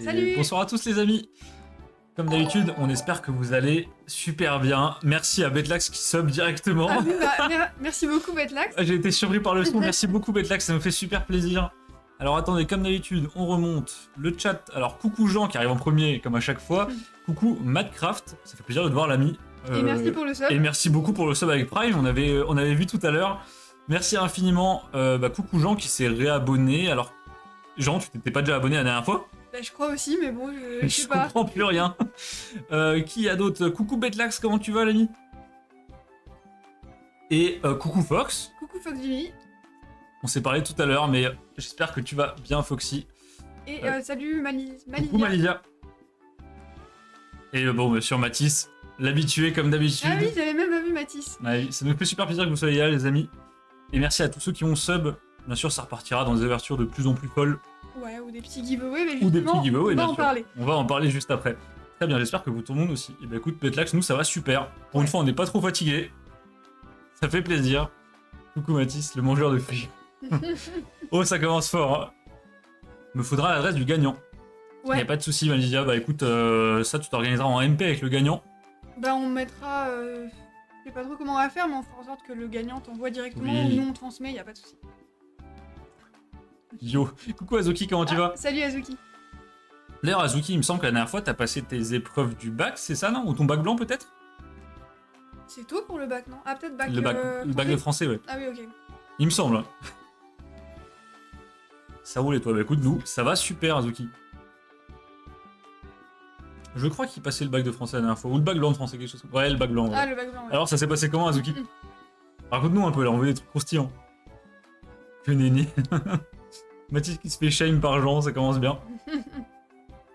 Salut. Bonsoir à tous les amis. Comme d'habitude, on espère que vous allez super bien. Merci à Betlax qui sub directement. Ah oui, bah, merci beaucoup Betlax. J'ai été surpris par le son. Merci beaucoup Betlax, ça me fait super plaisir. Alors attendez, comme d'habitude, on remonte le chat. Alors coucou Jean qui arrive en premier comme à chaque fois. Coucou Madcraft, ça fait plaisir de te voir l'ami. Et merci pour le sub. Et merci beaucoup pour le sub avec Prime, on avait vu tout à l'heure. Merci infiniment. Coucou Jean qui s'est réabonné. Alors Jean, tu t'étais pas déjà abonné la dernière fois? Bah, je crois aussi, mais bon, je sais pas. Je comprends plus rien. Qui y a d'autre? Coucou Betlax, comment tu vas l'ami? Et coucou Fox. Coucou Fox Jimmy. On s'est parlé tout à l'heure, mais j'espère que tu vas bien Foxy. Et salut Malisia. Coucou Malisia. Et bon, monsieur Mathis, l'habitué comme d'habitude. Ah oui, j'avais même pas vu Mathis. Ouais, ça nous fait super plaisir que vous soyez là les amis. Et merci à tous ceux qui ont sub. Bien sûr, ça repartira dans des ouvertures de plus en plus folles. Ouais, ou des petits giveaways, mais ou des petits giveaways, on va en parler. On va en parler juste après. Très bien, j'espère que vous tout le monde aussi. Et bah écoute, Betlax, nous ça va super. Pour une fois, on n'est pas trop fatigué. Ça fait plaisir. Coucou Mathis, le mangeur de fruits. Oh, ça commence fort. Hein. Me faudra l'adresse du gagnant. Ouais. Y a pas de souci, Malisia. Bah écoute, ça tu t'organiseras en MP avec le gagnant. Bah on mettra. Je sais pas trop comment on va faire, mais on fera en sorte que le gagnant t'envoie directement ou nous on transmet, y a pas de souci. Yo, coucou Azuki, comment tu vas? Salut Azuki. D'ailleurs Azuki, il me semble que la dernière fois t'as passé tes épreuves du bac, c'est ça non? Ou ton bac blanc peut-être? C'est tôt pour le bac, non? Ah peut-être bac. Le bac de français, ouais. Ah oui, ok. Il me semble. Ça roule et toi? Bah écoute, nous, ça va super Azuki. Je crois qu'il passait le bac de français la dernière fois, ou le bac blanc de français, quelque chose. Ouais, le bac blanc. Ouais. Ah, le bac blanc, ouais. Alors ça s'est passé comment Azuki? Raconte-nous un peu là, on veut des trucs croustillants. Que nenni. Mathis qui se fait shame par Jean, ça commence bien.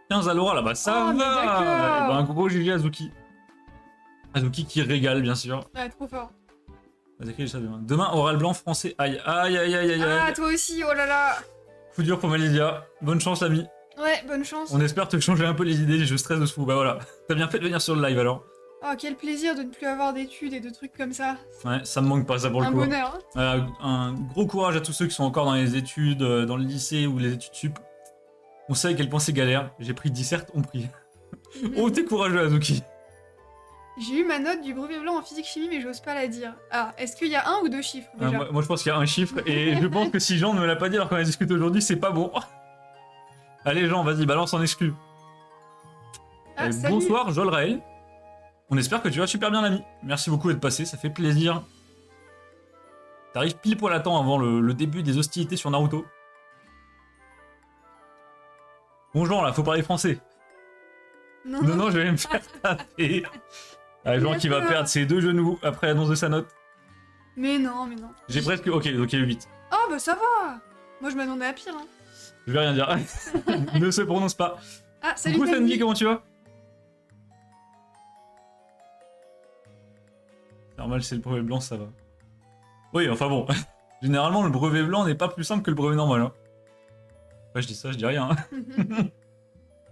15 à Laura là-bas, ça va. Et ben, un gros GG Azuki. Azuki qui régale, bien sûr. Ouais, trop fort. Vas-y, écris ça demain. Demain, oral blanc français. Aïe, aïe, aïe, aïe, aïe. Ah, toi aussi, oh là là. Coup dur pour Malésia. Bonne chance, l'ami. Ouais, bonne chance. On espère te changer un peu les idées, je stresse de ce fou. Bah voilà. T'as bien fait de venir sur le live alors. Oh, quel plaisir de ne plus avoir d'études et de trucs comme ça. Ouais, ça me manque pas ça pour le Un coup. bonheur. Hein. Un gros courage à tous ceux qui sont encore dans les études, dans le lycée ou les études sup. On sait à quel point c'est galère. J'ai pris 10 certes, on prie. Oh, t'es courageux, Azuki. J'ai eu ma note du brevet blanc en physique-chimie, mais j'ose pas la dire. Ah, est-ce qu'il y a un ou deux chiffres déjà? Moi, je pense qu'il y a un chiffre, et je pense que si Jean ne me l'a pas dit alors qu'on a discuté aujourd'hui, c'est pas bon. Allez, Jean, vas-y, balance en exclu. Ah, salut. Bonsoir, Joel Raël. On espère que tu vas super bien, l'ami. Merci beaucoup d'être passé, ça fait plaisir. T'arrives pile poil à temps avant le début des hostilités sur Naruto. Bonjour, là, faut parler français. Non, je vais me faire taper. Ah, Jean qui va perdre ses 2 genoux après l'annonce de sa note. Mais non. J'ai presque... Ok, donc il y a eu 8. Oh, bah ça va. Moi, je m'attendais à pire. Hein. Je vais rien dire. Ne se prononce pas. Ah, salut Coucou Sandy, Sandy. comment tu vas? Normal, c'est le brevet blanc, ça va. Oui, enfin bon. Généralement, le brevet blanc n'est pas plus simple que le brevet normal. Hein. Ouais, je dis ça, je dis rien. Hein.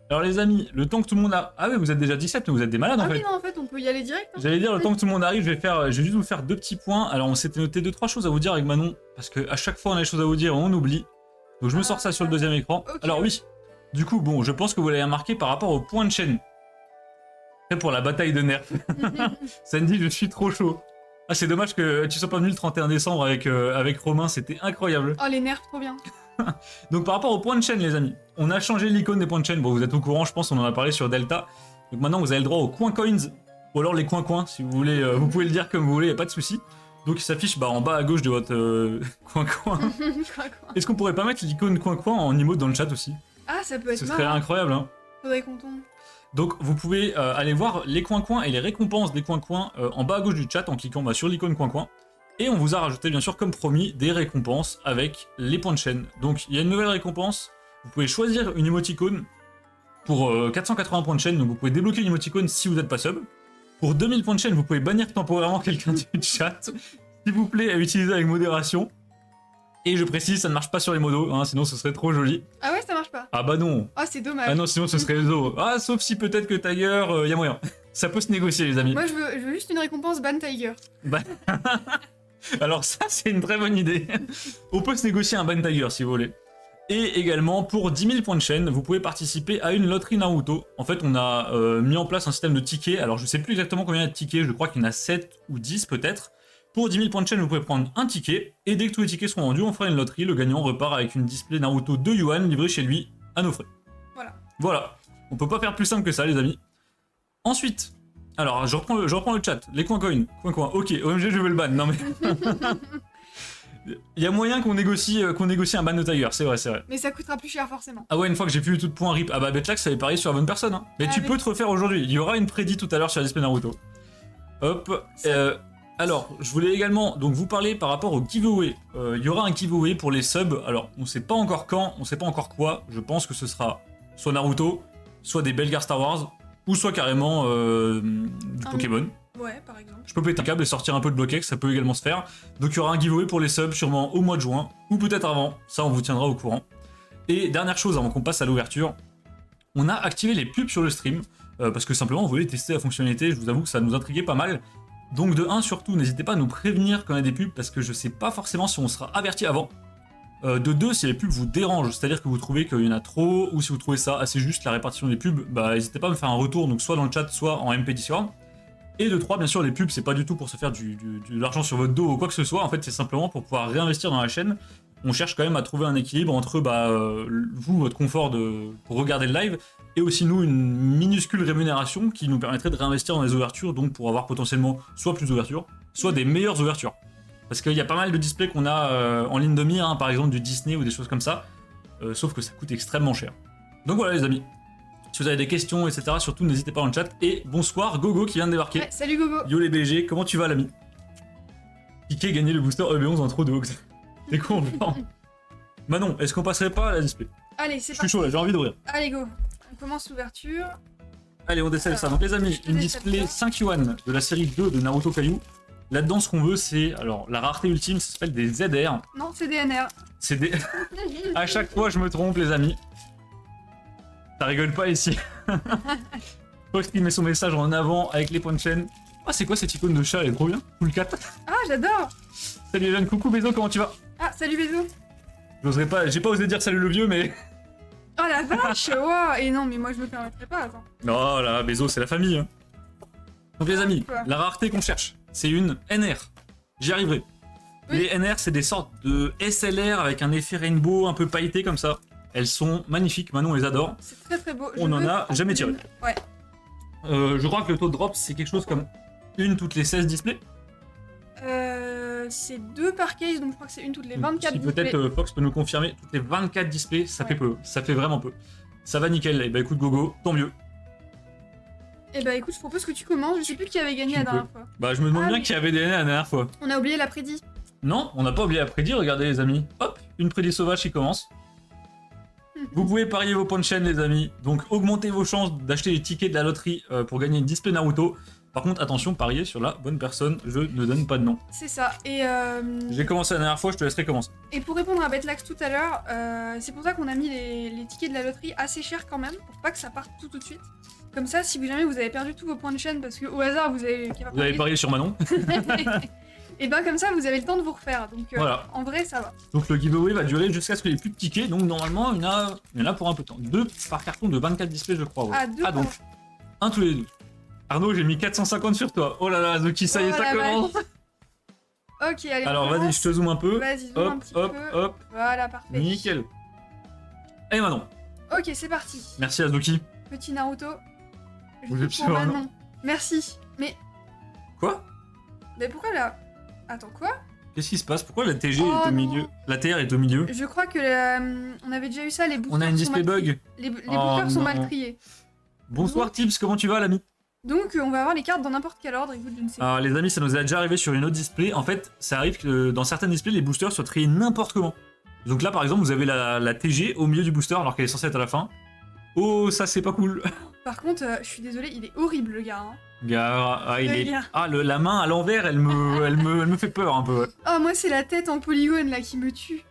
Alors les amis, le temps que tout le monde a... Ah oui, vous êtes déjà 17, mais vous êtes des malades en fait. Oui, non, en fait, on peut y aller direct. Hein. J'allais dire, le temps que tout le monde arrive, je vais juste vous faire 2 petits points. Alors on s'était noté 2-3 choses à vous dire avec Manon, parce qu'à chaque fois on a des choses à vous dire et on oublie. Donc je me sors ça sur le deuxième écran. Okay. Alors oui, du coup, bon, je pense que vous l'avez remarqué par rapport au point de chaîne. Et pour la bataille de nerfs. Sandy, je suis trop chaud. Ah, c'est dommage que tu sois pas venu le 31 décembre avec Romain, c'était incroyable. Oh, les nerfs, trop bien. Donc par rapport au point de chaîne, les amis, on a changé l'icône des points de chaîne. Bon, vous êtes au courant, je pense, on en a parlé sur Delta. Donc maintenant, vous avez le droit aux coin coins, ou alors les coins-coins, si vous voulez. Vous pouvez le dire comme vous voulez, y a pas de souci. Donc il s'affiche en bas à gauche de votre coin-coin. Est-ce qu'on pourrait pas mettre l'icône coin-coin en emote dans le chat aussi? Ah, ça peut être Ce serait marrant. incroyable, hein. Faudrait qu'on tombe. Donc vous pouvez aller voir les coins-coins et les récompenses des coins-coins en bas à gauche du chat en cliquant sur l'icône coin-coin. Et on vous a rajouté bien sûr comme promis des récompenses avec les points de chaîne. Donc il y a une nouvelle récompense, vous pouvez choisir une émoticône pour 480 points de chaîne, donc vous pouvez débloquer une émoticône si vous n'êtes pas sub. Pour 2000 points de chaîne, vous pouvez bannir temporairement quelqu'un du chat, s'il vous plaît à utiliser avec modération. Et je précise, ça ne marche pas sur les modos, hein, sinon ce serait trop joli. Ah ouais, ça marche pas. Ah bah non. Oh, c'est dommage. Ah non, sinon ce serait zo. Ah, sauf si peut-être que Tiger, y a moyen. Ça peut se négocier les amis. Moi, je veux juste une récompense Ban Tiger. Bah... Alors ça, c'est une très bonne idée. On peut se négocier un ban Tiger si vous voulez. Et également, pour 10 000 points de chaîne, vous pouvez participer à une loterie Naruto. En fait, on a mis en place un système de tickets. Alors, je sais plus exactement combien il y a de tickets. Je crois qu'il y en a 7 ou 10 peut-être. Pour 10 000 points de chaîne, vous pouvez prendre un ticket. Et dès que tous les tickets seront vendus, on fera une loterie. Le gagnant repart avec une display Naruto de Yuan livrée chez lui à nos frais. Voilà. On peut pas faire plus simple que ça, les amis. Ensuite... Alors, je reprends le chat. Les coin-coin. Ok, OMG, je veux le ban. Non mais... Il y a moyen qu'on négocie un ban de Tiger, c'est vrai. Mais ça coûtera plus cher, forcément. Ah ouais, une fois que j'ai plus eu tout de points RIP. Ah bah, Betlax, ça avait parié sur la bonne personne. Hein. Mais tu peux te refaire aujourd'hui. Il y aura une prédit tout à l'heure sur la display Naruto. Hop. Alors, je voulais également donc vous parler par rapport au giveaway. Il y aura un giveaway pour les subs. Alors, on sait pas encore quand, on sait pas encore quoi. Je pense que ce sera soit Naruto, soit des Belgar Star Wars, ou soit carrément du Pokémon. Ouais, par exemple. Je peux péter un câble et sortir un peu de Bloquex, ça peut également se faire. Donc il y aura un giveaway pour les subs sûrement au mois de juin, ou peut-être avant, ça on vous tiendra au courant. Et dernière chose avant qu'on passe à l'ouverture, on a activé les pubs sur le stream, parce que simplement on voulait tester la fonctionnalité, je vous avoue que ça nous intriguait pas mal. Donc de 1 surtout, n'hésitez pas à nous prévenir quand il y a des pubs, parce que je sais pas forcément si on sera averti avant. De 2, si les pubs vous dérangent, c'est-à-dire que vous trouvez qu'il y en a trop, ou si vous trouvez ça assez juste la répartition des pubs, bah n'hésitez pas à me faire un retour, donc soit dans le chat, soit en MP Discord. Et de 3, bien sûr, les pubs, c'est pas du tout pour se faire de l'argent sur votre dos ou quoi que ce soit, en fait c'est simplement pour pouvoir réinvestir dans la chaîne. On cherche quand même à trouver un équilibre entre vous, votre confort pour regarder le live, et aussi nous, une minuscule rémunération qui nous permettrait de réinvestir dans les ouvertures, donc pour avoir potentiellement soit plus d'ouvertures, soit des meilleures ouvertures. Parce qu'il y a pas mal de displays qu'on a en ligne de mire, hein, par exemple du Disney ou des choses comme ça, sauf que ça coûte extrêmement cher. Donc voilà les amis, si vous avez des questions, etc., surtout n'hésitez pas dans le chat. Et bonsoir Gogo qui vient de débarquer. Ouais, salut Gogo. Yo les BG, comment tu vas l'ami? Kike gagné le booster EB11 en trop de hogs. C'est con, genre. Manon, est-ce qu'on passerait pas à la display? Allez, c'est Je suis parti. chaud là, j'ai envie d'ouvrir. Allez, go. On commence l'ouverture. Allez, on décèle ça. Donc les amis, une display 5 yuan de la série 2 de Naruto Kaiju. Là-dedans, ce qu'on veut, c'est... Alors, la rareté ultime, ça s'appelle des ZR. Non, c'est DNR. C'est des... À chaque fois, je me trompe, les amis. Ça rigole pas ici. Fox qui met son message en avant avec les points de chaîne. Ah, c'est quoi cette icône de chat? Elle est trop bien. Cool cat. Ah, j'adore. Salut les jeunes, coucou Bézo, comment tu vas? Ah, salut bisous. J'oserais pas... J'ai pas osé dire salut le vieux, mais... Oh la vache. Wow. Et non, mais moi je me permettrais pas, attends. Non, là, Bézo, c'est la famille. Hein. Donc les amis, Quoi. la rareté qu'on cherche, c'est une NR. J'y arriverai. Oui. Les NR, c'est des sortes de SLR avec un effet rainbow un peu pailleté comme ça. Elles sont magnifiques, Manon les adore. C'est très très beau. On Je en veux a prendre jamais tiré. une. Ouais. Je crois que le taux de drop, c'est quelque chose comme une toutes les 16 displays. C'est 2 par case, donc je crois que c'est une toutes les 24 Si displays. peut-être Fox peut nous confirmer, toutes les 24 displays, ça Ouais. fait peu. Ça fait vraiment peu. Ça va nickel. Et bah écoute Gogo, tant mieux. Et bah écoute, je propose que tu commences. Je sais plus qui avait gagné Tu la peux. dernière fois. Bah je me demande Ah, bien mais- qui avait des NR la dernière fois. On a oublié la prédit. Non, on n'a pas oublié la prédit, regardez les amis. Hop, une prédit sauvage qui commence. Vous pouvez parier vos points de chaîne les amis, donc augmentez vos chances d'acheter les tickets de la loterie pour gagner une display Naruto. Par contre attention, pariez sur la bonne personne, je ne donne pas de nom. C'est ça. J'ai commencé la dernière fois, je te laisserai commencer. Et pour répondre à Betlax tout à l'heure, c'est pour ça qu'on a mis les tickets de la loterie assez chers quand même, pour pas que ça parte tout de suite. Comme ça, si jamais vous avez perdu tous vos points de chaîne parce que au hasard vous avez... Vous avez parié sur Manon. Et ben comme ça, vous avez le temps de vous refaire. Donc Voilà. en vrai, ça va. Donc le giveaway va durer jusqu'à ce qu'il n'y ait plus de tickets, donc normalement il y en a pour un peu de temps. 2 par carton de 24 displays je crois. Ouais. Ah, 2 donc, un tous les deux. Arnaud, j'ai mis 450 sur toi. Oh là là, Zoki, ça y est, Oh ça la commence. Ok, allez. Alors on vas-y, commence. je te zoome un peu. Vas-y, zoom un Hop, petit hop, peu. hop. Voilà, parfait. Nickel. Et Manon. Ok, c'est parti. Merci à Zoki. Petit Naruto. Vous Je êtes suis sûr, pour hein, Manon. Merci. Mais... Quoi? Mais pourquoi là... Attends, quoi? Qu'est-ce qui se passe? Pourquoi la TG Oh, est au non. milieu? La TR est au milieu? Je crois que on avait déjà eu ça, les boosters On a une sont display mal triés. bug. Les Oh, boosters sont mal non. triés. Bonsoir Tips, comment tu vas l'ami? Donc on va avoir les cartes dans n'importe quel ordre, écoute, je ne sais pas. Alors les amis, ça nous est déjà arrivé sur une autre display. En fait, ça arrive que dans certaines displays, les boosters soient triés n'importe comment. Donc là par exemple, vous avez la TG au milieu du booster alors qu'elle est censée être à la fin. Oh, ça c'est pas cool. Par contre, je suis désolée, il est horrible le gars. Hein. Gars, ah, il Le est... gars. ah la main à l'envers, elle me fait peur un peu. Ouais. Oh, moi c'est la tête en polygone là qui me tue.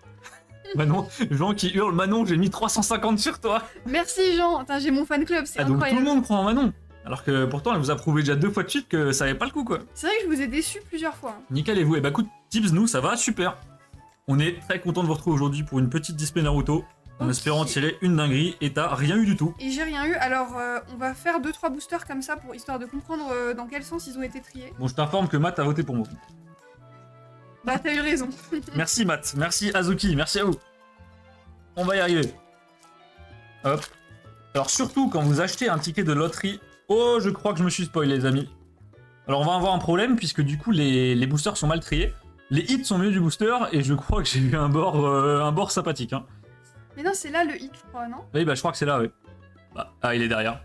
Manon, Jean qui hurle, Manon, j'ai mis 350 sur toi. Merci Jean, attends, j'ai mon fan club, c'est Ah, donc tout incroyable. le monde croit en Manon. Alors que pourtant, elle vous a prouvé déjà 2 fois de suite que ça avait pas le coup quoi. C'est vrai que je vous ai déçu plusieurs fois. Hein. Nickel et vous. Et bah écoute, Tips, nous ça va super. On est très content de vous retrouver aujourd'hui pour une petite display Naruto. En Ok. espérant tirer une dinguerie et t'as rien eu du tout. Et j'ai rien eu, alors on va faire 2-3 boosters comme ça pour histoire de comprendre dans quel sens ils ont été triés. Bon, je t'informe que Matt a voté pour moi. Bah t'as eu raison. Merci Matt, merci Azuki, merci à vous. On va y arriver. Hop. Alors surtout quand vous achetez un ticket de loterie... Oh, je crois que je me suis spoilé les amis. Alors on va avoir un problème puisque du coup les boosters sont mal triés. Les hits sont mieux du booster et je crois que j'ai eu un bord sympathique. Hein. Mais non, c'est là le hit, je crois, non? Oui, bah je crois que c'est là, oui. Ah, il est derrière.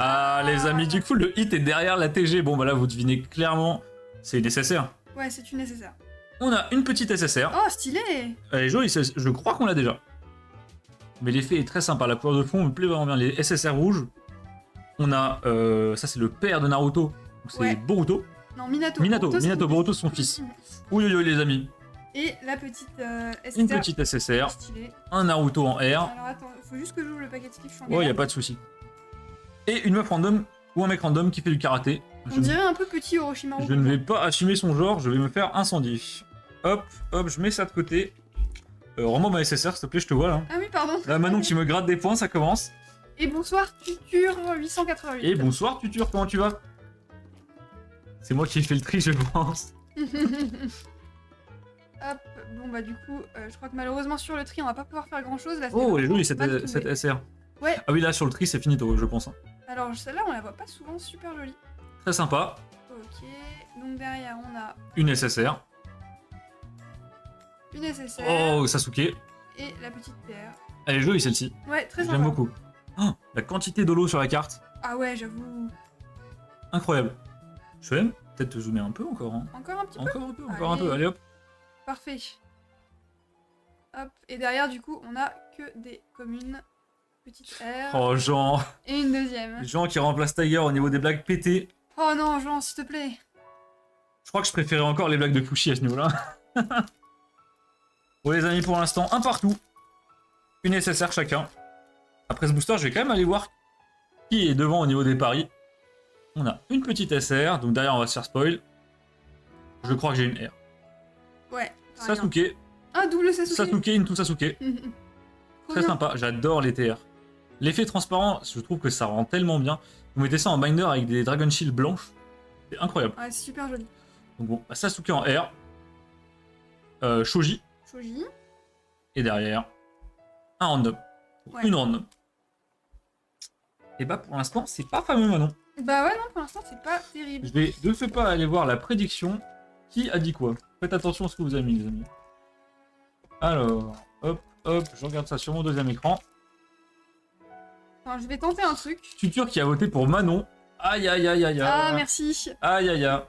Ah, les amis, du coup, le hit est derrière la TG. Bon, bah là, vous devinez clairement, c'est une SSR. Ouais, c'est une nécessaire. On a une petite SSR. Oh, stylé! Elle est jolie, je crois qu'on l'a déjà. Mais l'effet est très sympa, la couleur de fond me plaît vraiment bien. Les SSR rouges. On a, ça c'est le père de Naruto, donc c'est Ouais. Boruto. Non, Minato. Minato, c'est Minato, son Boruto, fils. son fils. Oui, oui, oui, les amis. Et la petite SSR. Une petite SSR, Stylé. un Naruto en R. Alors attends, faut juste que j'ouvre le paquet de slip, je suis en Oh, y a galère. pas de souci. Et une meuf random ou un mec random qui fait du karaté. On dirait un peu petit Orochimaru. Je ne vais pas assumer son genre, je vais me faire incendier. Hop, hop, je mets ça de côté. Rends-moi ma SSR, s'il te plaît, je te vois là. Ah oui, pardon. Là, Manon qui me gratte des points, ça commence. Et bonsoir, Tutur 888. Et bonsoir, Tutur, comment tu vas? C'est moi qui ai fait le tri, je pense. Hop, bon bah du coup, je crois que malheureusement sur le tri, on va pas pouvoir faire grand chose. Là, c'est Oh, elle est vraiment jolie mal cette tombé. SR. Ouais. Ah oui, là, sur le tri, c'est finito, je pense. Hein. Alors celle-là, on la voit pas souvent, super jolie. Très sympa. Ok, donc derrière, on a Une SSR. une SSR Oh, Sasuke. et la petite terre. Elle est jolie celle-ci. Ouais, très sympa. J'aime beaucoup. Oh, la quantité d'holo sur la carte. Ah ouais, j'avoue. Incroyable. Je vais même peut-être te zoomer un peu encore. Hein. Encore un petit peu. Encore un peu, encore un Allez. peu. Allez hop. Parfait. Hop, et derrière, du coup, on a que des communes. Petite R. Oh, Jean. Et une deuxième. Jean qui remplace Tiger au niveau des blagues pétées. Oh non, Jean, s'il te plaît. Je crois que je préférais encore les blagues de Fushi à ce niveau-là. Bon les amis, pour l'instant, un partout. Une SSR chacun. Après ce booster, je vais quand même aller voir qui est devant au niveau des paris. On a une petite SR, donc derrière on va se faire spoil. Je crois que j'ai une R. Ouais. t'as rien. Sasuke. Ah, double Sasuke. Sasuke into Sasuke. Trop Très bien. sympa, j'adore les TR. L'effet transparent, je trouve que ça rend tellement bien. Vous mettez ça en binder avec des Dragon Shield blanches. C'est incroyable. Ouais, c'est super joli. Donc bon, Sasuke en R. Shoji. Shoji. Et derrière, un random. Ouais. Une random. Et bah pour l'instant, c'est pas fameux Manon. Bah ouais, non, pour l'instant, c'est pas terrible. Je vais de ce pas aller voir la prédiction. Qui a dit quoi? Faites attention à ce que vous avez mis, les amis. Alors, hop, hop, je regarde ça sur mon deuxième écran. Enfin, je vais tenter un truc. Tutur qui a voté pour Manon. Aïe aïe aïe aïe aïe. Ah, merci. Aïe aïe aïe.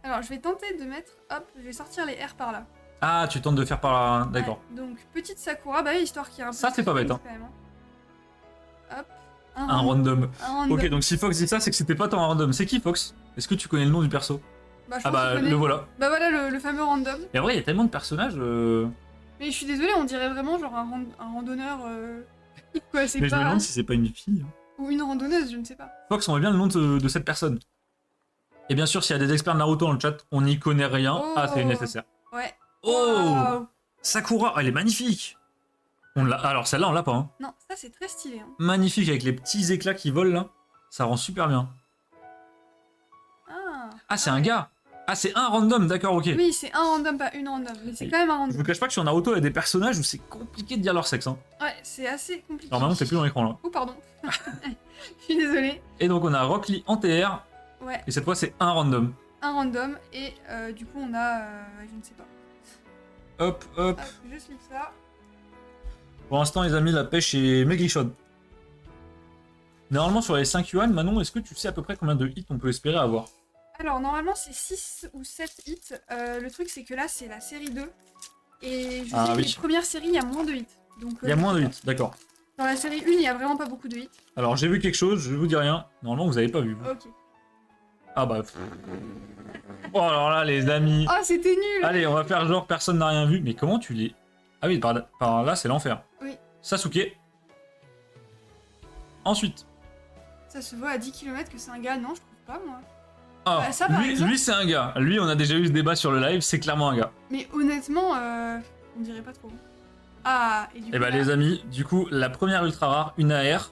Alors, je vais tenter de mettre... Hop, je vais sortir les R par là. Ah, tu tentes de faire par là. D'accord. Ouais, donc, petite Sakura, bah oui, histoire qu'il y ait un peu... Ça, de c'est pas bête, suspense, quand même, hein. Hop. Un random. Un random. Ok, donc si Fox dit ça, c'est que c'était pas ton random. C'est qui Fox? Est-ce que tu connais le nom du perso? Bah, je Ah pense bah, que je connais. le voilà. Bah voilà, le fameux random. Et en vrai, il y a tellement de personnages. Mais je suis désolée, on dirait vraiment genre un randonneur... Quoi, c'est Mais je me pas... demande si c'est pas une fille. Ou une randonneuse, je ne sais pas. Fox, on veut bien le nom de cette personne. Et bien sûr, s'il y a des experts Naruto dans le chat, on n'y connaît rien. Oh. Ah, c'est une nécessaire. Ouais. Oh Waouh. Sakura, elle est magnifique. On l'a. Alors celle-là, on l'a pas. Hein. Non, ça c'est très stylé. Hein. Magnifique avec les petits éclats qui volent là. Ça rend super bien. Ah, c'est un gars. Ah, c'est un random, d'accord, ok. Oui, c'est un random, pas une random. Mais c'est quand même un Je random. vous cache pas que sur Naruto, il y a des personnages où c'est compliqué de dire leur sexe. Hein. Ouais, c'est assez compliqué. Alors maintenant, t'es plus dans l'écran là. Oh, pardon. Je suis désolée. Et donc, on a Rock Lee en TR. Ouais, Et cette fois, c'est un random. un random. Et du coup, on a... je ne sais pas. Hop, hop. Hop, je slip ça. Pour l'instant, les amis, la pêche est maigrichonne. Normalement, sur les 5 yuan, Manon, est-ce que tu sais à peu près combien de hits on peut espérer avoir? Alors, normalement, c'est 6 ou 7 hits. Le truc, c'est que là, c'est la série 2. Et je sais que oui. les premières séries, il y a moins de hits. Donc, Il y a moins de hits, d'accord. Dans la série 1, il y a vraiment pas beaucoup de hits. Alors, j'ai vu quelque chose, je vous dis rien. Normalement, vous avez pas vu. vous. Ok. Ah bah... Oh, alors là, les amis... Oh, c'était nul. Allez, on va faire genre personne n'a rien vu. Mais comment tu les... Ah oui, par là, c'est l'enfer. Oui. Sasuke. Ensuite. Ça se voit à 10 km que c'est un gars. Non, je trouve pas, moi. Ah, Bah, ça, par exemple. lui c'est un gars. Lui, on a déjà eu ce débat sur le live, c'est clairement un gars. Mais honnêtement, on dirait pas trop. Ah, et du coup. Et bah là- les amis, du coup, la première ultra rare, une AR.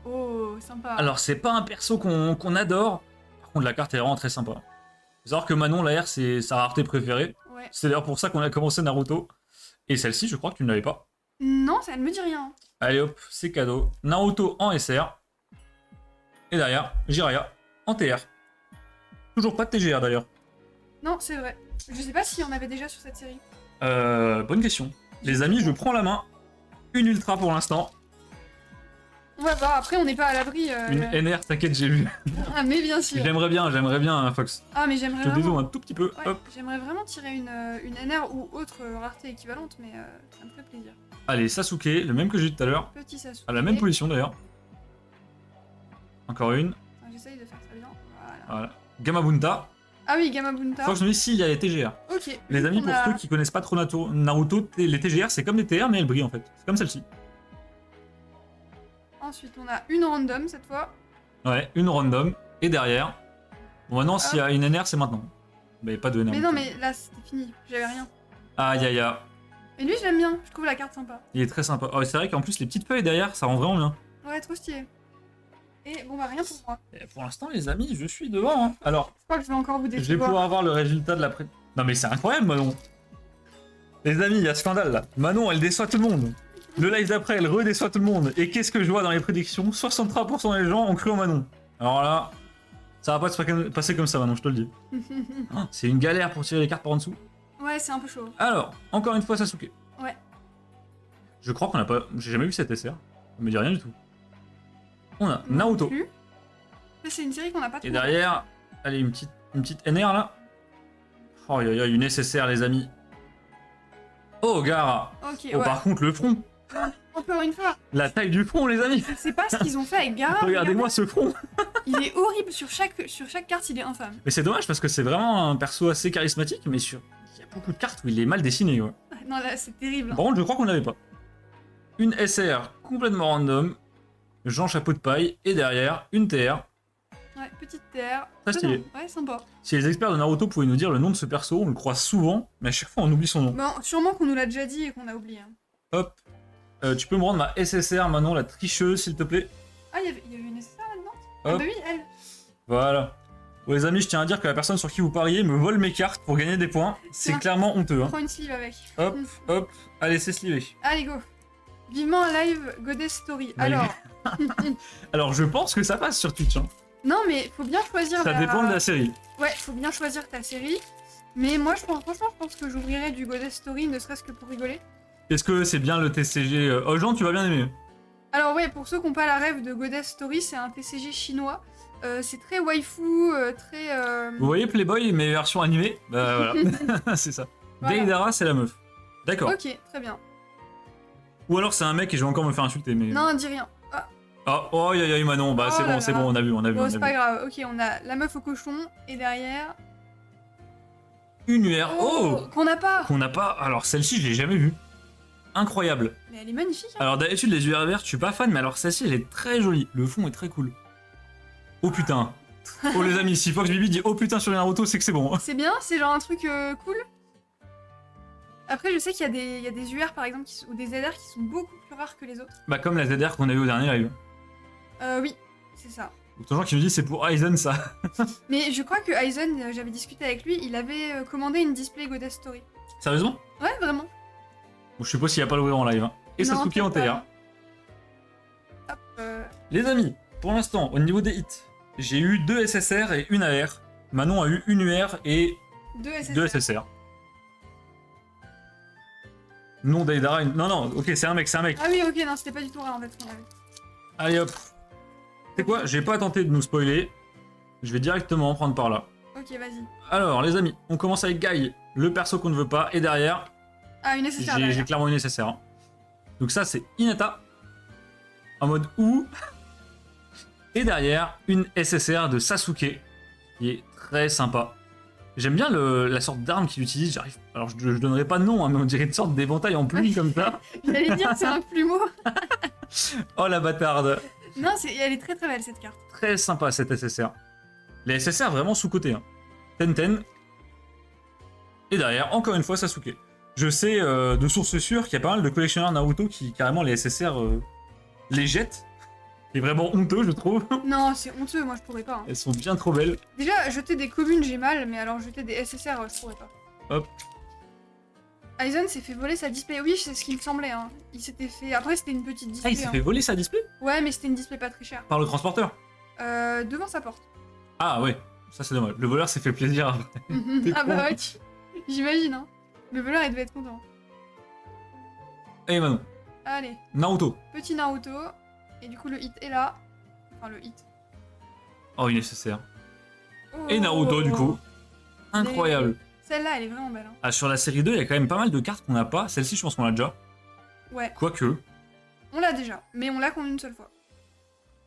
Oh, sympa. Alors, c'est pas un perso qu'on adore. Par contre, la carte est vraiment très sympa. Faut savoir que Manon, l'AR, c'est sa rareté préférée. Ouais. C'est d'ailleurs pour ça qu'on a commencé Naruto. Et celle-ci, je crois que tu ne l'avais pas. Non, ça ne me dit rien. Allez hop, c'est cadeau. Naruto en SR. Et derrière, Jiraiya en TR. Toujours pas de TGR d'ailleurs. Non, c'est vrai. Je sais pas si on avait déjà sur cette série. Bonne question. Les amis, je prends la main. Une ultra pour l'instant. On va voir. Après, on n'est pas à l'abri. Une NR, t'inquiète, j'ai vu. Ah, mais bien sûr. J'aimerais bien, Fox. Ah, mais j'aimerais Je te dézoome vraiment. un tout petit peu. Ouais, Hop. j'aimerais vraiment tirer une NR ou autre rareté équivalente, mais ça me ferait plaisir. Allez, Sasuke, le même que j'ai dit tout à l'heure. Petit Sasuke. À la même position d'ailleurs. Encore une. Attends, j'essaye de faire ça bien. Voilà. Voilà. Gamabunta. Ah oui, Gamabunta. Fox me dit s'il y a les TGR. Ok. Les amis, On pour a- ceux qui connaissent pas trop Naruto, les TGR c'est comme des TR mais elles brillent en fait. C'est comme celle-ci. Ensuite, on a une random cette fois. Ouais, une random. Et derrière. Bon, maintenant, s'il y a une NR, c'est maintenant. Mais pas de NR. Mais non, mais là, c'était fini. J'avais rien. Aïe aïe aïe. Et lui, j'aime bien. Je trouve la carte sympa. Il est très sympa. Oh, c'est vrai qu'en plus, les petites feuilles derrière, ça rend vraiment bien. Ouais, trop stylé. Et bon, bah, rien pour moi. Et pour l'instant, les amis, je suis devant. Hein. Alors, Je crois que je vais encore vous je vais décevoir. pouvoir avoir le résultat de la pré... Non, mais c'est incroyable, Manon. Les amis, il y a scandale là. Manon, elle déçoit tout le monde. Le live d'après, elle redéçoit tout le monde. Et qu'est-ce que je vois dans les prédictions? 63% des gens ont cru en Manon. Alors là, ça va pas se passer comme ça, Manon, je te le dis. Oh, c'est une galère pour tirer les cartes par en dessous. Ouais, c'est un peu chaud. Alors, encore une fois, Sasuke. Ouais. Je crois qu'on a pas. J'ai jamais vu cette SR. Ça me dit rien du tout. On a Moi non Naruto. plus. Ça, c'est une série qu'on n'a pas Et trouvée. derrière, allez, une petite NR là. Oh, y a une SSR, les amis. Oh, Gara. Ok, Oh, ouais. par contre, le front. Encore une fois. La taille du front, les amis. Je sais pas ce qu'ils ont fait avec Gara. Regardez-moi ce front. Il est horrible sur chaque carte, il est infâme. Mais c'est dommage parce que c'est vraiment un perso assez charismatique, mais il y a beaucoup de cartes où il est mal dessiné. Ouais. Non, là, c'est terrible. Par contre, je crois qu'on l'avait pas. Une SR complètement random, Jean Chapeau de Paille, et derrière, une TR. Ouais, petite terre. Très stylé. Ouais, sympa. Si les experts de Naruto pouvaient nous dire le nom de ce perso, on le croise souvent, mais à chaque fois on oublie son nom. Bon, sûrement qu'on nous l'a déjà dit et qu'on a oublié. Hein. Hop. Tu peux me rendre ma SSR, Manon, la tricheuse, s'il te plaît. Ah, il y avait une SSR là-dedans. Hop. Ah bah oui, elle. Voilà. Bon, les amis, je tiens à dire que la personne sur qui vous pariez me vole mes cartes pour gagner des points. C'est Tiens. clairement honteux. Hein. Prends une sleeve avec. Hop, hop. Allez, c'est slivé. Allez, go. Vivement un live Goddess Story. Bah, Alors, Alors, je pense que ça passe sur Twitch. Hein. non, mais faut bien choisir. Ça dépend de la série. Ouais, faut bien choisir ta série. Mais moi, franchement, je pense que j'ouvrirai du Goddess Story, ne serait-ce que pour rigoler. Est-ce que c'est bien le TCG Oh, Jean, tu vas bien aimer. Alors ouais, pour ceux qui n'ont pas la rêve de Goddess Story, c'est un TCG chinois. C'est très waifu, très... Vous voyez Playboy, mais version animée Bah voilà, c'est ça. Voilà. Deidara, c'est la meuf. D'accord. Ok, très bien. Ou alors c'est un mec et je vais encore me faire insulter, mais... Non, dis rien. Ah, Ah, oh, aïe, aïe, Manon, bah Oh c'est là bon, c'est là. bon, on a vu, on a vu. bon, on a c'est vu. pas grave. Ok, on a la meuf au cochon, et derrière... Une UR, oh Qu'on n'a pas. Qu'on n'a pas... Alors celle-ci, je l'ai jamais vue. Incroyable. Mais elle est magnifique. Hein. Alors d'habitude, les UR vertes, je suis pas fan, mais alors celle-ci, elle est très jolie. Le fond est très cool. Oh putain. Oh les amis, si Fox Bibi dit oh putain sur les Naruto, c'est que c'est bon. C'est bien, c'est genre un truc cool. Après, je sais qu'il y a des UR par exemple, ou des ZR qui sont beaucoup plus rares que les autres. Bah comme la ZR qu'on a vu au dernier live. Oui, c'est ça. D'autres gens qui me disent c'est pour Aizen ça. Mais je crois que Aizen, j'avais discuté avec lui, il avait commandé une display Goddess Story. Sérieusement? Ouais, vraiment. Bon, je suppose s'il n'y a pas l'ouvrir en live. Hein. Et Non, Sasuke en peut-être TR. pas. Hop, Les amis, pour l'instant, au niveau des hits, j'ai eu 2 SSR et une AR. Manon a eu une UR et 2 SSR. 2 SSR. Non, Deidara, non, ok, c'est un mec, c'est un mec. Ah oui, ok, non, c'était pas du tout rare en fait. qu'on avait. Allez hop. C'est quoi? J'ai pas tenté de nous spoiler. Je vais directement en prendre par là. Ok, vas-y. Alors, les amis, on commence avec Guy, le perso qu'on ne veut pas, et derrière, Ah, une SSR j'ai derrière. clairement une SSR. Hein. Donc ça, c'est Hinata, en mode ou. Et derrière, une SSR de Sasuke, qui est très sympa. J'aime bien la sorte d'arme qu'il utilise, j'arrive... Alors, je donnerai pas de nom, hein, mais on dirait une sorte d'éventail en pluie comme ça. J'allais dire, c'est un plumeau. Oh, la bâtarde. Non, elle est très très belle cette carte. Très sympa, cette SSR. Les SSR, vraiment sous-côté. Hein. Tenten. Et derrière, encore une fois, Sasuke. Je sais de sources sûres qu'il y a pas mal de collectionneurs Naruto qui, carrément, les SSR les jettent. C'est vraiment honteux, je trouve. Non, c'est honteux, moi je pourrais pas. Hein. Elles sont bien trop belles. Déjà, jeter des communes, j'ai mal, mais alors jeter des SSR, je pourrais pas. Hop. Aizen s'est fait voler sa display. Oui, c'est ce qu'il me semblait. Hein. Il s'était fait. Après, c'était une petite Ah, display. il s'est hein. fait voler sa display Ouais, mais c'était une display pas très chère. par le transporteur. Devant sa porte. Ah ouais, ça c'est dommage. Le voleur s'est fait plaisir après. T'es Ah bah con. ouais, j'imagine. Hein. Le voleur, il devait être content. Et Manon, Allez, Naruto. petit Naruto. Et du coup, le hit est là. Enfin, le hit. Oh, une SSR. Oh. Et Naruto du coup. Incroyable. Celle-là, elle est vraiment belle. Hein. Ah, sur la série 2, il y a quand même pas mal de cartes qu'on n'a pas. Celle-ci, je pense qu'on l'a déjà. Ouais, Quoique. on l'a déjà. Mais on l'a qu'en une seule fois.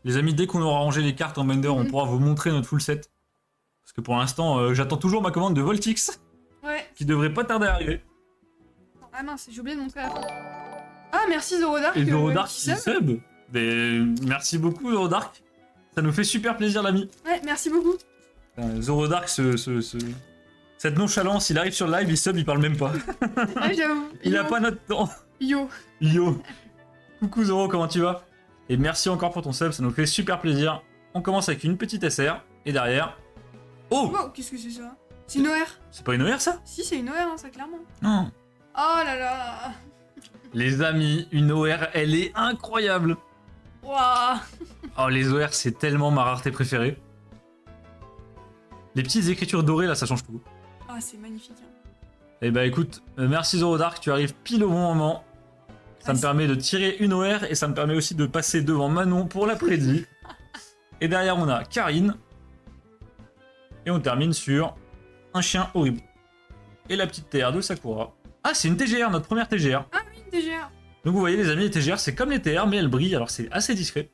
Les amis, dès qu'on aura rangé les cartes en Bender, on pourra vous montrer notre full set. Parce que pour l'instant, j'attends toujours ma commande de Voltix, Ouais. qui devrait pas tarder à arriver. Ah mince, j'ai oublié de montrer la fin. Ah, merci Zorodark. Et Zorodark qui qui sub. sub. Mais merci beaucoup Zorodark. Ça nous fait super plaisir l'ami. Ouais, merci beaucoup. Zorodark, cette nonchalance, il arrive sur le live, il sub, il parle même pas. Ouais, j'avoue. Il a Yo. pas notre temps. Yo. Yo. Coucou Zoro, comment tu vas? Et merci encore pour ton sub, ça nous fait super plaisir. On commence avec une petite SR, et derrière... Oh! Wow, qu'est-ce que c'est ça? C'est une OR. C'est pas une OR ça? Si, c'est une OR, hein, ça, clairement. Non. Oh là là. Les amis, une OR, elle est incroyable. Waouh. Oh, les OR, c'est tellement ma rareté préférée. Les petites écritures dorées, là, ça change tout. Ah, c'est magnifique. Hein. Eh bah écoute, merci Zorodark, tu arrives pile au bon moment. Ça Ah, me c'est- permet de tirer une OR et ça me permet aussi de passer devant Manon pour la prédit. Et derrière, on a Karine. Et on termine sur un chien horrible. Et la petite TR de Sakura. Ah, c'est une TGR, notre première TGR. Ah oui, une TGR. Donc vous voyez les amis, les TGR c'est comme les TR mais elles brillent, alors c'est assez discret.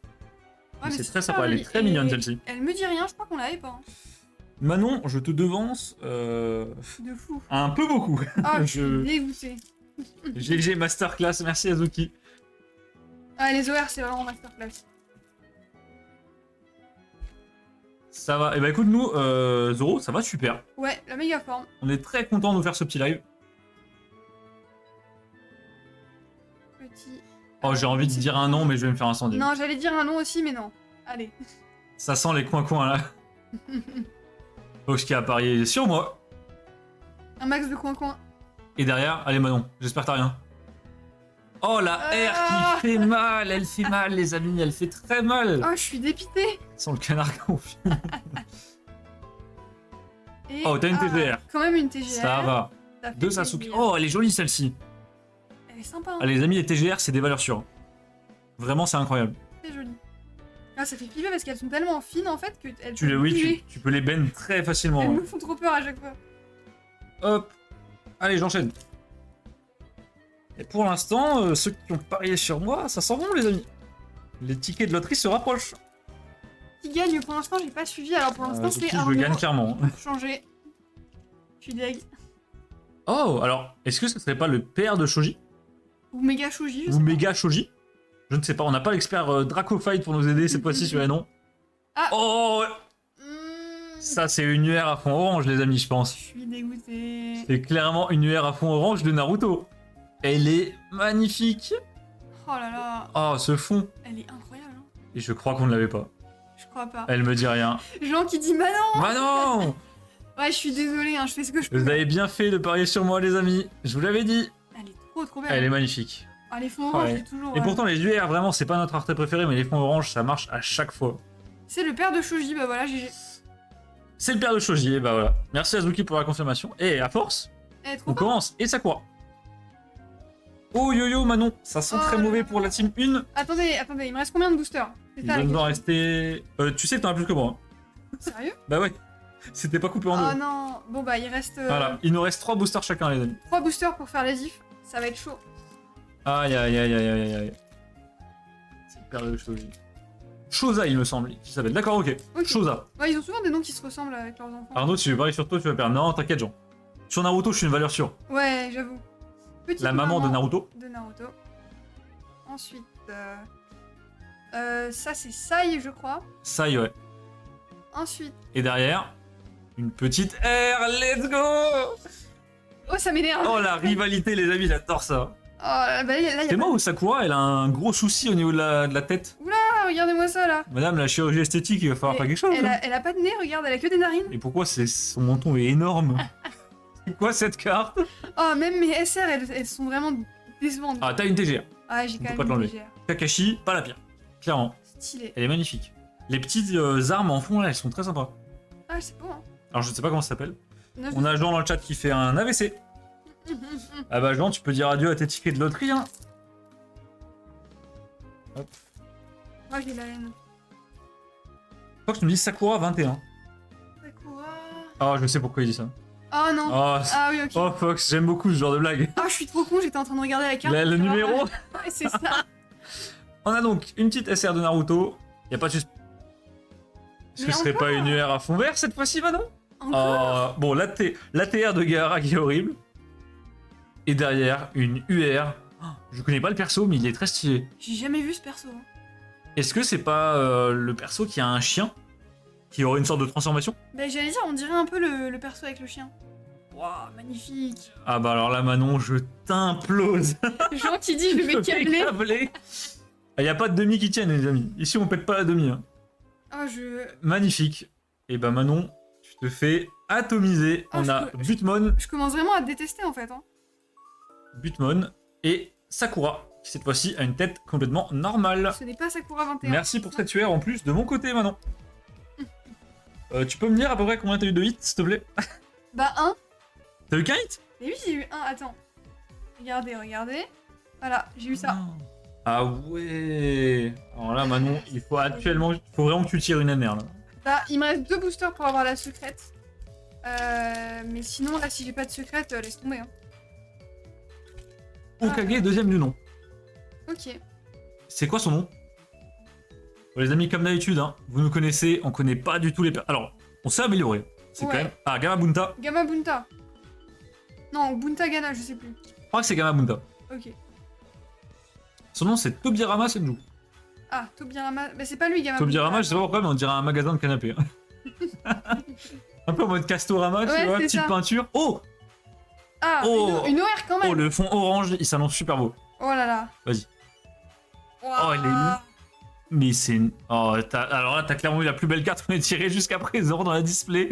mais c'est très super sympa, elle est joli. très Et mignonne celle-ci. Elle me dit rien, je crois qu'on l'avait pas. Hein. Manon, je te devance De fou. un peu beaucoup. Ah, je Je- suis dégoûtée. GG Masterclass, merci Azuki. Ah, les OR, c'est vraiment masterclass. Ça va. Et bah écoute, nous, Zoro, ça va super. Ouais, la méga forme. On est très content de vous faire ce petit live. Petit. Oh, j'ai envie de dire un nom, mais je vais me faire incendier. Non, j'allais dire un nom aussi, mais non. Allez. Ça sent les coins-coins là. Fox qui a parié sur moi. Un max de coin-coin. Et derrière, allez Manon, j'espère que t'as rien. Oh la R Ah. qui fait mal, elle fait mal les amis, elle fait très mal. Oh, je suis dépitée. Sans le canard confus. Et, Oh, t'as une TGR. Quand même une TGR. Ça va. Ça fait Deux Sasuke. plaisir. Oh, elle est jolie celle-ci. Elle est sympa. Hein. Ah, les amis, les TGR, c'est des valeurs sûres. Vraiment, c'est incroyable. C'est joli. Ah, ça fait flipper parce qu'elles sont tellement fines en fait que elles Tu, les, peuvent oui, bouger. tu peux les bend très facilement. Elles Ouais. me font trop peur à chaque fois. Hop. Allez, j'enchaîne. Et pour l'instant, ceux qui ont parié sur moi, ça sent bon, les amis. Les tickets de loterie se rapprochent. Qui gagne pour l'instant, j'ai pas suivi. Alors pour l'instant, Qui c'est je Arnaud. gagne clairement. Pour changer. Je suis deg. Oh, alors, est-ce que ce serait pas le père de Shoji Ou méga Shoji, je ou sais pas. Mega Shoji? Je ne sais pas, on n'a pas l'expert Dracofight pour nous aider cette fois-ci sur les noms. Ah. Oh, ça c'est une UR à fond orange, les amis, je pense. Je suis dégoûtée. C'est clairement une UR à fond orange de Naruto. Elle est magnifique. Oh là là. Oh, ce fond. Elle est incroyable. Hein. Et je crois qu'on ne l'avait pas. Je crois pas. Elle me dit rien. Jean qui dit Manon. Bah non. Ouais, je suis désolée, hein, je fais ce que je peux. Vous avez bien fait de parier sur moi, les amis. Je vous l'avais dit. Elle est trop belle. Elle est magnifique. Ah, les fonds orange, Ouais. c'est toujours. Et pourtant, les UR, vraiment, c'est pas notre art préféré, mais les fonds orange, ça marche à chaque fois. C'est le père de Shoji, bah voilà, GG. C'est le père de Shoji, et bah voilà. Merci Azuki pour la confirmation. Et à force, Elle est trop on forte. commence. Et Sakura. Oh yo-yo Manon, ça sent Oh très là mauvais là. pour la team 1. Attendez, il me reste combien de boosters? C'est Il ça la doit en question. rester... tu sais que t'en as plus que moi. Hein. Sérieux? Bah ouais, c'était pas coupé en Oh deux. non. Bon bah, il reste Voilà, il nous reste 3 boosters chacun, les amis. 3 boosters pour faire les ifs. Ça va être chaud. Aïe aïe aïe aïe aïe aïe. C'est le père de Shoji. Shoza, il me semble, qui s'appelle. D'accord, ok. Ok. Shoza. Ouais, ils ont souvent des noms qui se ressemblent avec leurs enfants. Arnaud, si je parie sur toi, tu vas perdre. Non, t'inquiète, Jean. Sur Naruto, je suis une valeur sûre. Ouais, j'avoue. Petite La maman de Naruto. de Naruto. Ensuite, ça c'est Sai, je crois. Ça y est, ouais. Ensuite, Et derrière, une petite R, let's go. oh ça m'énerve. Oh, la rivalité, les amis, j'adore ça. Oh, bah, là, y a C'est moi ou Sakura, elle a un gros souci au niveau de la tête. Ah, regardez-moi ça là. Madame, la chirurgie esthétique, il va falloir faire quelque chose. hein. Elle a pas de nez, regarde, elle a que des narines. Et pourquoi son menton est énorme? C'est quoi cette carte? Oh, même mes SR, elles sont vraiment décevantes. Ah, t'as une TGR. Ah, j'ai on quand peut pas te même une l'enlever. légère. Kakashi, pas la pire. Clairement, Stylé. elle est magnifique. Les petites armes en fond, là, elles sont très sympas. Ah, c'est beau, hein. Alors, je ne sais pas comment ça s'appelle. Non, On a Jean dans le chat qui fait un AVC. Ah bah, Jean, tu peux dire adieu à tes tickets de loterie, hein. Hop. Moi, j'ai la haine. Fox nous dit Sakura 21. Sakura. Ah, je sais pourquoi il dit ça. Oh non. Oh, Ah oui, ok. oh Fox, j'aime beaucoup ce genre de blague. Ah, je suis trop con, j'étais en train de regarder la carte. Le pour savoir- numéro. Ouais, c'est ça. On a donc une petite SR de Naruto. Y a pas de Est-ce que Mais ce serait encore pas une UR à fond vert cette fois-ci, Manon? Encore. Bon, l'ATR de Gaara qui est horrible. Et derrière, une UR. Oh, je connais pas le perso, mais il est très stylé. J'ai jamais vu ce perso. Hein. Est-ce que c'est pas le perso qui a un chien? Qui aurait une sorte de transformation? Bah, j'allais dire, on dirait un peu le perso avec le chien. Waouh, magnifique. Ah bah alors là, Manon, je t'implose. Jean qui dit, je vais câbler. câbler. Ah, y a pas de demi qui tienne, les amis. Ici, on pète pas la demi. Hein. Oh, je. Magnifique. Et bah Manon, tu te fais atomiser. Ah, On je a peux- Butmon, Je commence vraiment à te détester en fait. Hein. Butmon et Sakura, qui cette fois-ci a une tête complètement normale. Ce n'est pas Sakura 21. Merci pour cette UR en plus de mon côté, Manon. Tu peux me dire à peu près combien t'as eu de hits, s'il te plaît? Bah, 1. T'as eu qu'un hit? Mais oui, j'ai eu 1. Attends. Regardez, regardez. Voilà, j'ai eu ça. Ah ouais. Alors là, Manon, il faut vraiment que tu tires une NR là. Bah, il me reste 2 boosters pour avoir la secrète. Mais sinon, là, si j'ai pas de secrète, laisse tomber. Hein. Okage, deuxième du nom. Ok. C'est quoi son nom? Bon, les amis, comme d'habitude, hein, vous nous connaissez, on connaît pas du tout les... Alors, on s'est amélioré. C'est Ouais. quand même... Ah, Gamabunta. Gamabunta. Non, Buntagana, je sais plus. Je crois que c'est Gamabunta. Ok. Son nom, c'est Tobirama Senju. Ah, Tobirama. Bah, c'est pas lui, Gamabunta. Tobirama, je sais pas pourquoi, mais on dirait un magasin de canapé. Un peu en mode Castorama, tu Ouais, vois, c'est petite ça. peinture. Oh, Ah, Oh. une OR quand même. oh, le fond orange, il s'annonce super beau. Oh là là. Vas-y. Ouah. Oh, il est Mais c'est... Oh, alors là, t'as clairement eu la plus belle carte qu'on ait tirée jusqu'à présent dans la display.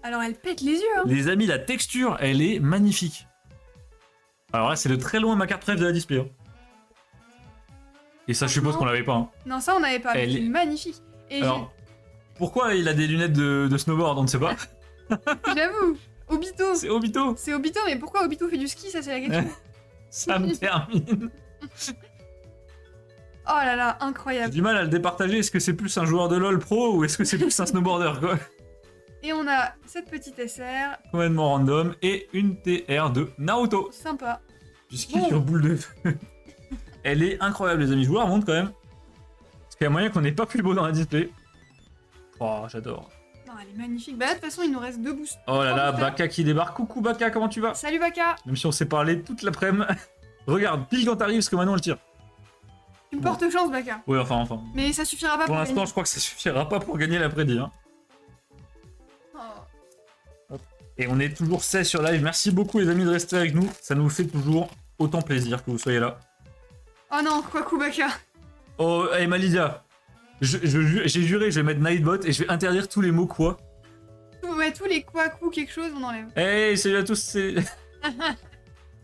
Alors elle pète les yeux, hein. Les amis, la texture, elle est magnifique. Alors là, c'est de très loin ma carte préf de la display. Hein. Et ça, je suppose qu'on l'avait pas. Hein. Non, ça on n'avait pas. Elle C'est est- magnifique. Et Alors, pourquoi il a des lunettes de snowboard, on ne sait pas. j'avoue, Obito. C'est Obito. C'est Obito, mais pourquoi Obito fait du ski? Ça, c'est la question. Ça me termine. Oh là là, J'ai incroyable. du mal à le départager. Est-ce que c'est plus un joueur de LoL pro ou est-ce que c'est plus un snowboarder, quoi? Et on a cette petite SR. Complètement random. Et une TR de Naruto. Sympa. Du ski Bon. sur boule de feu. Elle est incroyable, les amis. Je vous la remonte quand même. Parce qu'il y a moyen qu'on n'ait pas plus beau dans la display. Oh, j'adore. Non, elle est magnifique. Bah là, de toute façon, il nous reste 2 boosts. Oh là Trois là, boosters. Baka qui débarque. Coucou Baka, comment tu vas? Salut Baka. Même si on s'est parlé toute l'après-midi. Regarde, pile quand t'arrives, parce que maintenant on le tire. Tu me portes chance, Baka. Oui, enfin. Mais ça suffira pas Pour l'instant, gagner. je crois que ça suffira pas pour gagner l'après-midi. Hein. Oh. Et on est toujours 16 sur live. Merci beaucoup, les amis, de rester avec nous. Ça nous fait toujours autant plaisir que vous soyez là. Oh non, Kwaku Baka. Oh, hey Malidia. J'ai juré, je vais mettre Nightbot et je vais interdire tous les mots quoi. Ouais, tous les Kwaku quelque chose, on enlève. Hey, salut à tous, c'est...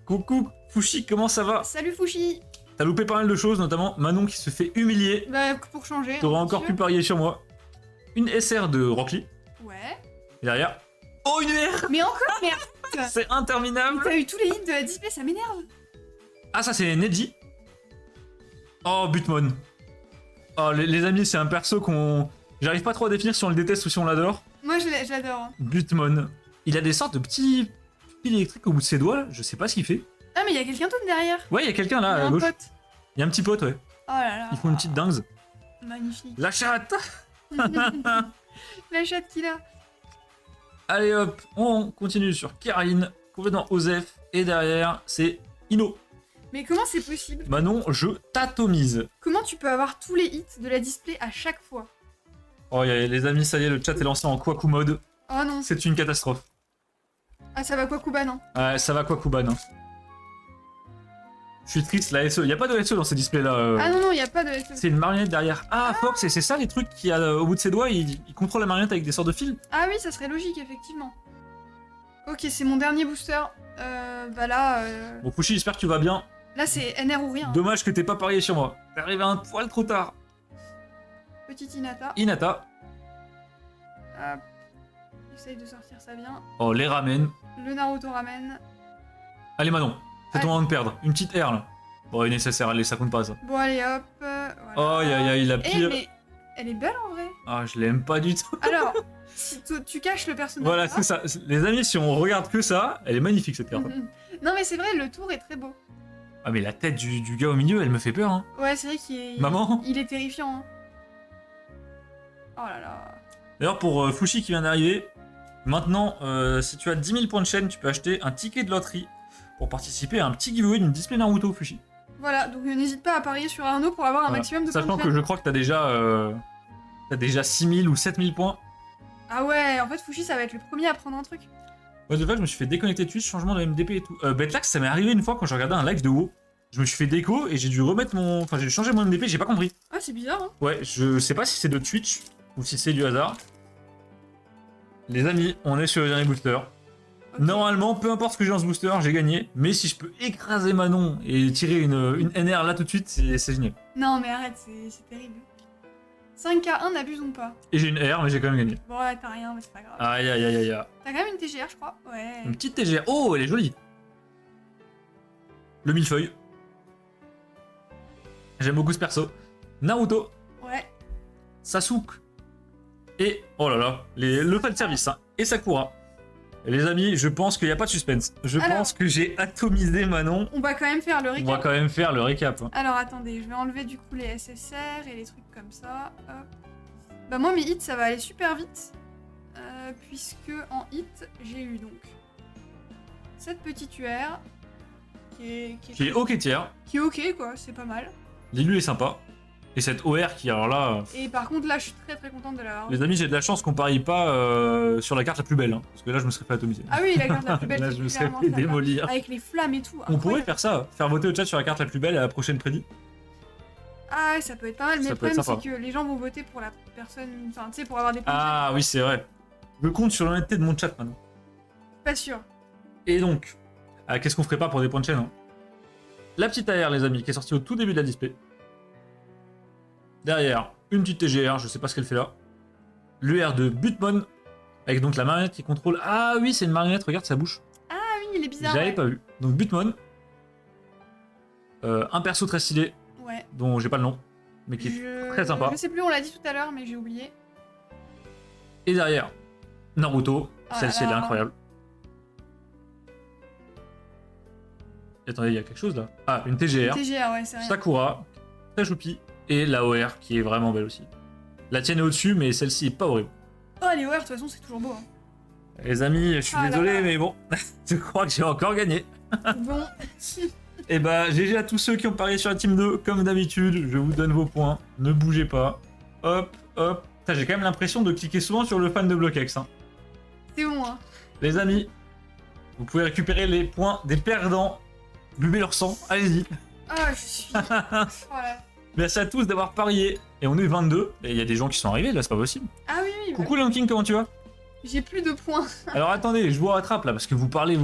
Coucou, Fushi, comment ça va? Salut Fushi. T'as loupé pas mal de choses, notamment Manon qui se fait humilier. Bah, pour changer. T'aurais hein, encore bien pu parier sur moi. Une SR de Rock Lee. sûr. Ouais. Et derrière... Oh, une R. Mais encore, merde. C'est interminable. T'as eu tous les hits de la display, ça m'énerve. Ah, ça c'est Neji. Oh, Butmon. Oh, les amis, c'est un perso qu'on... J'arrive pas trop à définir si on le déteste ou si on l'adore. Moi, je l'adore. hein. Butmon. Il a des sortes de petits fils électriques au bout de ses doigts, là. Je sais pas ce qu'il fait. Ah, mais il y a quelqu'un d'autre derrière. Ouais, il y a quelqu'un Il y là, a à un gauche. pote. Il y a un petit pote, ouais. Oh là là. Ils font une petite dingue. Magnifique. La chatte. La chatte qu'il a. Allez hop, on continue sur Karine, complètement Osef. Et derrière, c'est Ino. Mais comment c'est possible? Manon, je t'atomise. Comment tu peux avoir tous les hits de la display à chaque fois? Oh, les amis, ça y est, le chat est lancé en Kwaku mode. Oh non. C'est une catastrophe. Ah, ça va Kwakuba, non? Ouais, ça va Kwakuban. Hein. Je suis triste, la SE. Il y a pas de SE dans ces displays là. Ah non, non, il a pas de SE. C'est une marionnette derrière. Ah, Fox, et c'est ça les trucs qu'il y a au bout de ses doigts, il contrôle la marionnette avec des sortes de fils. Ah oui, ça serait logique, effectivement. Ok, c'est mon dernier booster. Bah là, Bon, Fushi, j'espère que tu vas bien. là c'est NR ou rien. Dommage que t'aies pas parié sur moi. T'es arrivé un poil trop tard. Petite Hinata. Inata. Hop. J'essaye de sortir ça bien. Oh, les ramen. Le Naruto Ramen. Allez, Manon, fais ton Allez. moment de perdre. Une petite R là. Bon, est nécessaire, allez, ça compte pas ça. Bon, allez, hop. Voilà. Oh, aïe aïe aïe, la Eh, pire. mais elle est belle en vrai. Ah, je l'aime pas du tout. Alors, si tu caches le personnage. Voilà, là- c'est ça. Les amis, si on regarde que ça, elle est magnifique cette carte. Mhm. Non, mais c'est vrai, le tour est très beau. Ah, mais la tête du gars au milieu, elle me fait peur. Hein. Ouais, c'est vrai qu'il est. Maman. Il est terrifiant. Hein. Oh là là. D'ailleurs, pour Fushi qui vient d'arriver, maintenant, si tu as 10 000 points de chaîne, tu peux acheter un ticket de loterie pour participer à un petit giveaway d'une display Naruto, Fushi. Voilà, donc n'hésite pas à parier sur Arnaud pour avoir un Voilà. maximum de points Sachant de que chaîne. je crois que t'as déjà 6 000 ou 7 000 points. Ah ouais, en fait, Fushi, ça va être le premier à prendre un truc. Moi, de fait, je me suis fait déconnecter de Twitch, changement de MDP et tout. Betlax, ça m'est arrivé une fois quand j'ai regardé un live de WoW. Je me suis fait déco et j'ai dû remettre mon. Enfin, j'ai changé mon MDP, j'ai pas compris. Ah, c'est bizarre, hein. Ouais, je sais pas si c'est de Twitch ou si c'est du hasard. Les amis, on est sur le dernier booster. Ok. Normalement, peu importe ce que j'ai dans ce booster, j'ai gagné. Mais si je peux écraser Manon et tirer une NR là tout de suite, c'est génial. Non, mais arrête, c'est terrible. 5K1, n'abusons pas. Et j'ai une R, mais j'ai quand même gagné. Bon, ouais, t'as rien, mais c'est pas grave. Aïe aïe aïe aïe aïe. T'as quand même une TGR, je crois. Ouais. Une petite TGR. Oh, elle est jolie. Le millefeuille. J'aime beaucoup ce perso. Naruto, Ouais. Sasuke et oh là là, le fan service hein, et Sakura. Les amis, je pense qu'il n'y a pas de suspense. Je Alors. pense que j'ai atomisé Manon. On va quand même faire le On va récap. quand même faire le récap. Hein. Alors attendez, je vais enlever du coup les SSR et les trucs comme ça. Hop. Bah moi mes hits ça va aller super vite. Puisque en hit j'ai eu donc cette petite UR Qui est ok tiers. qui est ok quoi, c'est pas mal. L'élu est sympa. Et cette OR qui, alors là... Et par contre là je suis très contente de l'avoir. Les amis, j'ai de la chance qu'on parie pas sur la carte la plus belle. Hein, parce que là, je me serais fait atomiser. Ah oui, la carte la plus belle. Là, c'est je me serais clairement fait celle-là. démolir. Avec les flammes et tout. On incroyable. pourrait faire ça. Faire voter au chat sur la carte la plus belle à la prochaine prédit. Ah ouais, ça peut être pas mal, mais Ça le peut être problème sympa. c'est que les gens vont voter pour la personne. Enfin, tu sais, pour avoir des points. Ah oui, c'est vrai. Je compte sur l'honnêteté de mon chat maintenant. Pas sûr. Et donc, qu'est-ce qu'on ferait pas pour des points de chaîne hein. La petite AR, les amis, qui est sortie au tout début de la display. Derrière, une petite TGR, je sais pas ce qu'elle fait là. L'UR de Butmon, avec donc la marionnette qui contrôle. Ah oui, c'est une marionnette, regarde sa bouche. Ah oui, il est bizarre. J'avais Ouais. pas vu. Donc Butmon. Un perso très stylé, Ouais. dont j'ai pas le nom, mais qui est très sympa. Je sais plus, on l'a dit tout à l'heure, mais j'ai oublié. Et derrière, Naruto. Ah Celle-ci, là elle est là. incroyable. Attendez, il y a quelque chose là. Ah, une TGR. TGR, ouais, c'est rien. Sakura, très choupi. Et la OR qui est vraiment belle aussi. La tienne est au-dessus, mais celle-ci est pas horrible. Oh, les OR, de toute façon, c'est toujours beau. Hein. Les amis, je suis Ah là désolé, là. mais bon, je crois que j'ai encore gagné. Bon, Et bah, GG à tous ceux qui ont parié sur la team 2, comme d'habitude, je vous donne vos points, ne bougez pas. Hop, hop. Putain, j'ai quand même l'impression de cliquer souvent sur le fan de Bloquex. Hein. c'est bon, hein. Les amis, vous pouvez récupérer les points des perdants. Buvez leur sang, allez-y. Ah, je suis. Voilà. Merci à tous d'avoir parié. Et on est 22, et il y a des gens qui sont arrivés, là, c'est pas possible. Ah oui, oui. Coucou Lanking, comment tu vas? J'ai plus de points. Alors attendez, je vous rattrape là, parce que vous parlez,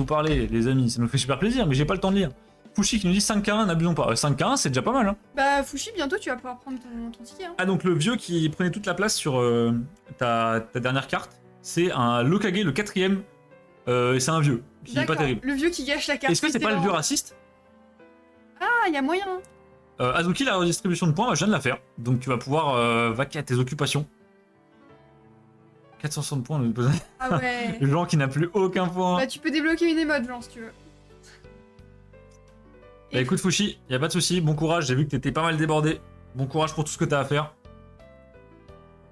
les amis, ça nous fait super plaisir, mais j'ai pas le temps de lire. Fushi qui nous dit 5-1, n'abusons pas. 5-1, c'est déjà pas mal, hein. Bah, Fushi, bientôt, tu vas pouvoir prendre ton ticket. Hein. Ah, donc le vieux qui prenait toute la place sur ta dernière carte, c'est un Lokage, le 4ème, et c'est un vieux, qui est pas D'accord. terrible. Le vieux qui gâche la carte. Est-ce que c'est pas le vieux raciste? Ah, il y a moyen. Azuki, la redistribution de points, bah, je viens de la faire, donc tu vas pouvoir vaquer à tes occupations. 460 points, Ah ouais. le genre qui n'a plus aucun point. Bah, tu peux débloquer une émote, genre, si tu veux. Bah écoute Fushi, y a pas de souci, bon courage, j'ai vu que t'étais pas mal débordé. Bon courage pour tout ce que t'as à faire.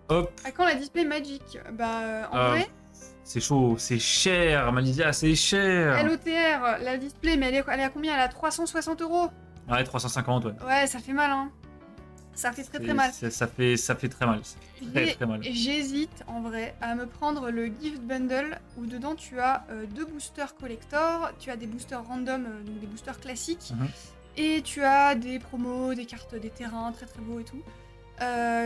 Hop, À quand la display Magic? Bah, en Euh, vrai, c'est chaud, c'est cher, Malizia, c'est cher. LOTR, la display, mais elle est à combien? Elle est à 360 €. Ouais, 350, ouais. Ouais, ça fait mal, hein. Ça fait très mal. Ça fait très mal, très mal. J'hésite en vrai à me prendre le gift bundle où dedans tu as 2 boosters collector, tu as des boosters random, donc des boosters classiques, Mhm. et tu as des promos, des cartes, des terrains très beaux et tout.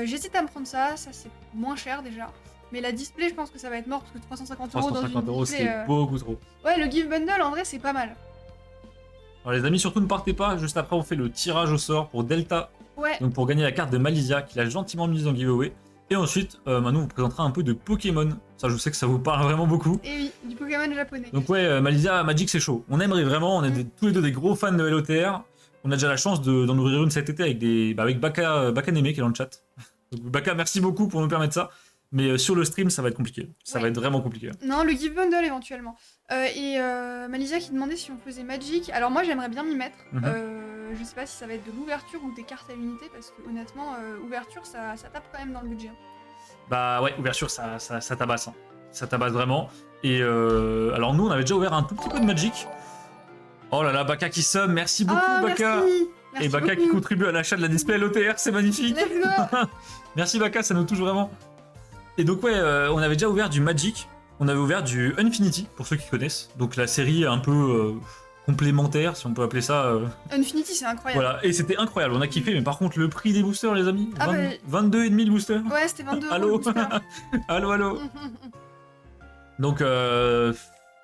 J'hésite à me prendre ça c'est moins cher déjà. Mais la display, je pense que ça va être mort parce que 350 € dans 350 une €, display. c'est beaucoup trop. Ouais, le gift bundle en vrai c'est pas mal. Alors les amis, surtout ne partez pas, juste après on fait le tirage au sort pour Delta, Ouais, donc pour gagner la carte de Malizia, qu'il a gentiment mise en giveaway. Et ensuite, Manon vous présentera un peu de Pokémon. Ça, je sais que ça vous parle vraiment beaucoup. et oui, du Pokémon japonais. Donc ouais, Malizia, Magic, c'est chaud. On aimerait vraiment, on est tous les deux des gros fans de LOTR. On a déjà la chance d'en ouvrir une cet été avec Baka Neme qui est dans le chat. Donc, Baka, merci beaucoup pour nous permettre ça. Mais sur le stream, ça va être compliqué. Ça Ouais. va être vraiment compliqué. Non, le gift bundle éventuellement. Malizia qui demandait si on faisait Magic. Alors moi j'aimerais bien m'y mettre. Mhm. Je sais pas si ça va être de l'ouverture ou des cartes à unité parce que honnêtement, ouverture ça tape quand même dans le budget. Bah ouais, ouverture, ça tabasse. Hein. Ça tabasse vraiment. Et alors nous, on avait déjà ouvert un tout petit peu de Magic. Oh là là, Baka qui somme, merci beaucoup Ah, Baka. merci. Merci Et Baka beaucoup. qui contribue à l'achat de la display LOTR, c'est magnifique. Let's go. Merci Baka, ça nous touche vraiment. Et donc ouais, on avait déjà ouvert du Magic, on avait ouvert du Infinity, pour ceux qui connaissent. Donc la série un peu complémentaire, si on peut appeler ça. Infinity c'est incroyable. Voilà, et c'était incroyable, on a kiffé, mais par contre le prix des boosters les amis, Ah 22,5 le booster. Ouais, c'était 22 €. Allô le booster. Allô, allô. Donc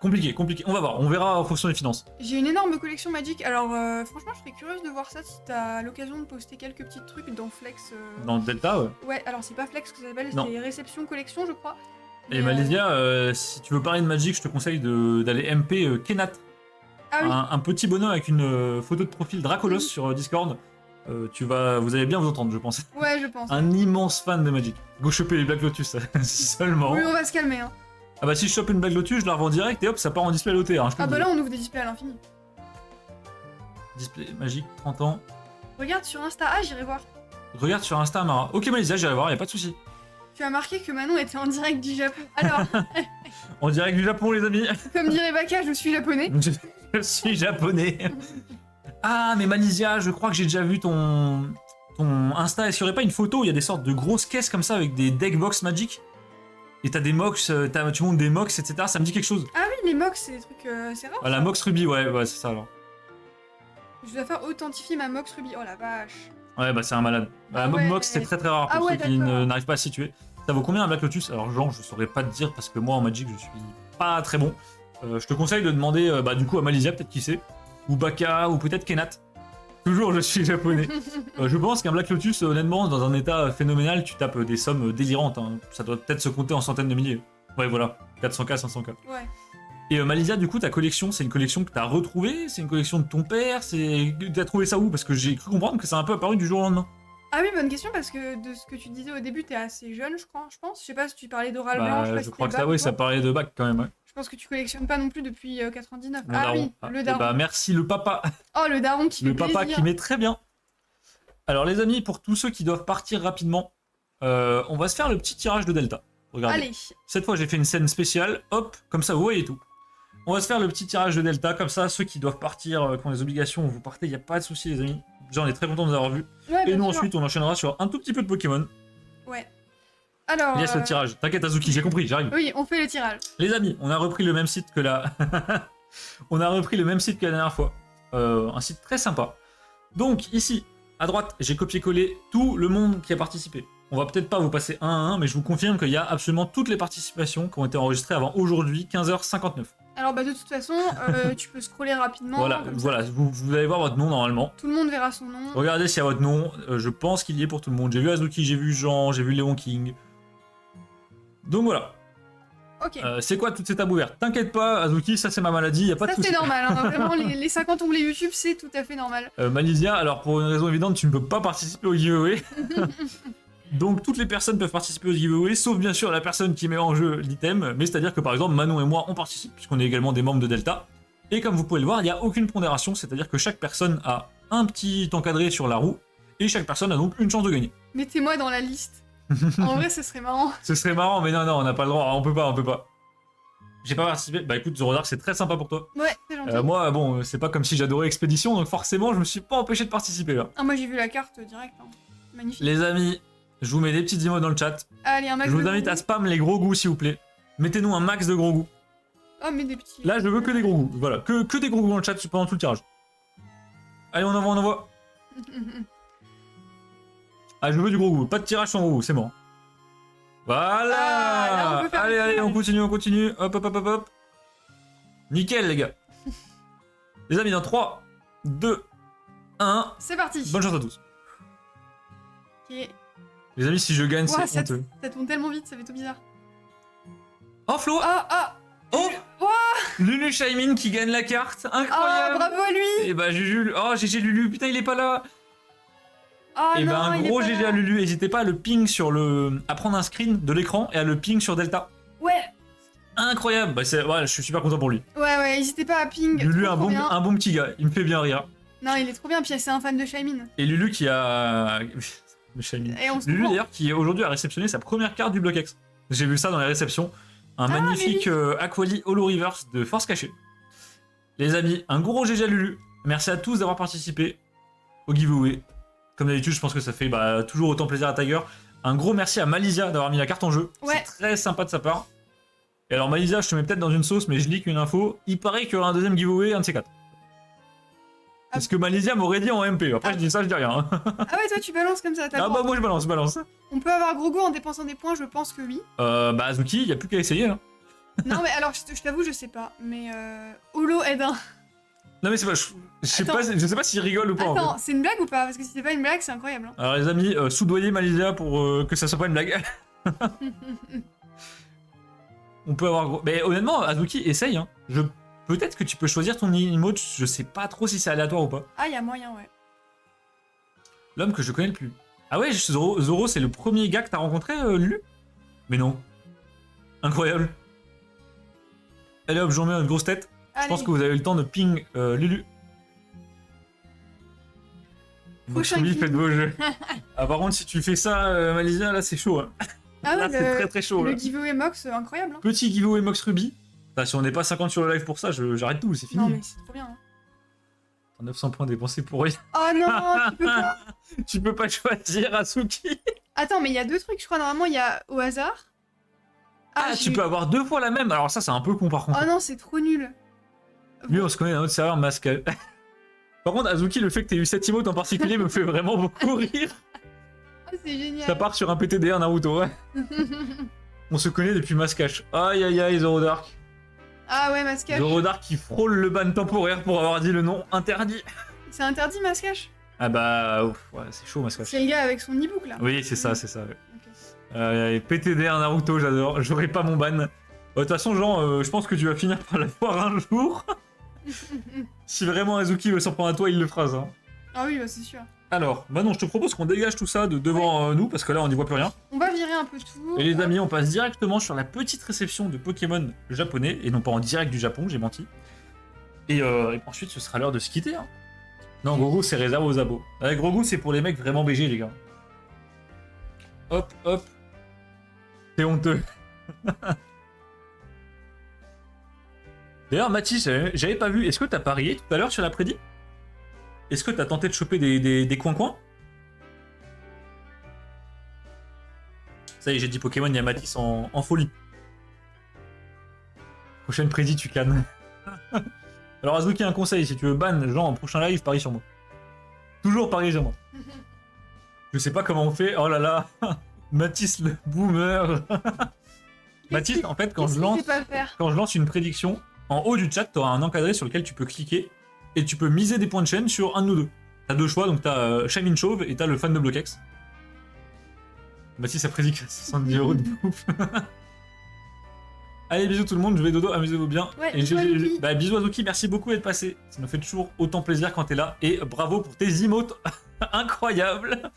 compliqué. On va voir, on verra en fonction des finances. J'ai une énorme collection Magic. Alors franchement, je serais curieuse de voir ça si t'as l'occasion de poster quelques petits trucs dans Flex. Dans Delta, ouais. Ouais, alors c'est pas Flex que ça s'appelle, Non. c'est Réception Collection, je crois. Et Mais, Malaysia, si tu veux parler de Magic, je te conseille d'aller MP Kenat. Ah oui, Un petit bonhomme avec une photo de profil Dracolos sur Discord. Vous allez bien vous entendre, je pense. ouais, je pense. Un immense fan de Magic. Go choper les Black Lotus, si seulement. Oui, on va se calmer. Hein. Ah bah si je chope une Black Lotus, je la revends direct et hop, ça part en display loté. Hein, je peux Ah te bah dire. là, on ouvre des displays à l'infini. Display magique, 30 ans. Regarde sur Insta. Ah, j'irai voir. Regarde sur Insta, Mara. Ok, Malisa, j'irai voir, y a pas de souci. Tu as marqué que Manon était en direct du Japon. Alors, En direct du Japon, les amis. comme dirait Baka, je suis japonais. Je suis japonais. Ah, mais Malisia, je crois que j'ai déjà vu ton Insta. Est-ce qu'il n'y aurait pas une photo où il y a des sortes de grosses caisses comme ça avec des deck box Magic? Et t'as des mox, tu montes des mox, etc. Ça me dit quelque chose. Ah oui, les mox, c'est des trucs. C'est rare. Ah, la mox Ruby, ouais, c'est ça alors. Je dois faire authentifier ma mox Ruby. Oh la vache. Ouais, bah c'est un malade. Ah Mox, ouais. c'est très très rare pour Ah ouais, ceux qui d'accord. n'arrivent pas à situer. Ça vaut combien un Black Lotus? Alors, genre, je saurais pas te dire parce que moi en Magic, je suis pas très bon. Je te conseille de demander bah, du coup à Malisia, peut-être qui sait, ou Baka, ou peut-être Kenat. Toujours, je suis japonais. Je pense qu'un Black Lotus, honnêtement, dans un état phénoménal, tu tapes des sommes délirantes. Hein. Ça doit peut-être se compter en centaines de milliers. Ouais, voilà, 400K, 500K. Ouais. Et Malisia, du coup, ta collection, c'est une collection que t'as retrouvée? C'est une collection de ton père? T'as trouvé ça où? Parce que j'ai cru comprendre que c'est un peu apparu du jour au lendemain. Ah oui, bonne question, parce que de ce que tu disais au début, t'es assez jeune, je crois, je pense. Je sais pas si tu parlais d'Oral Blanc, Bah, sais pas je si crois que c'était ça, bac oui, ou ça quoi. parlait de bac quand même. Ouais. Je pense que tu collectionnes pas non plus depuis 99. Mon Ah daron. oui, le Et daron. bah, merci le papa. Oh, le daron qui Le fait papa plaisir. qui met très bien. Alors, les amis, pour tous ceux qui doivent partir rapidement, on va se faire le petit tirage de Delta. Regardez. Allez. Cette fois, j'ai fait une scène spéciale. Hop, comme ça, vous voyez tout. On va se faire le petit tirage de Delta. Comme ça, ceux qui doivent partir, qui ont des obligations, vous partez, il n'y a pas de souci, les amis. Déjà, on est très content de vous avoir vu. Ouais, Et bien nous, sûr. ensuite, on enchaînera sur un tout petit peu de Pokémon. Ouais. Alors. Yes, le tirage. T'inquiète, Azuki, j'ai compris, j'arrive. Oui, on fait le tirage. Les amis, on a repris le même site que la... on a repris le même site que la dernière fois. Un site très sympa. Donc, ici, à droite, j'ai copié-collé tout le monde qui a participé. On va peut-être pas vous passer un à un, mais je vous confirme qu'il y a absolument toutes les participations qui ont été enregistrées avant aujourd'hui, 15h59. Alors, bah, de toute façon, tu peux scroller rapidement. Voilà, comme ça, voilà, vous allez voir votre nom normalement. tout le monde verra son nom. Regardez s'il y a votre nom, je pense qu'il y est pour tout le monde. J'ai vu Azuki, j'ai vu Jean, j'ai vu Léon King. Donc voilà. Ok. C'est quoi toutes ces tables ouvertes? T'inquiète pas, Azuki, ça c'est ma maladie, y a pas de Ça, souci. c'est normal. Hein. Vraiment, les 50 onglets YouTube, c'est tout à fait normal. Malisia, alors pour une raison évidente, tu ne peux pas participer au giveaway. Donc toutes les personnes peuvent participer au giveaway, sauf bien sûr la personne qui met en jeu l'item. Mais c'est-à-dire que par exemple, Manon et moi, on participe, puisqu'on est également des membres de Delta. Et comme vous pouvez le voir, il n'y a aucune pondération, c'est-à-dire que chaque personne a un petit encadré sur la roue, et chaque personne a donc une chance de gagner. Mettez-moi dans la liste. En vrai, ce serait marrant. Ce serait marrant, mais non, on n'a pas le droit, on peut pas. J'ai pas participé. Bah écoute, Zorodark, c'est très sympa pour toi. Ouais, c'est gentil. Moi, bon, c'est pas comme si j'adorais Expédition, donc forcément, je me suis pas empêché de participer là. Ah, moi, j'ai vu la carte direct. Hein. Magnifique. Les amis, je vous mets des petites emotes dans le chat. Allez, un max Je vous de invite gros à spam les gros goûts, s'il vous plaît. Mettez-nous un max de gros goûts. goûts. Oh, mais des petits. Là, je veux que des gros goûts. Voilà, que des gros goûts dans le chat pendant tout le tirage. Allez, on envoie. Ah, je veux du gros goût. Pas de tirage sans gros goût, c'est bon. Voilà. Ah, là, on peut faire Allez, le allez, tirage. on continue. Hop. Nickel, les gars. Les amis, dans 3, 2, 1. C'est parti. Bonne chance à tous. Ok. Les amis, si je gagne, Ouah, c'est honteux. ça tourne tellement vite, ça fait tout bizarre. Oh, Flo. Ah. Oh, Ouah. Lulu Shaimin qui gagne la carte. Ah, Incroyable. bravo à lui. Et bah, Juju. Oh, GG Lulu. Putain, il est pas là. Ah Et non, ben un il est gros pas GG là. à Lulu, n'hésitez pas à le ping sur le. À prendre un screen de l'écran et à le ping sur Delta. Ouais. Incroyable, bah ouais, je suis super content pour lui. Ouais, n'hésitez pas à ping. Lulu, trop, un trop bien. bon petit gars, il me fait bien rire. Non, il est trop bien, puis c'est un fan de Shaimin. Et Lulu qui a. Le Shaimin. Et on se Lulu comprend. d'ailleurs qui aujourd'hui a réceptionné sa première carte du Block X. J'ai vu ça dans les réceptions. Un Ah, magnifique Aquali Holo Reverse de Force Cachée. Les amis, un gros GG à Lulu. Merci à tous d'avoir participé au giveaway. Comme d'habitude, je pense que ça fait toujours autant plaisir à Tiger. Un gros merci à Malisia d'avoir mis la carte en jeu. Ouais. C'est très sympa de sa part. Et alors Malisia, je te mets peut-être dans une sauce, mais je leak une info. Il paraît qu'il y aura un deuxième giveaway, un de ces quatre. C'est ce que Malisia m'aurait dit en MP. Après, je dis ça, je dis rien. Hein. Ah ouais, toi tu balances comme ça, t'as Ah le droit. bah moi, je balance. On peut avoir Grogo en dépensant des points, je pense que oui. Bah Azuki, il n'y a plus qu'à essayer. Hein. Non mais alors, je t'avoue, je sais pas. Mais Holo aide un. Non mais c'est pas... Je sais Attends. pas, je sais pas s'il rigole ou pas. En fait. Attends, c'est une blague ou pas? Parce que si c'est pas une blague, c'est incroyable. Hein. Alors les amis, soudoyez Malisia pour que ça soit pas une blague. On peut avoir... Mais honnêtement, Azuki, essaye. Hein. Peut-être que tu peux choisir ton emote, je sais pas trop si c'est aléatoire ou pas. Ah, y a moyen, ouais. L'homme que je connais le plus. Ah ouais, Zoro c'est le premier gars que t'as rencontré, Lulu? Mais non. Incroyable. Allez hop, j'en mets une grosse tête. Je pense Allez. que vous avez eu le temps de ping Lulu. Prochain Moxruby, kill. faites vos jeux. Ah, par contre, si tu fais ça, Malizia, là, c'est chaud. Hein. Ah Là, ouais, c'est très très chaud. le Là. giveaway Mox, incroyable. Hein. Petit giveaway Moxruby. Putain, si on n'est pas 50 sur le live pour ça, j'arrête tout, c'est fini. Non, mais c'est trop bien. Hein. 900 points dépensés pour rien. Oh non, tu peux pas. Tu peux pas choisir Asuki. Attends, mais il y a deux trucs, je crois. Normalement, il y a au hasard. Ah, j'ai tu eu- peux avoir 2 fois la même. Alors ça, c'est un peu con par contre. Oh non, c'est trop nul. Lui, on se connaît dans notre serveur mascal. Par contre, Azuki, le fait que t'aies eu cette emote en particulier me fait vraiment beaucoup rire. Ah, c'est génial. Ça part sur un PTDR Naruto, ouais. On se connaît depuis Mascache. Aïe aïe aïe, Zoro Dark. Ah ouais, Mascache. Zoro Dark qui frôle le ban temporaire pour avoir dit le nom interdit. C'est interdit, Mascache. Ah bah, ouf, ouais, c'est chaud Mascache. C'est le gars avec son e-book là. Oui, c'est ça, c'est ça. Ouais. Ok. PTDR Naruto, j'adore. J'aurais pas mon ban. De toute façon, Jean, je pense que tu vas finir par l'avoir un jour. Si vraiment Azuki veut s'en prendre à toi, il le fera, ça. Ah oui, bah, c'est sûr. Alors, Manon, je te propose qu'on dégage tout ça de devant nous, parce que là, on n'y voit plus rien. On va virer un peu tout. Et les amis, on passe directement sur la petite réception de Pokémon japonais, et non pas en direct du Japon, j'ai menti. Et ensuite, ce sera l'heure de se quitter. Hein. Non, Grogu, c'est réservé aux abos. Avec Grogu, c'est pour les mecs vraiment BG, les gars. Hop, hop. C'est honteux. D'ailleurs, Mathis, j'avais pas vu. Est-ce que t'as parié tout à l'heure sur la prédit? Est-ce que t'as tenté de choper des coins-coins? Ça y est, j'ai dit Pokémon, il y a Mathis en folie. Prochaine prédit, tu cannes. Alors, Azuki, un conseil, si tu veux ban Jean en prochain live, parie sur moi. Toujours parie sur moi. Je sais pas comment on fait. Oh là là. Mathis le boomer. Mathis, en fait, quand je lance une prédiction, en haut du chat, tu auras un encadré sur lequel tu peux cliquer et tu peux miser des points de chaîne sur un de nous deux. T'as deux choix, donc t'as Shamin Chauve et t'as le fan de Bloquex. Mathis a prédit 70 € de bouffe. Allez, bisous tout le monde, je vais dodo, amusez-vous bien. Ouais, et bisous Azuki. bah, bisous Azuki, merci beaucoup d'être passé. Ça nous fait toujours autant plaisir quand t'es là. Et bravo pour tes emotes incroyables.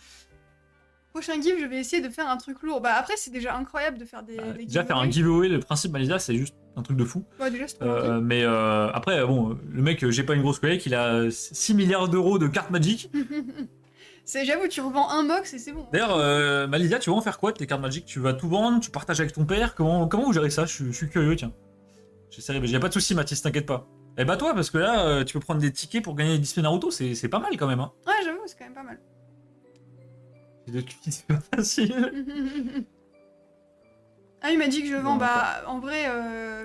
Prochain give, je vais essayer de faire un truc lourd. Bah après, c'est déjà incroyable de faire des Déjà, faire un giveaways. giveaway, le principe Malizia, c'est juste un truc de fou. Ouais, déjà, c'est trop gentil. Mais après, bon, le mec, j'ai pas une grosse collecte, il a 6 milliards d'euros de cartes Magic. J'avoue, tu revends un box et c'est bon. D'ailleurs, Malizia, tu vas en faire quoi de tes cartes Magic? Tu vas tout vendre? Tu partages avec ton père? Comment vous gérez ça? Je suis curieux, tiens. J'essaierai, mais y a pas de soucis, Mathis, t'inquiète pas. Eh bah toi, parce que là, tu peux prendre des tickets pour gagner des displays Naruto, c'est pas mal quand même. Hein. Ouais, j'avoue, c'est quand même pas mal. C'est pas facile. Ah, il m'a dit que je vends, Bon, bah en vrai.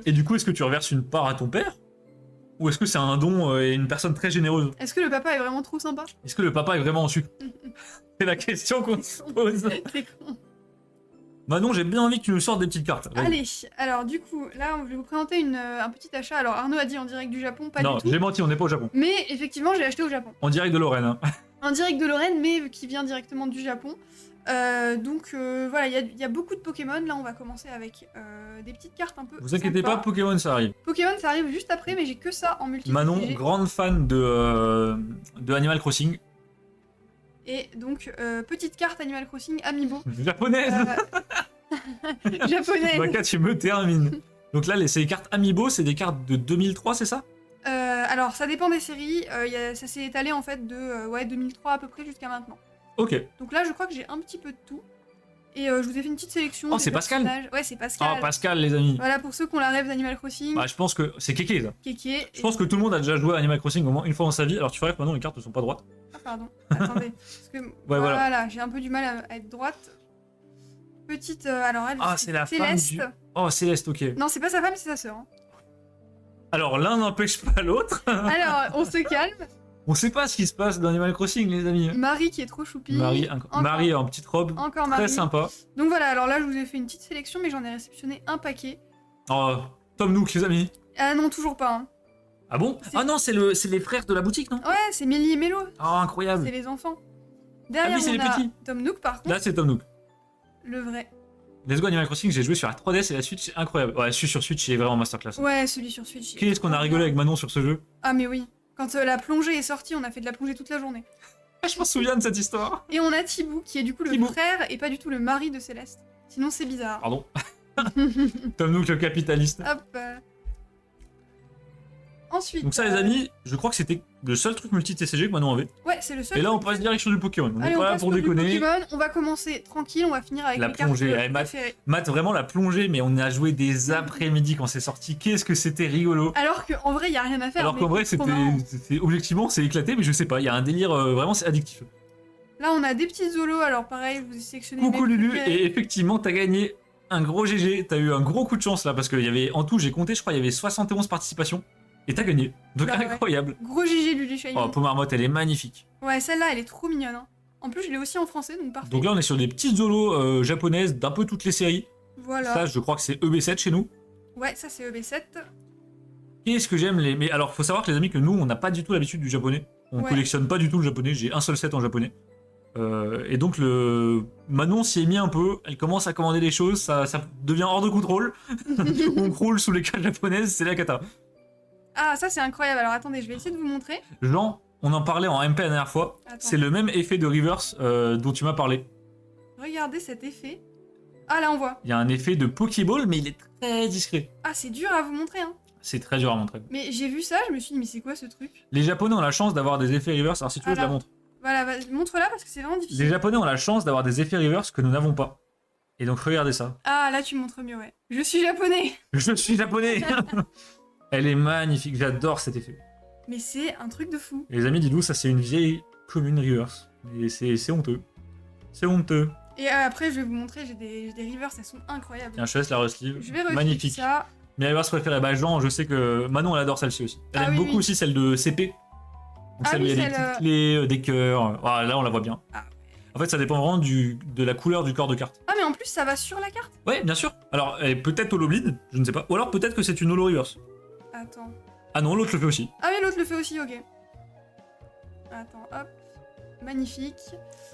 Et du coup, est-ce que tu reverses une part à ton père? Ou est-ce que c'est un don et une personne très généreuse? Est-ce que le papa est vraiment trop sympa? Est-ce que le papa est vraiment en sucre? C'est la question qu'on se pose. C'est con. Manon, j'ai bien envie que tu nous sortes des petites cartes. Vas-y. Allez, alors du coup, là, je vais vous présenter un petit achat. Alors Arnaud a dit en direct du Japon, pas Non, du tout. j'ai menti, on n'est pas au Japon. Mais effectivement, j'ai acheté au Japon. En direct de Lorraine. Hein. En direct de Lorraine, mais qui vient directement du Japon. Donc voilà, il y a beaucoup de Pokémon. Là, on va commencer avec des petites cartes un peu. Vous inquiétez pas, sympas. Pokémon, ça arrive. Pokémon, ça arrive juste après, mais j'ai que ça en multi. Manon, grande fan de Animal Crossing. Et donc, petite carte Animal Crossing Amiibo. Japonaise. Japonaise. Baka, tu me termines. Donc là, c'est les cartes Amiibo, c'est des cartes de 2003, c'est ça? Alors, ça dépend des séries. Ça s'est étalé en fait de 2003 à peu près jusqu'à maintenant. Ok. Donc là, je crois que j'ai un petit peu de tout. Et je vous ai fait une petite sélection. Oh, des c'est Pascal. personnages. Ouais, c'est Pascal. Ah, Pascal, les amis. Voilà, pour ceux qui ont la rêve d'Animal Crossing. Bah, je pense que c'est Kéké, ça. Kéké. Je pense que tout le monde a déjà joué à Animal Crossing au moins une fois dans sa vie. Alors tu ferais que maintenant les cartes ne sont pas droites. Ah, pardon. Attendez. Parce que, voilà. voilà, j'ai un peu du mal à être droite. Petite. Alors, elle. Ah, c'est la Céleste. femme du... Oh, Céleste, ok. Non, c'est pas sa femme, c'est sa sœur. Hein. Alors l'un n'empêche pas l'autre. Alors, on se calme. On sait pas ce qui se passe dans Animal Crossing, les amis. Marie qui est trop choupie. Encore. Marie en petite robe. Encore Très Marie. sympa. Donc voilà, alors là, je vous ai fait une petite sélection, mais j'en ai réceptionné un paquet. Oh, Tom Nook, les amis. Ah non, toujours pas. Hein. Ah bon? Ah non, c'est les frères de la boutique, non? Ouais, c'est Mélie et Mélo. Oh, incroyable. C'est les enfants. Derrière, oui, c'est on les a petits. Tom Nook, par contre, Là, c'est Tom Nook. le vrai. Let's Go Animal Crossing, j'ai joué sur la 3DS et la Switch, c'est incroyable. Ouais, celui sur Switch, il est vraiment masterclass. Ouais, celui sur Switch. Qu'est-ce qu'on a rigolé avec Manon sur ce jeu? Ah mais oui. Quand la plongée est sortie, on a fait de la plongée toute la journée. Ah, je me souviens de cette histoire. Et on a Thibaut, qui est du coup le Thibaut. frère et pas du tout le mari de Céleste. Sinon, c'est bizarre. Pardon. Tom Nook, le capitaliste. Hop. Ensuite. Donc ça les amis, je crois que c'était le seul truc multi-TCG que Manon avait. Ouais, c'est le seul. Et là on truc. passe direction du Pokémon. On Allez, est on pas là passe pour sur du déconner. Pokémon. On va commencer tranquille, on va finir avec La les cartes plongée, allez, Matt. préférées. Matt, vraiment la plongée, mais on a joué des après-midi quand c'est sorti. Qu'est-ce que c'était rigolo. Alors qu'en vrai, il y a rien à faire. Alors qu'en vrai, trop marrant. objectivement, c'est éclaté, mais je sais pas, il y a un délire, vraiment, c'est addictif. Là, on a des petits zolos. Alors pareil, vous sélectionnez. Coucou mes Lulu, préférés. et effectivement, t'as gagné un gros GG, t'as eu un gros coup de chance là, parce qu'il y avait, en tout, j'ai compté, je crois, il y avait 71 participations, et t'as gagné. Donc Bah ouais. incroyable. Gros GG Lulu Shiny. Oh, Pomarmotte, elle est magnifique. Ouais, celle-là, elle est trop mignonne. Hein. En plus, je l'ai aussi en français, donc parfait. Donc là, on est sur des petites zolos japonaises d'un peu toutes les séries. Voilà. Ça, je crois que c'est EB7 chez nous. Ouais, ça c'est EB7. Qu'est-ce que j'aime les. Mais alors, faut savoir que les amis, que nous, on n'a pas du tout l'habitude du japonais. On Ouais. collectionne pas du tout le japonais. J'ai un seul set en japonais. Et donc, Manon s'y est mis un peu. Elle commence à commander des choses. Ça devient hors de contrôle. On croule sous les cages japonaises. C'est la cata. Ah, ça c'est incroyable. Alors attendez, je vais essayer de vous montrer. Jean, on en parlait en MP la dernière fois. Attends. C'est le même effet de reverse dont tu m'as parlé. Regardez cet effet. Ah, là on voit. Il y a un effet de Pokéball, mais il est très discret. Ah, c'est dur à vous montrer, hein. C'est très dur à montrer. Mais j'ai vu ça, je me suis dit, mais c'est quoi ce truc? Les Japonais ont la chance d'avoir des effets reverse. Alors, si tu veux, je la Alors. montre. Voilà, montre-la parce que c'est vraiment Les difficile. Japonais ont la chance d'avoir des effets reverse que nous n'avons pas. Et donc regardez ça. Ah, là tu montres mieux, ouais. Je suis japonais. Je suis japonais. Elle est magnifique, j'adore cet effet. Mais c'est un truc de fou. Et les amis, dites-vous, ça c'est une vieille commune reverse. Et c'est honteux. C'est honteux. Et après, je vais vous montrer, j'ai des reverse, elles sont incroyables. Tiens, je te laisse la resleeve. Je vais refaire Magnifique. ça. Mes reverse préférées, bah Jean, je sais que Manon elle adore celle-ci aussi. Elle Ah aime oui, beaucoup oui. aussi celle de CP. Donc Ah celle où oui, il y a des celle, petites clés, des cœurs. Ah, là on la voit bien. Ah. En fait, ça dépend vraiment de la couleur du corps de carte. Ah, mais en plus, ça va sur la carte. Ouais, bien sûr. Alors, elle est peut-être holo bleed, je ne sais pas. Ou alors peut-être que c'est une holo reverse. Attends. Ah non, l'autre le fait aussi. Ah, mais l'autre le fait aussi, ok. Attends, hop. Magnifique.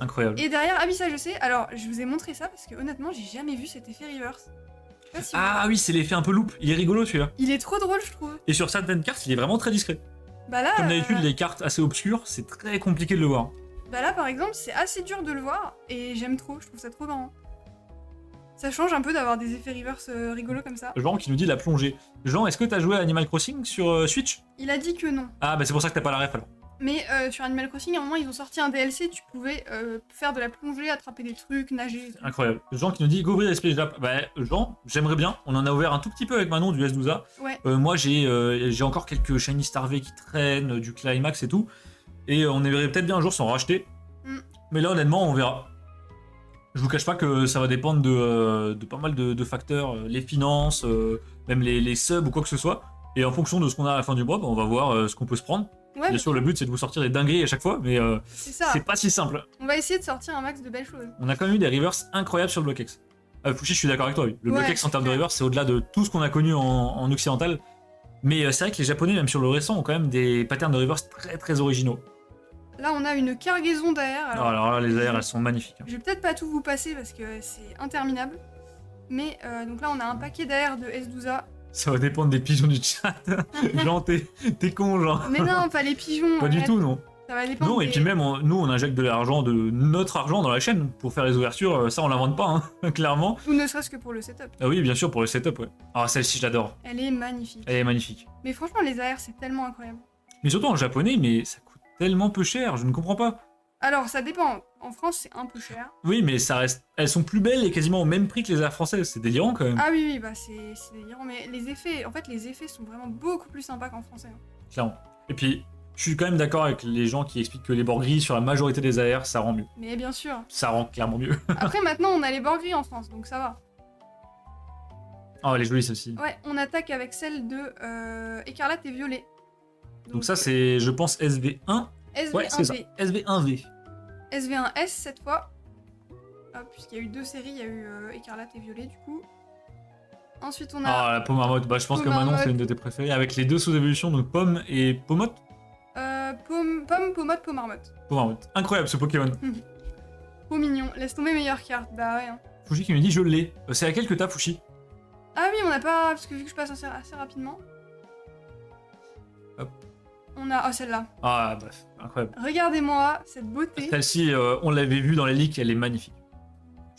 Incroyable. Et derrière, ah oui, ça je sais. Alors, je vous ai montré ça parce que honnêtement, j'ai jamais vu cet effet reverse. Je sais pas si vous- Ah oui, c'est l'effet un peu loop. Il est rigolo celui-là. Il est trop drôle, je trouve. Et sur certaines cartes, il est vraiment très discret. Bah là, Comme d'habitude, les cartes assez obscures, c'est très compliqué de le voir. bah là, par exemple, c'est assez dur de le voir et j'aime trop. Je trouve ça trop marrant. Ça change un peu d'avoir des effets reverse rigolos comme ça. Jean qui nous dit la plongée. Jean, est-ce que t'as joué à Animal Crossing sur Switch? Il a dit que non. Ah bah c'est pour ça que t'as pas la ref alors. Mais sur Animal Crossing, à un moment, ils ont sorti un DLC, tu pouvais faire de la plongée, attraper des trucs, nager. Et tout. Incroyable. Jean qui nous dit go ouvrir les Space Jap. Bah Jean, j'aimerais bien. On en a ouvert un tout petit peu avec Manon du S12A. Ouais. Moi j'ai encore quelques Shiny Star V qui traînent, du Climax et tout. Et on aimerait peut-être bien un jour s'en racheter. Mm. Mais là honnêtement on verra. Je vous cache pas que ça va dépendre de pas mal de facteurs, les finances, même les subs ou quoi que ce soit. Et en fonction de ce qu'on a à la fin du mois, bah, on va voir ce qu'on peut se prendre. Ouais, Bien sûr, le but c'est de vous sortir des dingueries à chaque fois, mais c'est ça. c'est pas si simple. On va essayer de sortir un max de belles choses. On a quand même eu des reverse incroyables sur le Blockx. Fouchi, je suis d'accord avec toi. Oui. Le Ouais, Blockx en termes de clair. reverse, c'est au-delà de tout ce qu'on a connu en occidental. Mais c'est vrai que les Japonais, même sur le récent, ont quand même des patterns de reverse très très originaux. Là, on a une cargaison d'AR. Alors là, les AR, elles sont magnifiques. Je vais peut-être pas tout vous passer parce que c'est interminable. Mais donc là, on a un paquet d'AR de S12A. Ça va dépendre des pigeons du chat. Genre, t'es con, genre. Mais non, pas les pigeons. Pas du arrête. tout, non. Ça va dépendre. Non, et des- puis même, nous, on injecte de l'argent, de notre argent dans la chaîne pour faire les ouvertures. Ça, on l'invente pas, hein, clairement. Ou ne serait-ce que pour le setup. Ah oui, bien sûr, pour le setup, ouais. Ah, celle-ci, je l'adore. Elle est magnifique. Elle est magnifique. Mais franchement, les AR, c'est tellement incroyable. Mais surtout en japonais, mais ça coûte tellement peu cher, je ne comprends pas. Alors, ça dépend. En France, c'est un peu cher. Oui, mais ça reste. Elles sont plus belles et quasiment au même prix que les AR françaises. C'est délirant quand même, Ah oui, oui, bah c'est délirant. Mais les effets, en fait, les effets sont vraiment beaucoup plus sympas qu'en français. Hein. clairement. Et puis, je suis quand même d'accord avec les gens qui expliquent que les bords gris sur la majorité des AR, ça rend mieux. Mais bien sûr. Ça rend clairement mieux. Après, maintenant, on a les bords gris en France, donc ça va. Oh, elle est jolie celle-ci. Ouais, on attaque avec celle de écarlate et violet. Donc ça, c'est, je pense, SV1. SV1V. Ouais, c'est ça. SV1V. SV1S cette fois. Hop, puisqu'il y a eu deux séries, il y a eu écarlate et violet du coup. Ensuite, on a Ah, la Pomarmotte. Bah, je pense que Manon, Pomarmotte. c'est une de tes préférées. Avec les deux sous-évolutions, donc Pomme et Pomotte. pomme, pommotte, pomarmotte. Pomarmotte. Incroyable ce Pokémon. Trop mignon. Laisse tomber meilleure carte. Bah ouais. Hein. Fushi qui me dit je l'ai. C'est laquelle que t'as, Fushi? Ah oui, on n'a pas. Parce que vu que je passe assez rapidement. Hop. On a. Oh, celle-là. Ah, bref, incroyable. Regardez-moi cette beauté. Celle-ci, on l'avait vue dans les leaks, elle est magnifique.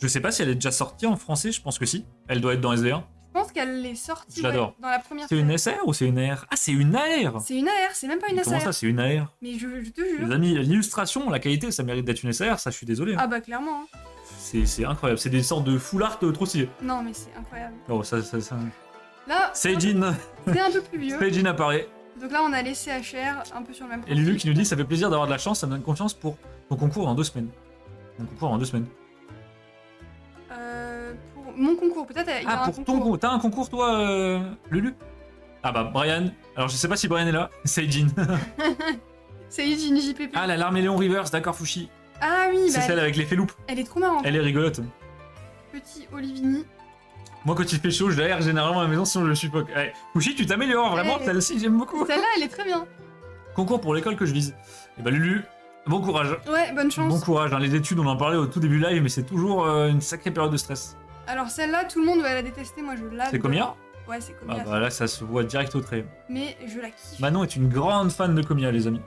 Je sais pas si elle est déjà sortie en français, je pense que si. Elle doit être dans SV1. Je pense pense qu'elle est sortie Je l'adore. dans la première C'est série. une SR ou c'est une AR? Ah, c'est une AR! C'est une AR, c'est même pas une Mais comment SR. ça, c'est une AR? Mais je te Les jure. amis, l'illustration, la qualité, ça mérite d'être une SR, ça je suis désolé. Ah bah clairement. Hein. C'est incroyable, c'est des sortes de full art trop stylés. Non mais c'est incroyable. Oh, ça. Là, Seijin! c'est un peu plus vieux. Seijin apparaît. Donc là, on a laissé HR un peu sur le même Et Lulu qui nous dit ça fait plaisir d'avoir de la chance, ça me donne confiance pour ton concours dans 2 semaines. Mon concours dans 2 semaines. Pour mon concours, peut-être il y a Ah, un pour ton concours. concours. T'as un concours toi, Lulu? Ah bah, Brian. Alors je sais pas si Brian est là. Seijin. C'est Eugene JPP. Ah, la larme et Léon Rivers, d'accord, Fushi. Ah oui, C'est bah, celle avec l'effet loupe. elle est trop marrante. Elle est rigolote. Petit Olivini. Moi, quand il fait chaud, je l'aère généralement à la maison, sinon je le suffoque. Ouais. Fushi, tu t'améliores, vraiment, Ouais. celle-ci, j'aime beaucoup. Celle-là, elle est très bien. Concours pour l'école que je vise. Et bah, Lulu, bon courage. Ouais, bonne chance. Bon courage. Hein. Les études, on en parlait au tout début live, mais c'est toujours une sacrée période de stress. Alors celle-là, tout le monde va la détester, moi je l'adore. C'est Komiya? Ouais, c'est Ah Komiya. bah là, ça se voit direct au trait. Mais je la kiffe. Manon est une grande fan de Komiya, les amis.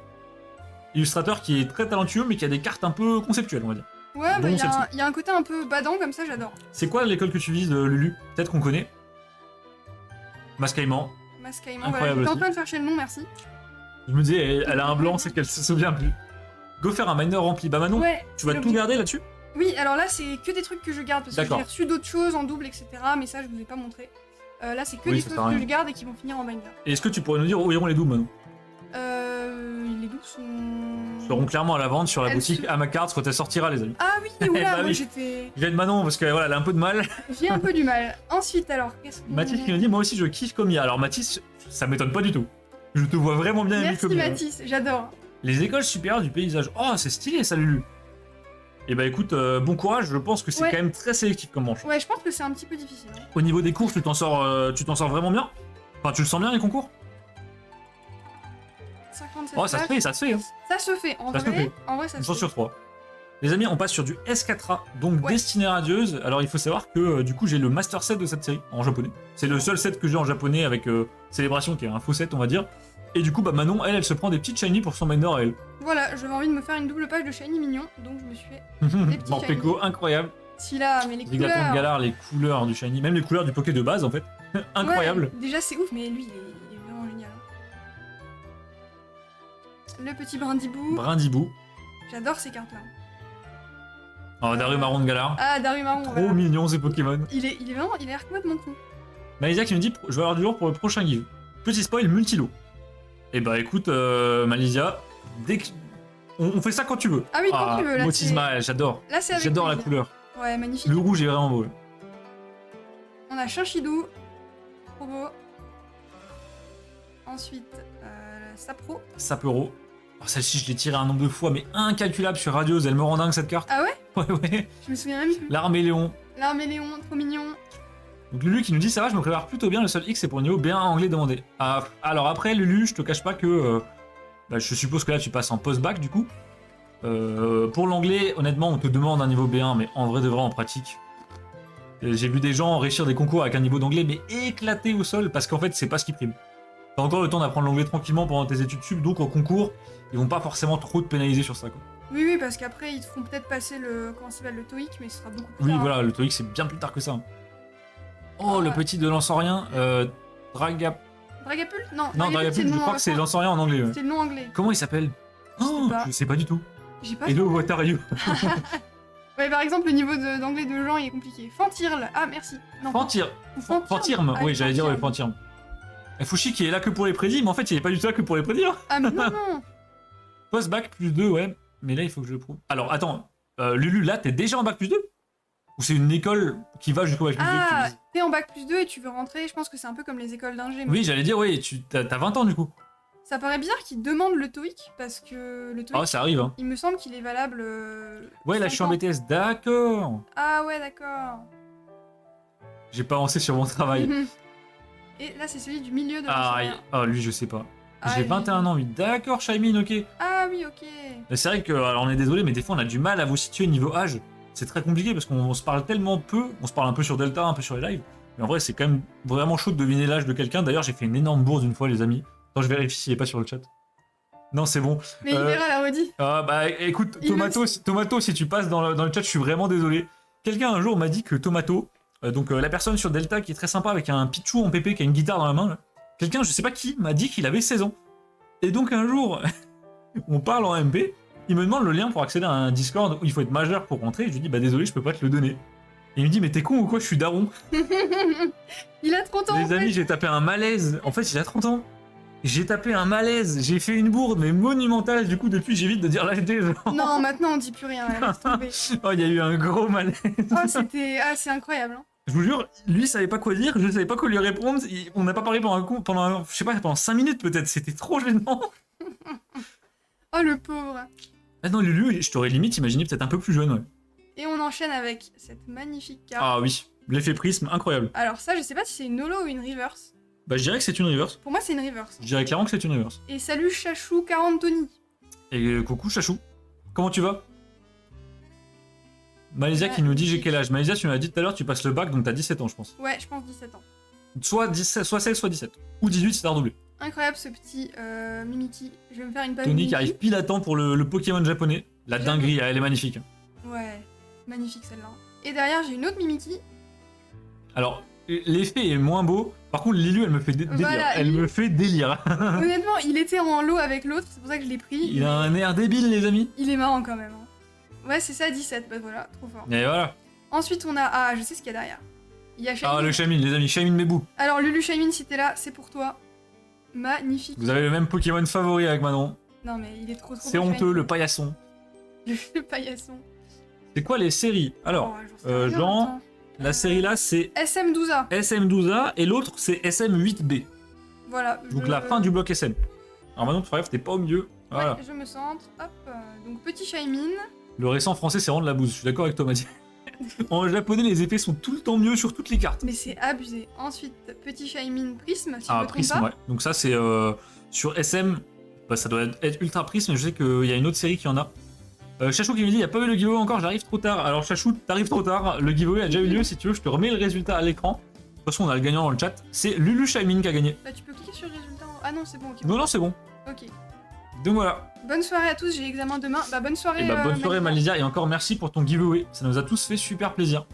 Illustrateur qui est très talentueux, mais qui a des cartes un peu conceptuelles, on va dire. Ouais, bah Bon, il celle-ci. y a un côté un peu badant comme ça, j'adore. C'est quoi l'école que tu vises, Lulu? Peut-être qu'on connaît. Mascaïman. Mascaïman, Incroyable voilà, j'étais en aussi. train de chercher le nom, merci. Je me disais, elle a un blanc, c'est qu'elle se souvient plus. Go faire un miner rempli. Bah Manon, Ouais, tu vas c'est tout l'objet. garder là-dessus? Oui, alors là, c'est que des trucs que je garde parce que D'accord. j'ai reçu d'autres choses en double, etc. Mais ça, je vous ai pas montré. Là, c'est que Oui, des ça choses sert à que rien. je garde et qui vont finir en binder. Et est-ce que tu pourrais nous dire où iront les doubles, Manon? Les doubles sont. Ils seront clairement à la vente sur la Elles boutique se- à ma carte quand elle sortira, les amis. Ah oui, oula, Bah moi oui. j'étais. Je viens de Manon parce qu'elle voilà, elle a un peu de mal. J'ai un peu du mal. Ensuite, alors, qu'est-ce qu'on. Mathis qui nous dit, moi aussi je kiffe Komiya. Alors Mathis, ça m'étonne pas du tout. Je te vois vraiment bien aimer Merci Komiya. Mathis, j'adore. Les écoles supérieures du paysage. Oh, c'est stylé ça, Lulu. Et bah écoute, bon courage, je pense que c'est Ouais. quand même très sélectif comme manche. Ouais, je pense que c'est un petit peu difficile. Hein. Au niveau des courses, tu t'en sors vraiment bien? Enfin, tu le sens bien les concours? 57 Oh, ça se pages. fait, ça se fait. Hein. Ça se fait. En Ça se vrai, fait. en vrai, ça Une se chance fait. sur 3. Les amis, on passe sur du S4A, donc Ouais. Destinée Radieuse. Alors il faut savoir que du coup j'ai le master set de cette série en japonais. C'est le seul set que j'ai en japonais avec Célébration qui est un faux set on va dire. Et du coup bah Manon elle se prend des petites shiny pour son binder à elle. Voilà, j'avais envie de me faire une double page de shiny mignon, donc je me suis fait petits Morpeko, incroyable. celui-là, mais les Zigaton couleurs. Galar, les couleurs du shiny, même les couleurs du Poké de base en fait. Incroyable. Ouais, déjà c'est ouf, mais lui il est vraiment génial. Le petit brindibou, Brindibou. j'adore ces cartes là. Oh, Darumaron de Galar. Ah, Darumaron, Trop voilà. mignon ces Pokémon. Il est vraiment, il a l'air complètement con. Malisia qui nous dit je vais avoir du lourd pour le prochain give. Petit spoil multilo. Et bah écoute Malisia, dès que... on fait ça quand tu veux. Ah oui, quand tu veux, là, Motisma, j'adore. Là c'est avec J'adore la plaisir. couleur. Ouais, magnifique. Le rouge est vraiment beau. On a Chinchidou, trop beau. Ensuite, Sapro. Sapero. Oh, celle-ci, je l'ai tirée un nombre de fois, mais incalculable sur Radieuse. Elle me rend dingue cette carte. Ah ouais? Ouais, ouais. Je me souviens même plus. L'arméléon. L'arméléon, trop mignon. Donc Lulu qui nous dit ça va, je me prépare plutôt bien. Le seul X c'est pour le niveau B1 anglais demandé. Ah, alors après, Lulu, je te cache pas que. Bah, je suppose que là, tu passes en post-bac du coup. Pour l'anglais, honnêtement, on te demande un niveau B1, mais en vrai de vrai, en pratique. J'ai vu des gens réussir des concours avec un niveau d'anglais, mais éclaté au sol, parce qu'en fait, c'est pas ce qui prime. T'as encore le temps d'apprendre l'anglais tranquillement pendant tes études sup, donc au concours, ils vont pas forcément trop te pénaliser sur ça. Quoi. Oui, oui, parce qu'après, ils te feront peut-être passer le. Comment ça s'appelle? Le TOEIC, mais ce sera beaucoup plus Oui, tard. voilà, le TOEIC, c'est bien plus tard que ça. Oh, Ah, le ouais. petit de Lance-en-Rien, Dragap... Dragapult? Non, Non, Dragapult, je crois que c'est Lance-en-Rien en anglais. Ouais. C'est le nom anglais. Comment il s'appelle? Oh, pas. je sais pas du tout. J'ai pas. Hello, what are you? Ouais, par exemple, le niveau d'anglais de Jean, il est compliqué. Fantirle. Ah, merci. Non, Fantirme, oui, j'allais dire ouais, Fantirme. Et Fushi qui est là que pour les prédits, mais en fait il est pas du tout là que pour les prédire. Ah, mais non, non. Post-bac plus 2, ouais. Mais là il faut que je le prouve. Alors attends, Lulu, là t'es déjà en bac plus 2? Ou c'est une école qui va jusqu'au bac plus 2 que tu Ah, vises? t'es en bac plus 2 et tu veux rentrer, je pense que c'est un peu comme les écoles d'ingé. mais Oui, j'allais dire, oui, t'as 20 ans du coup. Ça paraît bizarre qu'ils demandent le TOEIC parce que le TOEIC, Oh, ça arrive, hein. il me semble qu'il est valable. Ouais, là je suis en 5 ans. BTS, d'accord. Ah, ouais, d'accord. J'ai pas avancé sur mon travail. Et là, c'est celui du milieu de Ah, l'ensemble. lui, je sais pas. Ah, J'ai lui. 21 ans, oui. D'accord, Shaimin, ok. Ah, oui, ok. C'est vrai que, alors on est désolé, mais des fois on a du mal à vous situer niveau âge. C'est très compliqué parce qu'on se parle tellement peu. On se parle un peu sur Delta, un peu sur les lives. Mais en vrai, c'est quand même vraiment chaud de deviner l'âge de quelqu'un. D'ailleurs, j'ai fait une énorme bourde une fois, les amis. Attends, je vérifie s'il est pas sur le chat. Non, c'est bon. Mais il verra la redit. Ah, bah écoute, Il Tomato, si tu passes dans le chat, je suis vraiment désolé. Quelqu'un un jour m'a dit que Tomato, Donc la personne sur Delta qui est très sympa avec un Pichou en PP qui a une guitare dans la main. Là. Quelqu'un, je sais pas qui, m'a dit qu'il avait 16 ans. Et donc un jour, on parle en MP, il me demande le lien pour accéder à un Discord où il faut être majeur pour rentrer. Et je lui dis bah désolé, je peux pas te le donner. Et il me dit mais t'es con ou quoi, je suis daron. Il a 30 ans. Les amis, j'ai tapé un malaise. En fait, il a 30 ans. J'ai tapé un malaise, j'ai fait une bourde mais monumentale. Du coup, depuis, j'évite de dire l'âge des gens. Non, maintenant on dit plus rien. Laisse tomber. Oh, il y a eu un gros malaise. Oh, c'est incroyable. Hein. Je vous jure, lui savait pas quoi dire, je savais pas quoi lui répondre. On n'a pas parlé pendant je sais pas, pendant 5 minutes peut-être. C'était trop gênant. Oh, le pauvre. Ah non, Lulu, je t'aurais limite imaginé peut-être un peu plus jeune. Ouais. Et on enchaîne avec cette magnifique carte. Ah oui, l'effet prisme, incroyable. Alors ça, je sais pas si c'est une holo ou une reverse. Bah, je dirais que c'est une reverse. Pour moi, c'est une reverse. Je dirais clairement que c'est une reverse. Et salut Chachou 40 Tony. Et coucou, Chachou. Comment tu vas? Malaysia Ouais. qui nous dit j'ai quel âge? Malaysia, tu m'as dit tout à l'heure, tu passes le bac, donc t'as 17 ans, je pense. Ouais, je pense 17 ans. Soit 16, soit 17. Ou 18 si t'as redoublé. Incroyable ce petit Mimiki. Je vais me faire une page Tony Mimiki. qui arrive pile à temps pour le Pokémon japonais. La dinguerie, elle est magnifique. Ouais, magnifique celle-là. Et derrière, j'ai une autre Mimiki. Alors, l'effet est moins beau. Par contre, Lilu, elle me fait délire. Voilà, Elle me fait délire. Honnêtement, il était en lot avec l'autre, c'est pour ça que je l'ai pris. Il a un air débile, les amis. Il est marrant quand même. Hein. Ouais, c'est ça, 17. Bah voilà, trop fort. Et voilà. Ensuite, on a... Ah, je sais ce qu'il y a derrière. Il y a Shaymin. Ah, le Shaymin, les amis. Shaymin Mebou. Alors, Lulu Shaymin, si t'es là, c'est pour toi. Magnifique. Vous avez le même Pokémon favori avec Manon. Non, mais il est trop C'est beau, honteux, Shaymin. le paillasson. Le paillasson. C'est quoi les séries? Alors, Oh, j'en sais rien, Jean, attends. la série là, c'est SM12A. SM12A et l'autre, c'est SM8B. Voilà. Donc la fin du bloc SM. Alors Manon, tu t'es pas au milieu. Voilà. Ouais, je me centre. Hop. Donc, petit Shaymin. Le récent français, c'est rendre la bouse. Je suis d'accord avec toi, Mathieu. En japonais, les effets sont tout le temps mieux sur toutes les cartes. Mais c'est abusé. Ensuite, petit Shaymin Prisme, si je Ah, me trompe Prisme, pas. ouais. Donc ça, c'est sur SM. Bah, ça doit être Ultra Prisme, mais je sais qu'il y a une autre série qui en a. Chachou qui me dit, il n'y a pas eu le giveaway encore, j'arrive trop tard. Alors Chachou, t'arrives trop tard. Le giveaway a déjà eu lieu, si tu veux, je te remets le résultat à l'écran. De toute façon, on a le gagnant dans le chat. C'est Lulu Shaymin qui a gagné. Bah, tu peux cliquer sur le résultat. Ah non, c'est bon, ok. Non, non, c'est bon. Ok. Donc voilà. Bonne soirée à tous, j'ai examen demain. Bah, bonne soirée. Et bah, bonne soirée, Malika. Malaysia, et encore merci pour ton giveaway. Ça nous a tous fait super plaisir.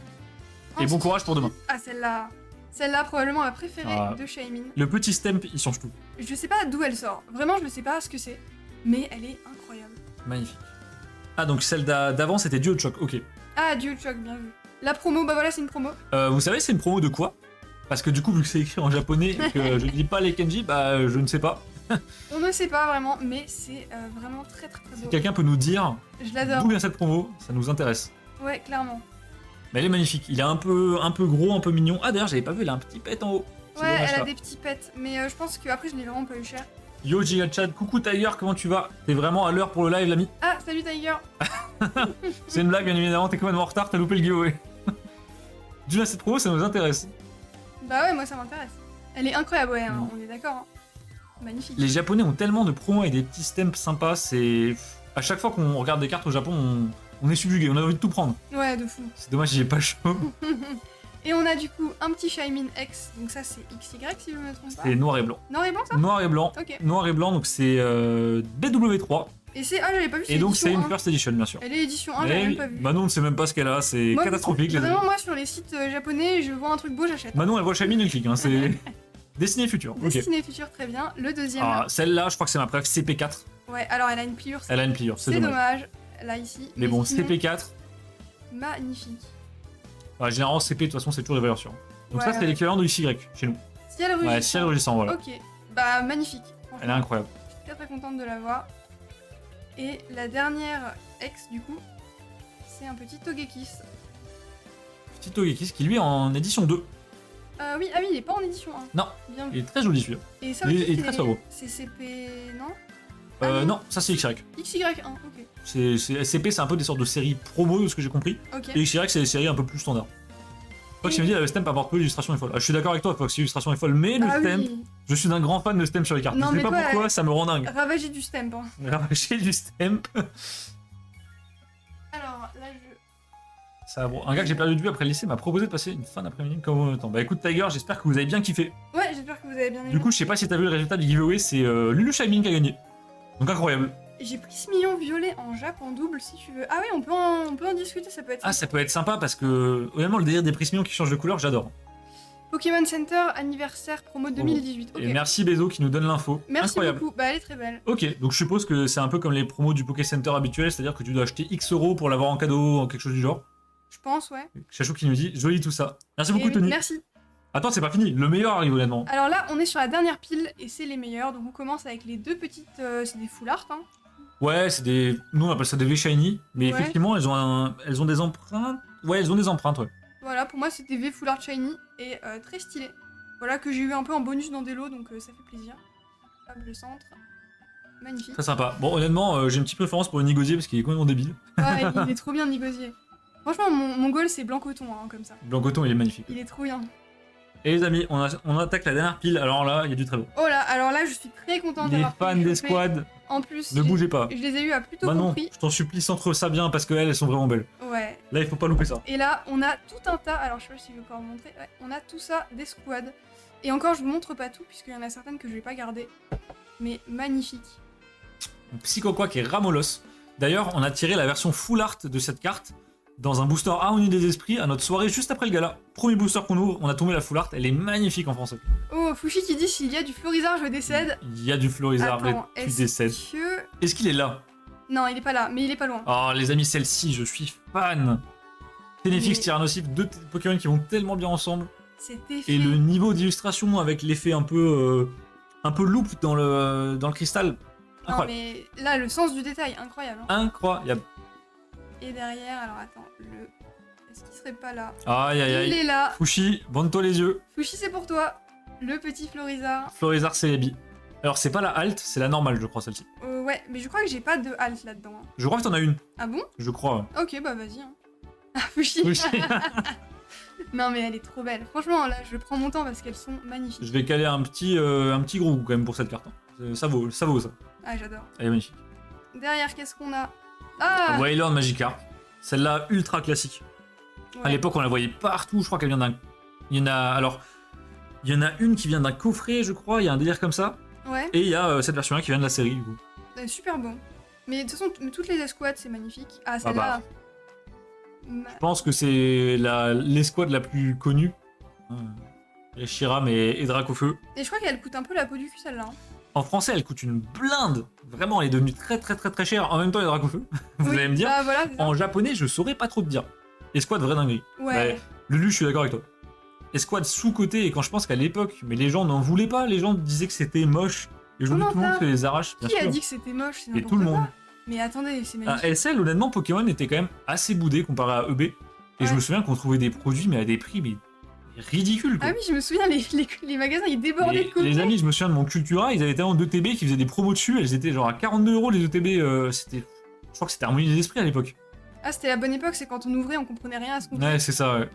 Et bon Ensuite- courage pour demain. Ah, celle-là. Celle-là, probablement ma préférée Ah. de Shaymin. Le petit stamp, il change tout. Je sais pas d'où elle sort. Vraiment, je ne sais pas ce que c'est. Mais elle est incroyable. Magnifique. Ah, donc celle d'avant, c'était Duo de Choc, ok. Ah, Duo Choc, bien vu. La promo, bah voilà, c'est une promo. Vous savez, c'est une promo de quoi? Parce que du coup, vu que c'est écrit en japonais et que je ne lis pas les kanji, bah je ne sais pas. On ne sait pas vraiment, mais c'est vraiment très très très beau. Quelqu'un peut nous dire Je l'adore. d'où vient cette promo? Ça nous intéresse. Ouais, clairement. Mais elle est magnifique. Il est un peu gros, un peu mignon. Ah, d'ailleurs, j'avais pas vu, il a un petit pet en haut. C'est Ouais, dommage, elle a ça. des petits pets. Mais je pense qu'après, je l'ai vraiment pas eu cher. Yo, Gigachad, coucou Tiger, comment tu vas? T'es vraiment à l'heure pour le live, l'ami? Ah, salut Tiger. C'est une blague, bien évidemment, t'es complètement en retard, t'as loupé le giveaway. Du coup, cette promo, ça nous intéresse. Bah ouais, moi ça m'intéresse. Elle est incroyable, ouais, hein, Mm. on est d'accord. Hein. Magnifique. Les Japonais ont tellement de promos et des petits stamps sympas, c'est... À chaque fois qu'on regarde des cartes au Japon, on est subjugué, on a envie de tout prendre. Ouais, de fou. C'est dommage, j'ai pas chaud. Et on a du coup un petit Shaymin X, donc ça c'est XY si je me trompe pas. C'est noir et blanc. Noir et blanc ça Noir et blanc. Ok. Noir et blanc, donc c'est BW3. Et c'est. Ah, j'avais pas vu, Et donc c'est édition une 1. first edition, bien sûr. Elle est édition 1, j'avais Mais même pas vu. Manon ne sait même pas ce qu'elle a, c'est Moi, catastrophique, les amis. Vraiment, moi sur les sites japonais, je vois un truc beau, j'achète. Manon, elle voit Shaymin, elle clique, hein, c'est... Destiné futur, ok. Destiné Future, très bien. Le deuxième. Ah, celle-là, je crois que c'est ma préf CP4. Ouais, alors elle a une pliure, Elle a une pliure, c'est c'est dommage. dommage. Là ici. Mais bon, sinon, CP4, magnifique. généralement CP, de toute façon, c'est toujours des valeurs sûres. Donc Ouais, ça, c'est ouais. l'équivalent de XY, chez nous. Ciel rugissant. Ouais, ciel rugissant, voilà. Ok. Bah, magnifique. Franchement, Elle est incroyable. je suis très très contente de la voir. Et la dernière ex, du coup, c'est un petit Togekiss. Petit Togekiss qui, lui, est en édition 2. Oui, ah oui, il est pas en édition 1. Non, Bien il vu. est très joli, celui-là. Et ça il aussi, est très sobre. c'est CP, non Ah non. Non, ça, c'est XY. XY1, ok. CP, c'est un peu des sortes de séries promo, de ce que j'ai compris. Ok. Et XY, c'est des séries un peu plus standards. Fox, il me dit, le stamp apporte peu, l'illustration est folle. Ah, je suis d'accord avec toi, Fox, l'illustration est folle, mais le Ah stamp, oui. je suis un grand fan de stamp sur les cartes. Non, je sais mais pas toi, pourquoi, ça me rend dingue. Ravager du stamp. Hein. Ravager du stamp. Alors, là, je... Ça, bon, un gars que j'ai perdu de vue après le lycée m'a proposé de passer une fin d'après-midi comme en même temps. Bah écoute, Tiger, j'espère que vous avez bien kiffé. Ouais, j'espère que vous avez bien aimé. Du coup, je sais pas si t'as vu le résultat du giveaway, c'est Lulu Shaymin qui a gagné. Donc incroyable. J'ai pris ce million violet en Jap en double si tu veux. Ah oui, on peut en discuter, ça peut être Ah, ça peut être sympa parce que, honnêtement, le délire des prismions qui changent de couleur, j'adore. Pokémon Center anniversaire promo 2018. Ok. Et merci Bezo qui nous donne l'info. Merci Incroyable. beaucoup. Bah, elle est très belle. Ok, donc je suppose que c'est un peu comme les promos du Poké Center habituel, c'est-à-dire que tu dois acheter X euros pour l'avoir en cadeau, quelque chose du genre. Je pense, ouais. Chachou qui nous dit joli tout ça. Merci beaucoup Et Tony. merci. Attends, c'est pas fini, le meilleur arrive honnêtement. Alors là, on est sur la dernière pile et c'est les meilleurs. Donc on commence avec les deux petites. C'est des full art, hein. Ouais, c'est des. Nous on appelle ça des V-Shiny, mais Ouais. effectivement elles ont des empreintes. Ouais, elles ont des empreintes, ouais. Voilà, pour moi c'était V full art shiny et très stylé. Voilà, que j'ai eu un peu en bonus dans des lots, donc ça fait plaisir. Hop, le centre. Magnifique. Très sympa. Bon, honnêtement, j'ai une petite préférence pour le Nigosier parce qu'il est complètement débile. Ah, il est trop bien Nigosier. Franchement, mon goal c'est blanc coton, hein, comme ça. Blancoton, il est magnifique. Il est trop bien. Et les amis, on attaque la dernière pile, alors là, il y a du très beau. Oh là, alors là, je suis très contente Les d'avoir pu fans les des choper. squads, En plus, ne bougez pas. je les ai eu à plutôt Bah bon non, prix. je t'en supplie, centre ça bien parce qu'elles sont vraiment belles. Ouais. Là, il faut pas louper ça. Et là, on a tout un tas. Alors, je sais pas si je vais pouvoir vous montrer. Ouais, on a tout ça des squads. Et encore, je vous montre pas tout, puisqu'il y en a certaines que je vais pas garder. Mais magnifique. Psychoquack et Ramolos. D'ailleurs, on a tiré la version full art de cette carte dans un booster Harmonie des Esprits à notre soirée juste après le gala. Premier booster qu'on ouvre, on a tombé la full art, elle est magnifique en français. Oh, Fushi qui dit s'il y a du Florizard, je décède. Il y a du Florizard, mais Attends, tu est-ce décèdes. que... Est-ce qu'il est là? Non, il est pas là, mais il est pas loin. Oh, les amis, celle-ci, je suis fan. Ténéfix, Mais- Tyrannosif, deux Pokémon qui vont tellement bien ensemble. C'était fait. Et le niveau d'illustration avec l'effet un peu loop dans le cristal. Non, Incroyable. mais là, le sens du détail, incroyable. Hein. Incroyable. Et derrière, alors attends, le... Est-ce qu'il serait pas là? Aïe aïe Il aïe. est là. Fushi, bande-toi les yeux. Fushi, c'est pour toi. Le petit Florizard. Florizard Celebi. Alors, c'est pas la alt, c'est la normale, je crois, celle-ci. Ouais, mais je crois que j'ai pas de halt là-dedans. Hein. Je crois que t'en as une. Ah bon? Je crois. Ok, bah vas-y. Hein. Ah, Fushi. Fushi. Non, mais elle est trop belle. Franchement, là, je prends mon temps parce qu'elles sont magnifiques. Je vais caler un petit gros quand même pour cette carte. Hein. Ça vaut ça. Ah, j'adore. Elle est magnifique. Derrière, qu'est-ce qu'on a? Ah Wailord Magikarp. Celle-là, ultra classique. À ouais. l'époque, on la voyait partout. Je crois qu'elle vient d'un. Il y en a. Alors. Il y en a une qui vient d'un coffret, je crois. Il y a un délire comme ça. Ouais, Et il y a cette version-là qui vient de la série, du coup. super bon. Mais de toute façon, toutes les escouades, c'est magnifique. Ah, celle-là. Je pense que c'est l'escouade la plus connue. Et Shiram et Dracofeu. Et je crois qu'elle coûte un peu la peau du cul, celle-là. Hein. En français, elle coûte une blinde. Vraiment, elle est devenue très très très très chère. En même temps, il y a Dracofeu. Vous Oui, allez me dire. Bah voilà, c'est ça. En japonais, je saurais pas trop te dire. Escouade, vraie dinguerie. Ouais. Bah, Lulu, je suis d'accord avec toi. Escouade sous-côté, et quand je pense qu'à l'époque, mais les gens n'en voulaient pas, les gens disaient que c'était moche. Et aujourd'hui, Comment tout le monde ça se les arrache, bien Qui a sûr. dit que c'était moche? C'est Et n'importe tout le quoi. monde. Mais attendez, c'est À magnifique. SL, honnêtement, Pokémon était quand même assez boudé comparé à EB. Et je Ouais. me souviens qu'on trouvait des produits, mais à des prix mais ridicules. Quoi. Ah oui, je me souviens, les magasins, ils débordaient de Les, côté. les amis, je me souviens de mon Cultura, ils avaient tellement d'ETB qui faisaient des promos dessus, elles étaient genre à 42 € les ETB. C'était, je crois que c'était Harmonie des Esprits à l'époque. Ah, c'était la bonne époque, c'est quand on ouvrait, on comprenait rien à ce qu'on faisait. Ouais, c'est ça, ouais.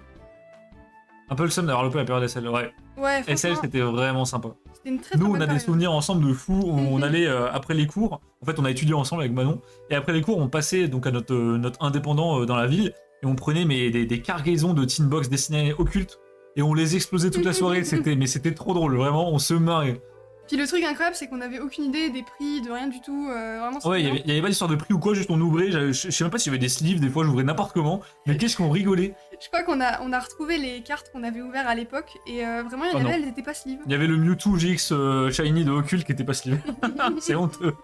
Un peu le seum d'avoir loupé la période SL, ouais. Ouais, SL, franchement, c'était vraiment sympa. c'était une très Nous, très on bonne a des période. souvenirs ensemble de fous. On allait après les cours. En fait, on a étudié ensemble avec Manon. Et après les cours, on passait donc à notre indépendant dans la ville. Et on prenait des cargaisons de tin box dessinées occultes. Et on les explosait toute la soirée. C'était trop drôle. Vraiment, on se marrait. Puis le truc incroyable, c'est qu'on avait aucune idée des prix, de rien du tout. Vraiment, c'était Ouais, il y avait pas d'histoire de prix ou quoi. Juste on ouvrait. Je sais même pas s'il y avait des sleeves. Des fois, j'ouvrais n'importe comment. Mais qu'est-ce qu'on rigolait. Je crois qu'on a retrouvé les cartes qu'on avait ouvertes à l'époque. Et vraiment, il y en Oh avait, non. elles n'étaient pas sleeve. Il y avait le Mewtwo GX Shiny de Ocult qui était pas sleeve. C'est honteux.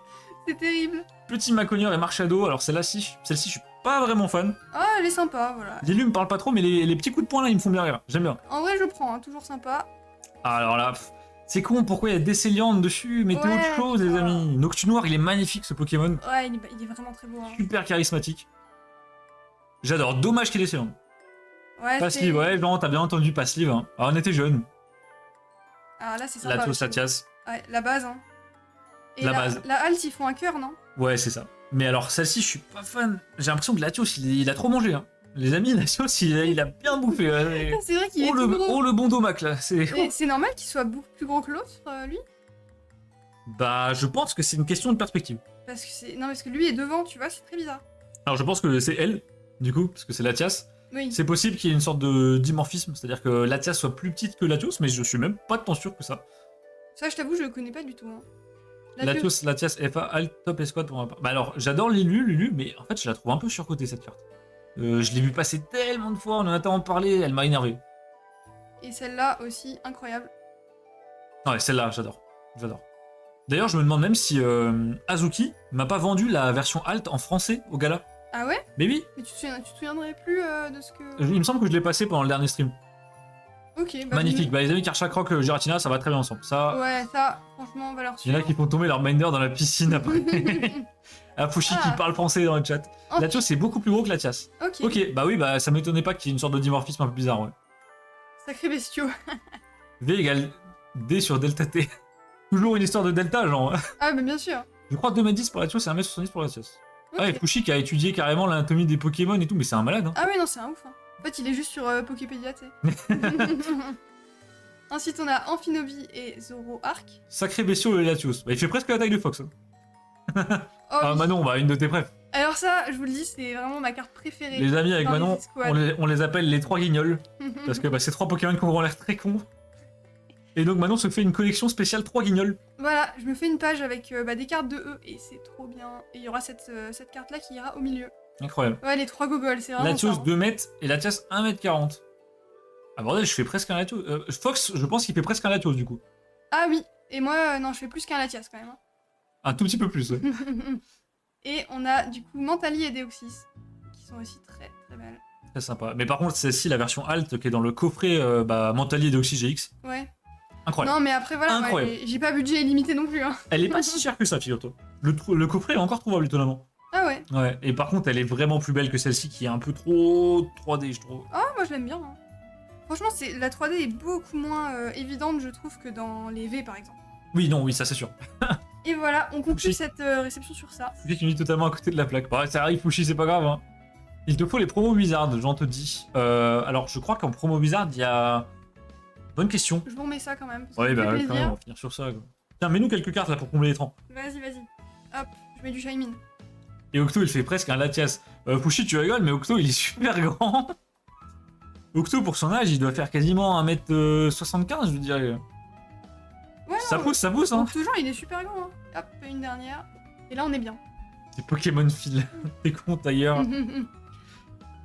C'est terrible. Petit Maconier et Marshado. Alors celle-ci, je suis pas vraiment fan. Ah, elle est sympa, voilà. L'élu me parle pas trop, mais les petits coups de poing là, ils me font bien rire. J'aime bien. En vrai, je prends, hein, toujours sympa. Ah, alors là, c'est con, pourquoi il y a Décéliante dessus? Mettez Ouais, autre chose, les putain. amis. Noctunoir, il est magnifique ce Pokémon. Ouais, il est vraiment très beau. Hein. Super charismatique. J'adore. Dommage qu'il est Décéliante. Ouais, Passlive, ouais, Jean, t'as bien entendu Passlive. Hein. Alors, on était jeunes. Ah, là, c'est sympa. Latios, aussi. Latias. Ouais, la base, hein. Et La base. La halte, ils font un cœur, non? Ouais, c'est ça. Mais alors, celle-ci, je suis pas fan. J'ai l'impression que Latios, il a trop mangé. Hein. Les amis, Latios, il a bien bouffé. Ouais. C'est vrai qu'il est Oh, tout gros. le bon domac là. C'est. Et c'est normal qu'il soit beaucoup plus gros que l'autre, lui? Bah, je pense que c'est une question de perspective. Parce que c'est... Non, parce que lui est devant, tu vois, c'est très bizarre. Alors, je pense que c'est elle, du coup, parce que c'est Latias. Oui. C'est possible qu'il y ait une sorte de dimorphisme, c'est-à-dire que Latias soit plus petite que Latios, mais je suis même pas tant sûr que ça. Ça, je t'avoue, je le connais pas du tout. Hein. Latios, Latias, FA, Alt, Top, Escouade pour ma part. Bah alors, j'adore Lulu, mais en fait, je la trouve un peu surcotée cette carte. Je l'ai vu passer tellement de fois, on en a tellement parlé, elle m'a énervé. Et celle-là aussi, incroyable. Ouais, celle-là, j'adore. J'adore. D'ailleurs, je me demande même si Azuki m'a pas vendu la version Alt en français au gala. Ah ouais? Mais oui, Mais tu te souviendrais plus de ce que... il me semble que je l'ai passé pendant le dernier stream. Ok, bah... Magnifique. Bah les amis, Karcha Croc, Giratina, ça va très bien ensemble. Ça, Ouais, ça, franchement, valeur il y en a sûre. qui font tomber leur minder dans la piscine après. Afushi qui Ah. parle français dans le chat. Oh. Latios, c'est beaucoup plus gros que Latias. Ok, Ok, bah oui, bah ça m'étonnait pas qu'il y ait une sorte de dimorphisme un peu bizarre, ouais. sacré bestiaux. V égale D sur delta T. Toujours une histoire de delta, genre. Ah, mais bien sûr. Je crois 2m10 pour Latios et 1m70 pour Latias. Ok. Ah, et Fushi qui a étudié carrément l'anatomie des Pokémon et tout, mais c'est un malade, hein. Ah ouais, non, c'est un ouf. Hein. En fait, il est juste sur Poképédia, tu sais. Ensuite, on a Amphinobi et Zoroark. Sacré bestiau le Latios. Bah, il fait presque la taille de Fox. Hein. Oh, Ah, oui. Manon, bah, une de tes préf. Alors ça, je vous le dis, c'est vraiment ma carte préférée. Les amis, avec dans les Manon, escouades. on les appelle les 3 guignols. Parce que bah, c'est 3 Pokémon qui auront l'air très cons. Et donc Manon se fait une collection spéciale 3 guignols. Voilà, je me fais une page avec des cartes de E et c'est trop bien. Et il y aura cette carte-là qui ira au milieu. Incroyable. Ouais, les 3 gogoles, c'est vraiment Latios ça, hein. 2 mètres et Latias 1m40. Ah bordel, je fais presque un Latios. Fox, je pense qu'il fait presque un Latios du coup. Ah oui, et moi, non, je fais plus qu'un Latias quand même. Hein. Un tout petit peu plus, ouais. Et on a du coup Mentali et Deoxys, qui sont aussi très très belles. Très sympa. Mais par contre, celle-ci, la version Alt qui est dans le coffret Mentalier d'Oxy GX. Ouais. Incroyable. Non, mais après voilà, Incroyable. ouais, j'ai pas budget illimité non plus. Hein. Elle est pas si chère que ça, figure-toi. Le coffret est encore trouvable, étonnamment. Ah ouais. Ouais. Et par contre, elle est vraiment plus belle que celle-ci qui est un peu trop 3D, je trouve. Ah, moi je l'aime bien. Hein. Franchement, la 3D est beaucoup moins évidente, je trouve, que dans les V par exemple. Oui, non, oui, ça c'est sûr. Et voilà, on conclut Fushi. cette réception sur ça. Fushi qui me dit totalement à côté de la plaque. Bah, ça arrive, Fushi, c'est pas grave. Hein. Il te faut les promos Wizard, j'en te dis. Alors, je crois qu'en promo Wizard, il y a. Bonne question. Je vous remets ça quand même. Parce Ouais, que ça bah, me fait quand même, plaisir. on va finir sur ça. Quoi. Tiens, mets-nous quelques cartes là pour combler les 30. Vas-y, vas-y. Hop, je mets du Shaymin. Et Octo, il fait presque un Latias. Fushi, tu rigoles, mais Octo, il est super grand. Octo, pour son âge, il doit faire quasiment 1m75, je dirais. Ouais, Ça non, pousse, hein. donc, toujours, il est super grand. Hein. Hop, une dernière. Et là, on est bien. C'est Pokémon Fil. T'es con, d'ailleurs.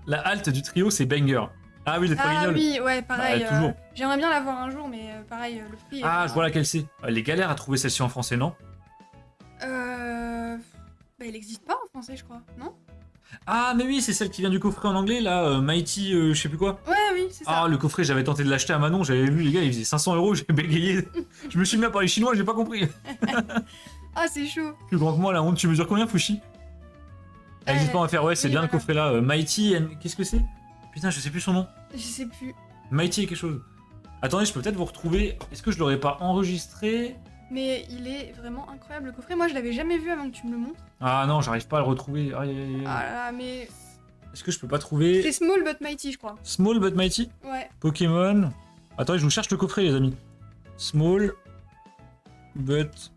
La halte du trio, c'est Banger. Ah oui, les trois Ah guignols. oui, ouais, pareil. Bah, toujours. J'aimerais bien l'avoir un jour, mais pareil, le prix. Ah, je vois laquelle c'est. Les galères à trouver celle-ci en français, non? Bah, il existe pas en français, je crois, non? Ah, mais oui, c'est celle qui vient du coffret en anglais, là. Mighty, je sais plus quoi. Ouais, oui, c'est ça. Ah, le coffret, j'avais tenté de l'acheter à Manon, j'avais vu, les gars, il faisait 500 €, j'ai bégayé. Je me suis mis à parler chinois, j'ai pas compris. Ah, c'est chaud. Plus grand que moi, la honte. Tu mesures combien, Fushi? Elle existe pas à faire, ouais, c'est oui, bien le voilà. coffret là. Mighty, qu'est-ce que c'est? Putain, je sais plus son nom. Je sais plus. Mighty et quelque chose. Attendez, je peux peut-être vous retrouver. Est-ce que je l'aurais pas enregistré? Mais il est vraiment incroyable, le coffret. Moi, je l'avais jamais vu avant que tu me le montres. Ah non, j'arrive pas à le retrouver. Aïe, aïe, aïe. Ah là là, mais... Est-ce que je peux pas trouver C'est Small But Mighty, je crois. Small but Mighty? Ouais. Pokémon. Attendez, je vous cherche le coffret, les amis. Small but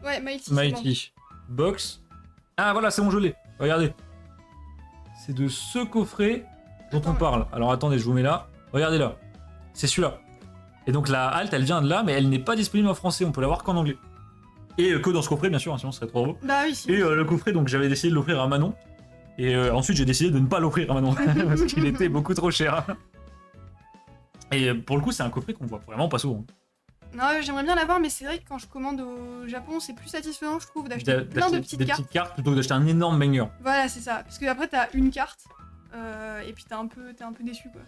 Ouais, Mighty, c'est bon. Mighty. Box. Ah voilà, c'est bon, je l'ai. Regardez. C'est de ce coffret dont Attends, on parle. Alors attendez, je vous mets là. Regardez là. C'est celui-là. Et donc la halte, elle vient de là, mais elle n'est pas disponible en français. On peut l'avoir qu'en anglais. Et que dans ce coffret, bien sûr, hein, sinon ce serait trop beau. Bah oui, si. Et le coffret, donc j'avais décidé de l'offrir à Manon. Et ensuite, j'ai décidé de ne pas l'offrir à Manon. Parce qu'il était beaucoup trop cher. Et pour le coup, c'est un coffret qu'on voit vraiment pas souvent. Non, j'aimerais bien l'avoir, mais c'est vrai que quand je commande au Japon, c'est plus satisfaisant, je trouve, d'acheter plein de D'acheter petites cartes. plutôt que d'acheter un énorme banger. Voilà, c'est ça. Parce que après, t'as une carte, et puis t'es un peu déçu, quoi.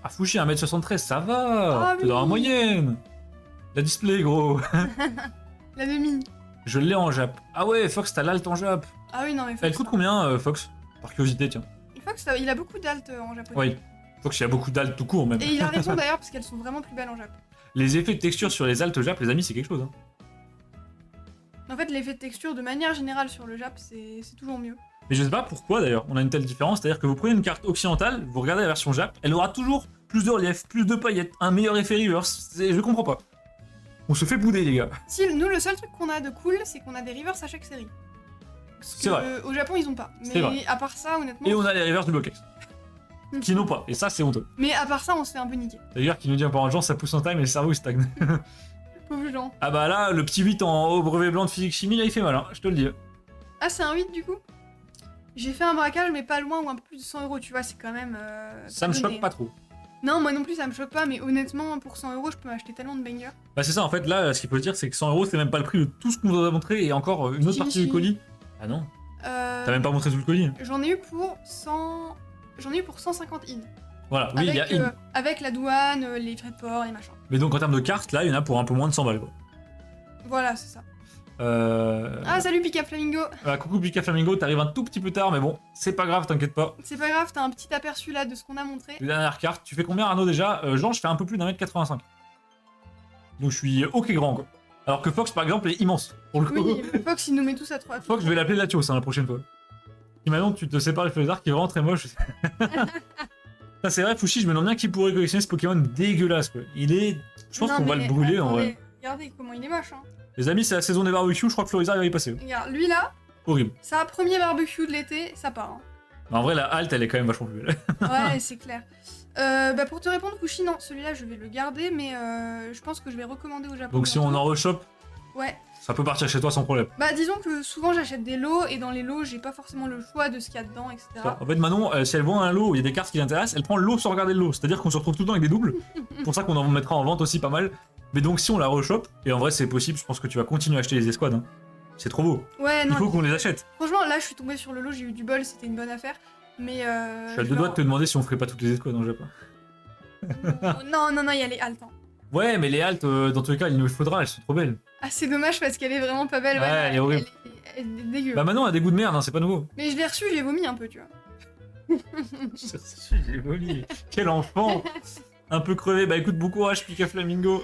Ah, Fushi, 1m73, ça va. Ah T'es dans la oui. moyenne. La display, gros. La demi. Je l'ai en Jap. Ah ouais, Fox, t'as l'alt en Jap. Ah oui, non, mais Elle Fox, coûte combien, Fox? Par curiosité, tiens. Fox, il a beaucoup d'alt en japonais. Oui. Fox, il y a beaucoup d'alt tout court, même. Et il a raison d'ailleurs, parce qu'elles sont vraiment plus belles en Jap. Les effets de texture sur les altes Jap, les amis, c'est quelque chose. Hein. En fait, l'effet de texture, de manière générale, sur le Jap, c'est toujours mieux. Mais je sais pas pourquoi, d'ailleurs, on a une telle différence. C'est-à-dire que vous prenez une carte occidentale, vous regardez la version Jap, elle aura toujours plus de relief, plus de paillettes, un meilleur effet reverse. Je comprends pas. On se fait bouder, les gars. Si, nous, le seul truc qu'on a de cool, c'est qu'on a des reverse à chaque série. C'est vrai. Au Japon, ils ont pas. C'est vrai. Mais à part ça, honnêtement. Et on a les reverse du Blockx. Qui n'ont pas. Et ça, c'est honteux. Mais à part ça, on se fait un peu niquer. D'ailleurs, qui nous dit en parlant de gens, ça pousse en time et le cerveau il stagne. Pauvre Jean. Ah bah là, le petit 8 au brevet blanc de physique-chimie, là, il fait mal, hein, je te le dis. Ah, c'est un 8 du coup? J'ai fait un braquage, mais pas loin ou un peu plus de 100 €, tu vois, c'est quand même. Ça me donné. choque pas trop. Non, moi non plus, ça me choque pas, mais honnêtement, pour 100 €, je peux m'acheter tellement de bangers. Bah c'est ça, en fait, là, ce qu'il faut se dire, c'est que 100 €, c'est même pas le prix de tout ce qu'on vous a montré, et encore une autre partie du colis. Ah non, t'as même pas montré tout le colis. J'en ai eu pour 100. J'en ai eu pour 150 in. Voilà, oui, il y a une. Avec la douane, les frais de port, les machins. Mais donc en termes de cartes, là, il y en a pour un peu moins de 100 balles, quoi. Voilà, c'est ça. Ah, salut Pika Flamingo. Coucou Pika Flamingo, t'arrives un tout petit peu tard, mais bon, c'est pas grave, t'inquiète pas. C'est pas grave, t'as un petit aperçu là de ce qu'on a montré. Les dernières cartes, tu fais combien Arnaud déjà Jean, je fais un peu plus d'1m85. Donc je suis ok grand, quoi. Alors que Fox, par exemple, est immense, pour le coup. Oui, Fox, il nous met tous à 3. Fox, je vais l'appeler Latios, hein, la prochaine fois. Et maintenant, tu te sépares le Fleurizard qui est vraiment très moche. Ça, c'est vrai, Fushi, je me demande bien qui pourrait collectionner ce Pokémon dégueulasse, quoi. Il est... Je pense qu'on va le brûler, en vrai. Regardez comment il est moche, hein. Les amis, c'est la saison des barbecues, je crois que Fleurizard il va y passer. Regarde, lui là, Horrible. ça premier barbecue de l'été, ça part. Hein. En vrai, la halte, elle est quand même vachement plus belle. Ouais, c'est clair. Bah pour te répondre, Fushi, non, celui-là je vais le garder, mais je pense que je vais recommander au Japon. Donc si on en rechoppe, ouais. Ça peut partir chez toi sans problème. Bah disons que souvent j'achète des lots, et dans les lots j'ai pas forcément le choix de ce qu'il y a dedans, etc. En fait, Manon, si elle voit un lot où il y a des cartes qui l'intéressent, elle prend le lot sans regarder le lot. C'est-à-dire qu'on se retrouve tout le temps avec des doubles. C'est pour ça qu'on en mettra en vente aussi pas mal. Mais donc si on la rechoppe, et en vrai c'est possible, je pense que tu vas continuer à acheter les escouades. Hein. C'est trop beau. Ouais, non. Il faut qu'on les achète. Franchement, là je suis tombée sur le lot, j'ai eu du bol, c'était une bonne affaire. Mais je suis à deux doigts de te demander si on ferait pas toutes les escouades dans le Japon. Non, il y a les haltes. Hein. Ouais, mais les haltes, dans tous les cas, il nous les faudra, elles sont trop belles. Ah, c'est dommage parce qu'elle est vraiment pas belle. Ouais, elle est horrible. Elle est dégueu. Bah Manon a des goûts de merde, hein, c'est pas nouveau. Mais je l'ai reçu, j'ai vomi un peu, tu vois. J'ai vomi. Quel enfant. Un peu crevé. Bah écoute, bon courage, Pika Flamingo.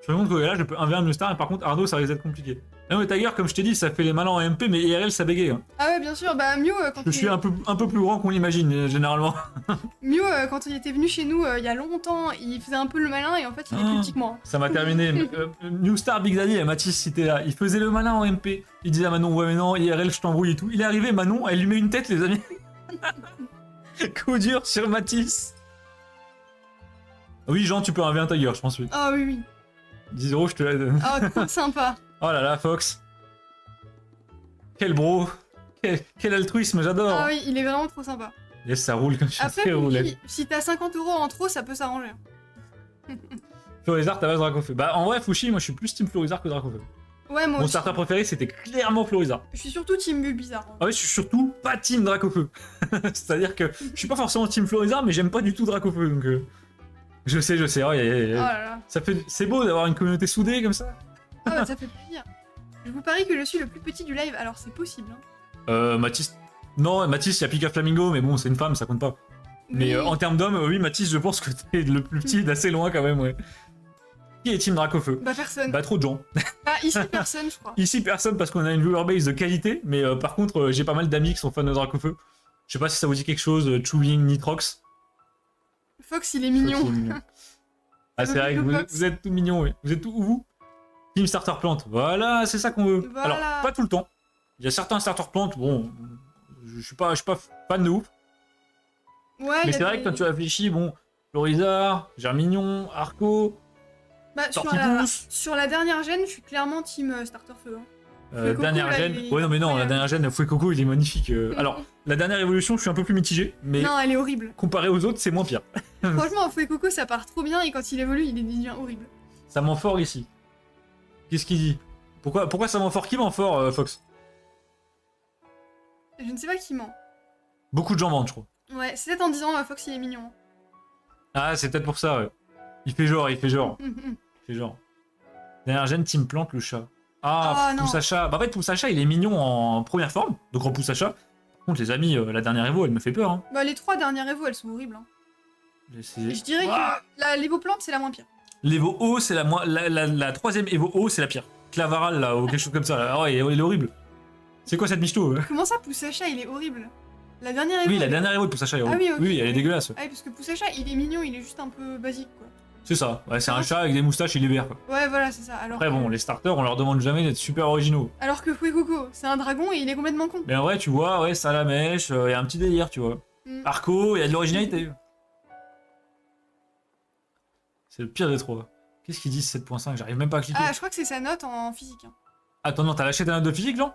Je me rends compte que là, je peux 1v1 de star, et par contre, Arnaud, ça risque d'être compliqué. Non, mais Tiger, comme je t'ai dit, ça fait les malins en MP, mais IRL, ça bégaye. Hein. Ah ouais, bien sûr, bah Mew, quand je suis un peu plus grand qu'on l'imagine, généralement. Mew, quand il était venu chez nous il y a longtemps, il faisait un peu le malin, et en fait, il est plus petit que moi. Ça m'a terminé. New Star Big Daddy et Mathis, si t'es là, il faisait le malin en MP. Il disait à Manon, ouais, mais non, IRL, je t'embrouille et tout. Il est arrivé, Manon, elle lui met une tête, les amis. Coup dur sur Mathis. Oui, Jean, tu peux 1v1 Tiger, je pense, oui. Ah oui, oui. 10 € je te la donne. Ah, trop sympa. Oh là là, Fox. Quel bro. Quel altruisme, j'adore. Ah oui, il est vraiment trop sympa. Yes, ça roule comme je Après, si t'as 50 € en trop, ça peut s'arranger. Florizard, ta base Dracofeu. Bah en vrai, Fushi, moi je suis plus team Florizard que Dracofeu. Ouais, moi Mon aussi. starter préféré, c'était clairement Florizard. Je suis surtout team Bulbizarre. Hein. Ah oui, je suis surtout pas team Dracofeu. C'est-à-dire que je suis pas forcément team Florizard, mais j'aime pas du tout Dracofeu, donc... Je sais, oh, oh là là. C'est beau d'avoir une communauté soudée comme ça. Ah bah ça fait plaisir. Je vous parie que je suis le plus petit du live, alors c'est possible. Hein. Mathis... Non, Mathis, il y a Pika Flamingo, mais bon, c'est une femme, ça compte pas. Mais en termes d'hommes, oui, Mathis, je pense que t'es le plus petit d'assez loin quand même, ouais. Qui est team Dracofeu? Bah personne. Bah trop de gens. Bah ici personne, je crois. Ici personne parce qu'on a une viewer base de qualité, mais par contre, j'ai pas mal d'amis qui sont fans de Dracofeu. Je sais pas si ça vous dit quelque chose, Chewing, Nitrox. Fox, il est mignon. Fox, il est mignon. Ah, c'est vrai que vous êtes tout mignons, oui. Vous êtes tout où vous? Team Starter Plante. Voilà, c'est ça qu'on veut. Voilà. Alors, pas tout le temps. Il y a certains Starter Plantes, bon, je suis pas fan de ouf. Ouais, mais c'est vrai que quand tu réfléchis, bon, Florizard, Germignon, Arco, bah, sur la dernière gêne, je suis clairement team Starter Feu. Hein. Dernière gêne. Ouais, non, mais non, la dernière gêne, Fuecoco, il est magnifique. Alors, la dernière évolution, je suis un peu plus mitigé, mais. Non, elle est horrible. Comparé aux autres, c'est moins pire. Franchement, Fuecoco, ça part trop bien, et quand il évolue, il devient horrible. Ça ment fort ici. Qu'est-ce qu'il dit? Pourquoi ça ment fort? Qui ment fort, Fox? Je ne sais pas qui ment. Beaucoup de gens mentent, je crois. Ouais, c'est peut-être en disant Fox, il est mignon. Ah, c'est peut-être pour ça, ouais. Il fait genre. Dernière gêne, Team Plante, le chat. Ah, Poussacha. Bah en fait, Poussacha, il est mignon en première forme, donc en Poussacha. Par contre, les amis, la dernière Evo, elle me fait peur. Hein. Bah les 3 dernières Evo, elles sont horribles. Hein. Je dirais que l'Evo Plante, c'est la moins pire. L'Evo O, c'est la troisième Evo O, c'est la pire. Clavaral, là, ou quelque chose comme ça. Là. Oh, il est horrible. C'est quoi cette michto? Comment ça, Poussacha, il est horrible? La dernière Evo. Oui, la dernière Evo de Poussacha est horrible. Ah oui, okay. Oui, elle est dégueulasse. Ah oui, parce que Poussacha, il est mignon, il est juste un peu basique, quoi. C'est ça, ouais, c'est un chat avec des moustaches, il est vert, quoi. Ouais, voilà, c'est ça. Alors après, bon, les starters, on leur demande jamais d'être super originaux. Alors que Fuecoco, c'est un dragon et il est complètement con. Mais en vrai, tu vois, ouais, ça la mèche, y a un petit délire, tu vois. Arco, il y a de l'originalité. C'est le pire des trois. Qu'est-ce qu'ils disent 7.5? J'arrive même pas à cliquer. Ah, je crois que c'est sa note en physique. Hein. Attends, non, t'as lâché ta note de physique, Jean?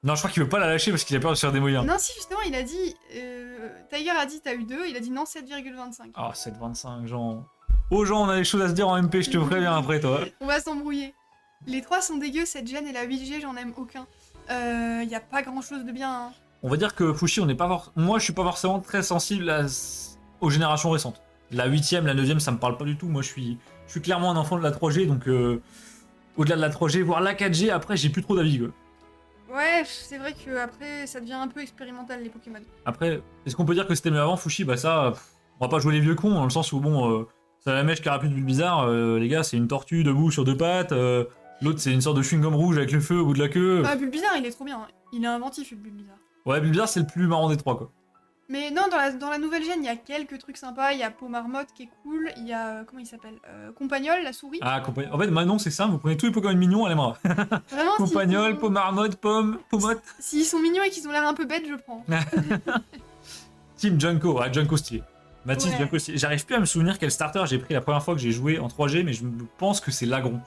Non, je crois qu'il veut pas la lâcher parce qu'il a peur de se faire démolir. Non, si, justement, il a dit... Tiger a dit t'as eu 2, il a dit non, 7,25. Ah, 7.25, Jean. Oh, Jean, on a des choses à se dire en MP, je te préviens après, toi. On va s'embrouiller. Les 3 sont dégueux, cette gêne et la 8G, j'en aime aucun. Y a pas grand chose de bien. Hein. On va dire que Fushi, on n'est pas moi, je suis pas forcément très sensible aux générations récentes. La 8ème, la 9ème, ça me parle pas du tout. Moi, je suis clairement un enfant de la 3G, donc au-delà de la 3G, voire la 4G, après, j'ai plus trop d'avis, quoi. Ouais, c'est vrai que après ça devient un peu expérimental les Pokémon. Après, est-ce qu'on peut dire que c'était mieux avant, Fushi? Bah ça, on va pas jouer les vieux cons, dans le sens où, bon, Salamèche Carapuce Bulbizarre, les gars, c'est une tortue debout sur 2 pattes, l'autre, c'est une sorte de chewing-gum rouge avec le feu au bout de la queue. Ah, Bulbizarre, il est trop bien. Hein. Il est inventif, le Bulbizarre. Ouais, Bulbizarre, c'est le plus marrant des 3, quoi. Mais non, dans la nouvelle gêne, il y a quelques trucs sympas. Il y a Pomarmotte qui est cool. Il y a, comment il s'appelle Compagnol, la souris. Ah, en fait, Manon, c'est simple, vous prenez tous les Pokémon mignons, elle aimera. Vraiment, Compagnol, Pomarmotte, Pomotte. S'ils sont mignons et qu'ils ont l'air un peu bêtes, je prends. Team Junko, ah, Junko stylé. Mathis, Ouais. Junko stylé. J'arrive plus à me souvenir quel starter j'ai pris la première fois que j'ai joué en 3G, mais je pense que c'est Lagron.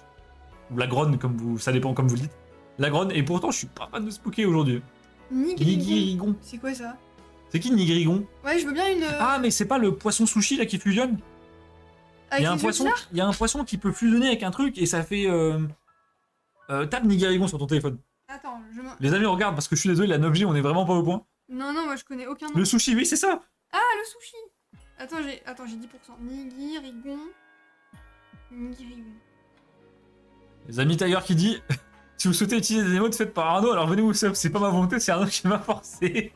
Ou Lagron, ça dépend comme vous le dites. Lagron, et pourtant, je suis pas fan de ce Poké aujourd'hui. Nigrigon. Nigrigon. C'est quoi ça? C'est qui Nigrigon? Ouais, je veux bien une. Ah, mais c'est pas le poisson sushi là qui fusionne? Avec Il y a un les yeux poisson, bizarres il y a un poisson qui peut fusionner avec un truc et ça fait. Tape Nigrigon sur ton téléphone. Attends, Les amis, regarde parce que je suis désolé, la 9G, on est vraiment pas au point. Non, non, moi je connais aucun nom. Le sushi, oui, c'est ça. Ah, le sushi. Attends, j'ai 10%. Nigirigon. Nigirigon. Les amis Tiger qui dit si vous souhaitez utiliser des mots faites par Arnaud, alors venez vous sub, c'est pas ma volonté, c'est Arnaud qui m'a forcé.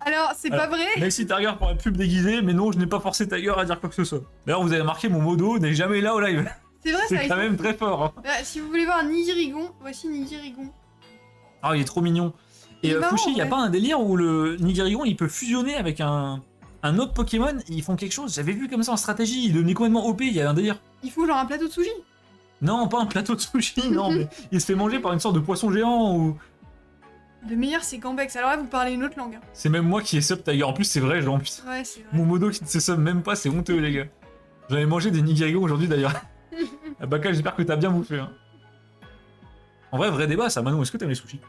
Alors, c'est pas vrai. Merci Tiger pour la pub déguisée, mais non, je n'ai pas forcé Tiger à dire quoi que ce soit. D'ailleurs, vous avez marqué mon modo n'est jamais là au live. C'est vrai, ça. C'est quand même très fort. Hein. Bah, si vous voulez voir Nigirigon, voici Nigirigon. Ah, il est trop mignon. Et Il est marrant, Fushi, il y a ouais. pas un délire où le Nigirigon il peut fusionner avec un autre Pokémon et ils font quelque chose. J'avais vu comme ça en stratégie, il devenait complètement OP, il y a un délire. Il faut genre un plateau de sushi. Non, pas un plateau de sushi, non, mais il se fait manger par une sorte de poisson géant ou. Le meilleur, c'est Gambex. Alors là, vous parlez une autre langue. Hein. C'est même moi qui ai sub Tiger. En plus, c'est vrai, genre, en plus. Ouais, c'est vrai. Mon modo qui ne se sub même pas, c'est honteux, les gars. J'en ai mangé des Nigirigo aujourd'hui d'ailleurs. Ah, Baka, j'espère que t'as bien bouffé. Hein. En vrai débat, ça. Manon, est-ce que t'aimes les sushis?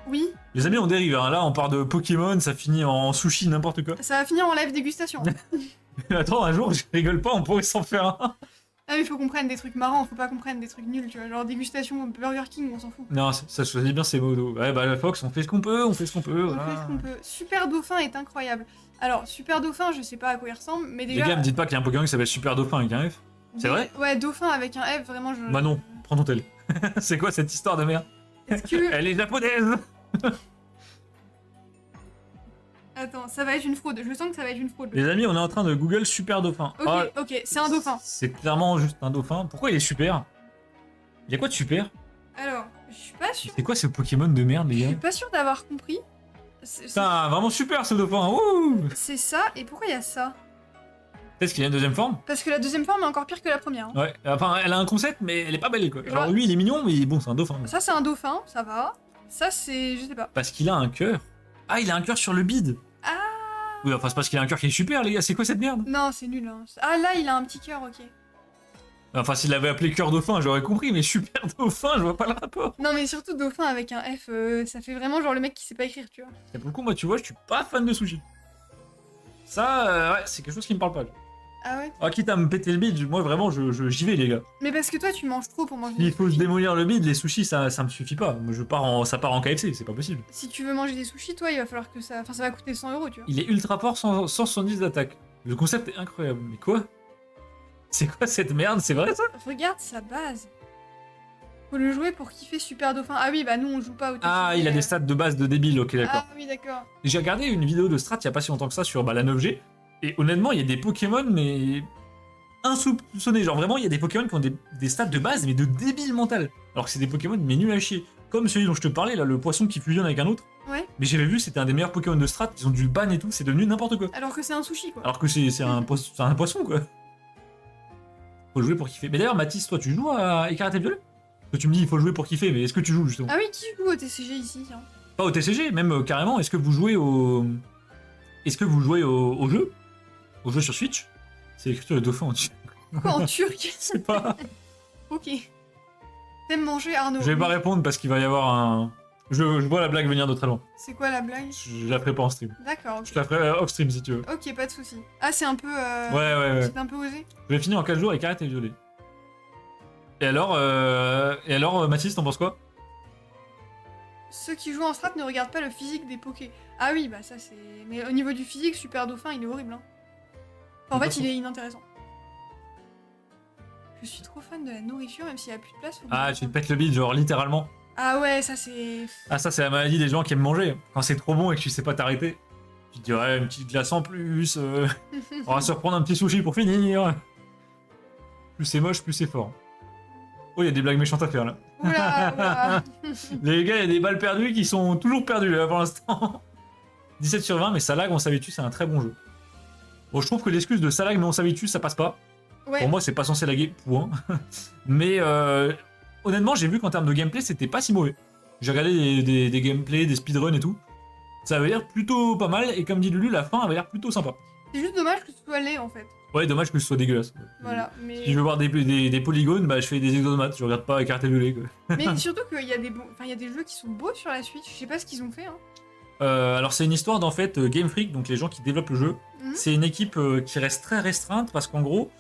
Oui, Les amis, on dérive. Hein. Là, on part de Pokémon, ça finit en sushi, n'importe quoi. ça va finir en live dégustation. Attends, un jour, je rigole pas, on pourrait s'en faire un. Ah, mais faut qu'on prenne des trucs marrants, faut pas qu'on prenne des trucs nuls, tu vois. Genre dégustation Burger King, on s'en fout. Non, ça choisit bien ses modos. Ouais, bah, la Fox, on fait ce qu'on peut, On fait ce qu'on peut. Super Dauphin est incroyable. Alors, Super Dauphin, je sais pas à quoi il ressemble, mais Les déjà. gars, me dites pas qu'il y a un Pokémon qui s'appelle Super Dauphin avec un F. C'est vrai? Ouais, Dauphin avec un F, vraiment, je. Bah non, prends ton tel. C'est quoi cette histoire de merde? Est-ce que. Elle est japonaise! Attends, ça va être une fraude. Je sens que ça va être une fraude. Les amis, on est en train de Google Super Dauphin. Ok, Ah, ok, c'est un dauphin. c'est clairement juste un dauphin. Pourquoi il est super? Il y a quoi de super? Alors, je suis pas sûre. C'est quoi ce Pokémon de merde, les Je gars? suis pas sûre d'avoir compris. Putain, vraiment super ce dauphin! Ouh! C'est ça, et pourquoi il y a ça? Est-ce qu'il y a une deuxième forme? Parce que la deuxième forme est encore pire que la première. Hein. Ouais, enfin, elle a un concept, mais elle est pas belle, quoi. Ouais. Genre, lui, il est mignon, mais bon, c'est un dauphin. Ça, c'est un dauphin, ça va. Ça, c'est. Je sais pas. Parce qu'il a un cœur. Ah, il a un cœur sur le bide! Ah Oui, enfin, c'est parce qu'il a un cœur qui est super, les gars. C'est quoi cette merde? Non, c'est nul. Hein. Ah, là, il a un petit cœur, ok. Enfin, s'il l'avait appelé cœur dauphin, j'aurais compris, mais super dauphin, je vois pas le rapport. Non, mais surtout dauphin avec un F, ça fait vraiment genre le mec qui sait pas écrire, tu vois. Et pour le coup, moi, tu vois, je suis pas fan de sushi. Ça, ouais, c'est quelque chose qui me parle pas. Ah ouais? Ah, quitte à me péter le bide, moi, vraiment, j'y vais, les gars. Mais parce que toi, tu manges trop pour manger. S'il des faut se sushis. démolir le bide, les sushis, ça me suffit pas. Moi, ça part en KFC, c'est pas possible. Si tu veux manger des sushis, toi, il va falloir que ça. Enfin, ça va coûter 100 €, tu vois. Il est ultra fort, 170 d'attaque. Le concept est incroyable. Mais quoi? C'est quoi cette merde? C'est vrai, ça? Regarde sa base. Faut le jouer pour kiffer Super Dauphin. Ah oui, bah nous, on joue pas au TCG. Ah, il a des stats de base de débile, ok, d'accord. Ah oui, d'accord. J'ai regardé une vidéo de Strat il y a pas si longtemps que ça sur la 9G, et honnêtement, il y a des Pokémon, mais insoupçonnés. Genre vraiment, il y a des Pokémon qui ont des stats de base, mais de débile mental. Alors que c'est des Pokémon, mais nuls à chier. Comme celui dont je te parlais, là, le poisson qui fusionne avec un autre. Ouais. Mais j'avais vu, c'était un des meilleurs Pokémon de Strat, ils ont dû le ban et tout, c'est devenu n'importe quoi. Alors que c'est un sushi, quoi. Alors que c'est un poisson, quoi. Faut jouer pour kiffer. Mais d'ailleurs, Mathis, toi, tu joues à Écarlate et Violet? Parce que tu me dis, il faut jouer pour kiffer, mais est-ce que tu joues, justement? Ah oui, qui joue au TCG ici, tiens? Pas au TCG, même carrément, est-ce que vous jouez au... Est-ce que vous jouez au jeu? Au jeu sur Switch? C'est écrit le dauphin au-dessus. Quoi en turc? Je sais pas. Ok. T'aimes manger Arnaud? Je vais pas répondre parce qu'il va y avoir un... je vois la blague venir de très loin. C'est quoi la blague? Je la ferai pas en stream. D'accord. Je la ferai off stream si tu veux. Ok, pas de souci. Ah, c'est un peu. Ouais. C'est un peu osé. Je vais finir en 4 jours et Carrette est violée. Et alors, Mathis, t'en penses quoi? Ceux qui jouent en strat ne regardent pas le physique des pokés. Ah oui, bah ça c'est. Mais au niveau du physique, Super Dauphin, il est horrible. Hein. Enfin, en fait, il est inintéressant. Je suis trop fan de la nourriture, même s'il y a plus de place. Faut que Ah, je- tu te pètes le bide, genre littéralement. Ah ouais, ça c'est. Ah, ça, c'est la maladie des gens qui aiment manger. Quand c'est trop bon et que tu sais pas t'arrêter, tu te dis, ouais, une petite glace en plus, on va se reprendre un petit sushi pour finir. Plus c'est moche, plus c'est fort. Oh, il y a des blagues méchantes à faire là. Oula, oula. Les gars, il y a des balles perdues qui sont toujours perdues là pour l'instant. 17 sur 20, mais ça lag, on s'habitue, c'est un très bon jeu. Bon, je trouve que l'excuse de ça lag, mais on s'habitue, ça passe pas. Ouais. Pour moi, c'est pas censé laguer, point. Mais honnêtement, j'ai vu qu'en termes de gameplay, c'était pas si mauvais. J'ai regardé des gameplays, des speedruns et tout. Ça avait l'air plutôt pas mal, et comme dit Lulu, la fin avait l'air plutôt sympa. C'est juste dommage que ce soit laid en fait. Ouais, dommage que ce soit dégueulasse. Voilà, mais. Si je veux voir des polygones, bah je fais des exomates, je regarde pas avec carte violée quoi. Mais surtout qu'il y a des bons. Enfin, il y a des jeux qui sont beaux sur la Switch. Je sais pas ce qu'ils ont fait. Hein. Alors c'est une histoire d'en fait Game Freak, donc les gens qui développent le jeu. Mhm. C'est une équipe qui reste très restreinte parce qu'en gros,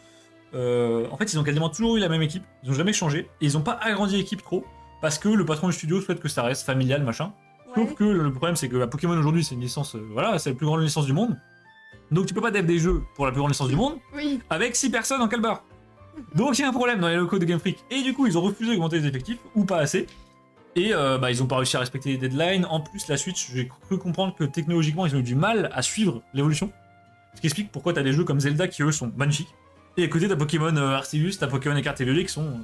en fait ils ont quasiment toujours eu la même équipe, ils ont jamais changé, et ils ont pas agrandi l'équipe trop parce que le patron du studio souhaite que ça reste familial machin. Sauf que le problème c'est que bah, Pokémon aujourd'hui c'est une licence, voilà, c'est la plus grande licence du monde. Donc tu peux pas dev des jeux pour la plus grande licence du monde Oui. avec 6 personnes en calbar. Donc il y a un problème dans les locaux de Game Freak. Et du coup ils ont refusé d'augmenter les effectifs, ou pas assez. Et bah, ils ont pas réussi à respecter les deadlines. En plus la Switch, j'ai cru comprendre que technologiquement ils ont eu du mal à suivre l'évolution. Ce qui explique pourquoi t'as des jeux comme Zelda qui eux sont magnifiques. Et à côté t'as Pokémon Arceus, t'as Pokémon Écarté Violet qui sont...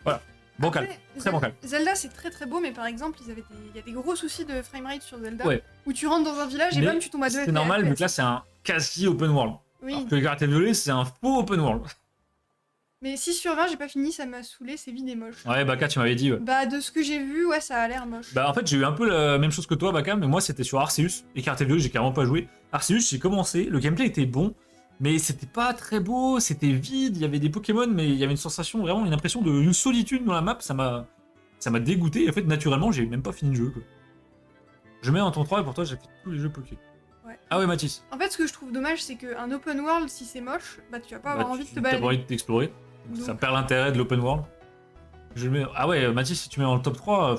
voilà. Bancal. Après, Très bancal. Zelda c'est très très beau, mais par exemple, il y a des gros soucis de framerate sur Zelda. Ouais. Où tu rentres dans un village et Mais bam, tu tombes à 2 c'est normal vu que là c'est un quasi open world. Oui. Alors que Écarté Violet c'est un faux open world. Mais 6 sur 20, j'ai pas fini, ça m'a saoulé, c'est vide et moche. Ouais Baka tu m'avais dit ouais. Bah, de ce que j'ai vu, ouais, ça a l'air moche. Bah en fait j'ai eu un peu la même chose que toi Baka, mais moi c'était sur Arceus. Écarté Violet j'ai carrément pas joué. Arceus j'ai commencé, le gameplay était bon, mais c'était pas très beau, c'était vide, il y avait des Pokémon, mais il y avait une sensation, vraiment une impression de solitude dans la map, ça m'a dégoûté, et en fait naturellement j'ai même pas fini le jeu quoi. Je mets en ton 3 et pour toi j'ai fait tous les jeux Poké. Ouais. Ah ouais Mathis. En fait, ce que je trouve dommage, c'est qu'un open world, si c'est moche, bah tu vas pas avoir Bah, envie de te t'as pas balader. envie de t'explorer, Donc- ça perd l'intérêt de l'open world. Je le mets... Ah ouais Mathis si tu mets dans le top 3...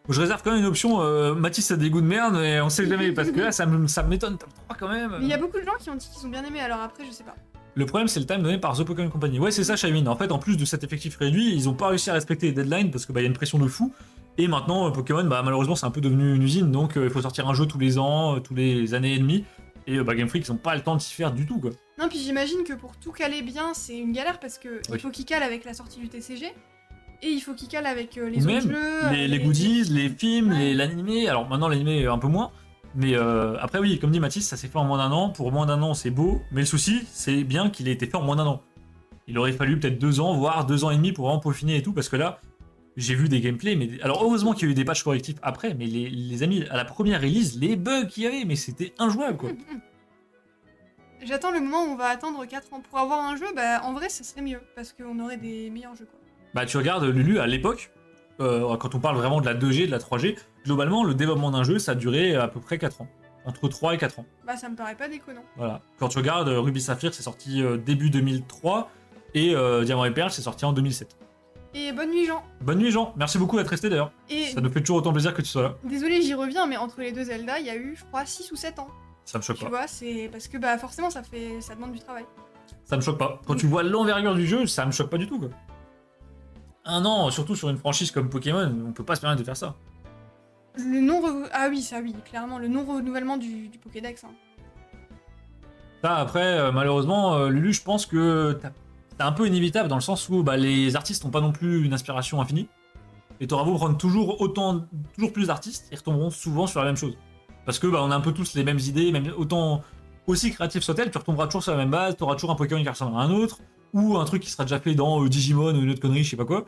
Je réserve quand même une option, Mathis a des goûts de merde, mais on sait jamais, parce que là ça m'étonne top 3 quand même. Mais il y a beaucoup de gens qui ont dit qu'ils ont bien aimé, alors après, je sais pas. Le problème, c'est le time donné par The Pokémon Company. Ouais, c'est ça, Shaymin. En fait, en plus de cet effectif réduit, ils ont pas réussi à respecter les deadlines parce que bah, y a une pression de fou. Et maintenant, Pokémon, bah, malheureusement, c'est un peu devenu une usine, donc il faut sortir un jeu tous les ans, tous les années et demie. Et bah, Game Freak, ils ont pas le temps de s'y faire du tout, quoi. Non, puis j'imagine que pour tout caler bien, c'est une galère parce que Oui. il faut qu'ils calent avec la sortie du TCG et il faut qu'ils calent avec les Même autres jeux. les goodies, les films, Ouais. l'animé. Alors maintenant, l'animé, un peu moins. Mais après, oui, comme dit Mathis, ça s'est fait en moins d'un an. Pour moins d'un an, c'est beau. Mais le souci, c'est bien qu'il ait été fait en moins d'un an. Il aurait fallu peut-être 2 ans, voire 2 ans et demi pour vraiment peaufiner et tout. Parce que là, j'ai vu des gameplays. Mais... alors, heureusement qu'il y a eu des patchs correctifs après. Mais les amis, à la première release, les bugs qu'il y avait, mais c'était injouable, quoi. J'attends le moment où on va attendre 4 ans pour avoir un jeu, bah en vrai ça serait mieux parce qu'on aurait des meilleurs jeux quoi. Bah, tu regardes Lulu, à l'époque, quand on parle vraiment de la 2G, de la 3G, globalement, le développement d'un jeu, ça a duré à peu près 4 ans. Entre 3 et 4 ans. Bah ça me paraît pas déconnant. Voilà. Quand tu regardes Ruby Sapphire, c'est sorti début 2003 et Diamant et Perle, c'est sorti en 2007. Et bonne nuit Jean. Bonne nuit, Jean. Merci beaucoup d'être resté d'ailleurs. Et Ça nous fait toujours autant plaisir que tu sois là. désolé j'y reviens, mais entre les deux Zelda, il y a eu je crois 6 ou 7 ans. Ça me choque Tu pas. vois, c'est parce que bah forcément ça demande du travail. Ça me choque pas. Quand tu vois l'envergure du jeu, ça me choque pas du tout, quoi. Un an, surtout sur une franchise comme Pokémon, on peut pas se permettre de faire ça. Le non ah oui, ça oui, clairement le non renouvellement du Pokédex. Hein. Ça, après, malheureusement, Lulu, je pense que t'as un peu inévitable dans le sens où bah, les artistes n'ont pas non plus une inspiration infinie. Et t'auras beau prendre toujours plus d'artistes, ils retomberont souvent sur la même chose. Parce que bah, on a un peu tous les mêmes idées, même autant aussi créatif soit-elle, tu retomberas toujours sur la même base, t'auras toujours un Pokémon qui ressemblera à un autre, ou un truc qui sera déjà fait dans Digimon ou une autre connerie, je sais pas quoi.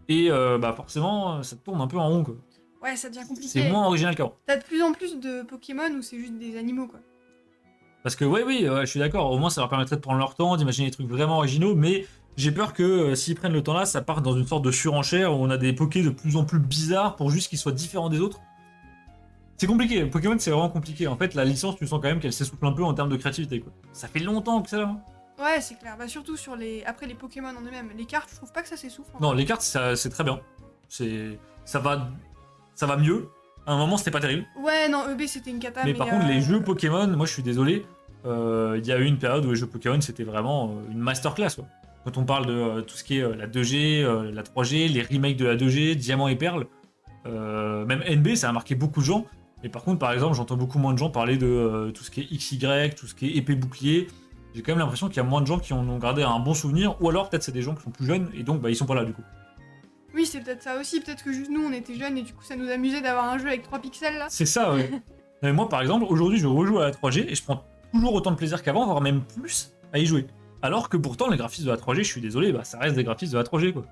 Et bah forcément, ça tourne un peu en rond, quoi. Ouais, ça devient compliqué. C'est moins original qu'avant. T'as de plus en plus de Pokémon où c'est juste des animaux quoi. Parce que oui, je suis d'accord, au moins ça leur permettrait de prendre leur temps, d'imaginer des trucs vraiment originaux, mais j'ai peur que s'ils prennent le temps là, ça parte dans une sorte de surenchère où on a des Pokés de plus en plus bizarres pour juste qu'ils soient différents des autres. C'est compliqué, Pokémon c'est vraiment compliqué. En fait, la licence, tu sens quand même qu'elle s'essouffle un peu en termes de créativité, quoi. Ça fait longtemps que c'est là. Ouais, c'est clair. Bah, surtout sur les. Après, les Pokémon en eux-mêmes. Les cartes, je trouve pas que ça s'essouffle. Non, les cartes, c'est très bien. Ça va mieux. À un moment, c'était pas terrible. Ouais, non, EB c'était une cata. Mais par contre, les jeux Pokémon, moi je suis désolé, il y a eu une période où les jeux Pokémon c'était vraiment une masterclass, quoi. Quand on parle de tout ce qui est la 2G, la 3G, les remakes de la 2G, Diamant et Perle, même NB, ça a marqué beaucoup de gens. Mais par contre, par exemple, j'entends beaucoup moins de gens parler de tout ce qui est XY, tout ce qui est épée bouclier. J'ai quand même l'impression qu'il y a moins de gens qui en ont gardé un bon souvenir, ou alors peut-être c'est des gens qui sont plus jeunes et donc bah, ils sont pas là du coup. Oui, c'est peut-être ça aussi. Peut-être que juste nous on était jeunes et du coup ça nous amusait d'avoir un jeu avec 3 pixels là. C'est ça, ouais. Mais moi, par exemple, aujourd'hui, je rejoue à la 3G et je prends toujours autant de plaisir qu'avant, voire même plus à y jouer. Alors que pourtant, les graphismes de la 3G, je suis désolé, bah, ça reste des graphismes de la 3G, quoi.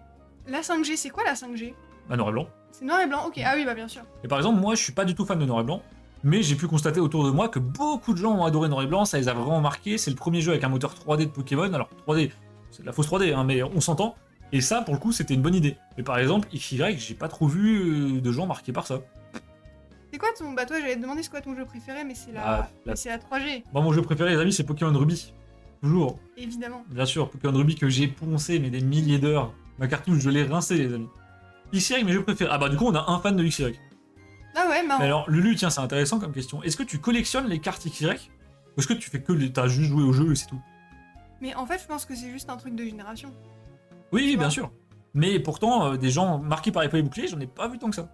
La 5G, c'est quoi la 5G? Bah, noir et blanc. C'est noir et blanc, ok. Ah oui, bah bien sûr. Et par exemple, moi, je suis pas du tout fan de noir et blanc, mais j'ai pu constater autour de moi que beaucoup de gens ont adoré noir et blanc, ça les a vraiment marqués. C'est le premier jeu avec un moteur 3D de Pokémon. Alors, 3D, c'est de la fausse 3D, hein, mais on s'entend. Et ça, pour le coup, c'était une bonne idée. Mais par exemple, XY, j'ai pas trop vu de gens marqués par ça. C'est quoi ton. Bah toi, j'allais te demander c'est quoi ton jeu préféré, mais c'est mais c'est la 3G, Moi, mon jeu préféré, les amis, c'est Pokémon Ruby. Toujours. évidemment. Bien sûr, Pokémon Ruby que j'ai poncé, mais des milliers d'heures. Ma cartouche, je l'ai rincée, les amis. XY, mes jeux préférés. Ah bah, du coup, on a un fan de XY. Ah ouais, marrant. Mais alors, Lulu, tiens, c'est intéressant comme question. Est-ce que tu collectionnes les cartes XY? Ou est-ce que tu fais que t'as juste joué au jeu et c'est tout? Mais en fait, je pense que c'est juste un truc de génération. Oui, vois. bien sûr. Mais pourtant, des gens marqués par épée et bouclier, j'en ai pas vu tant que ça.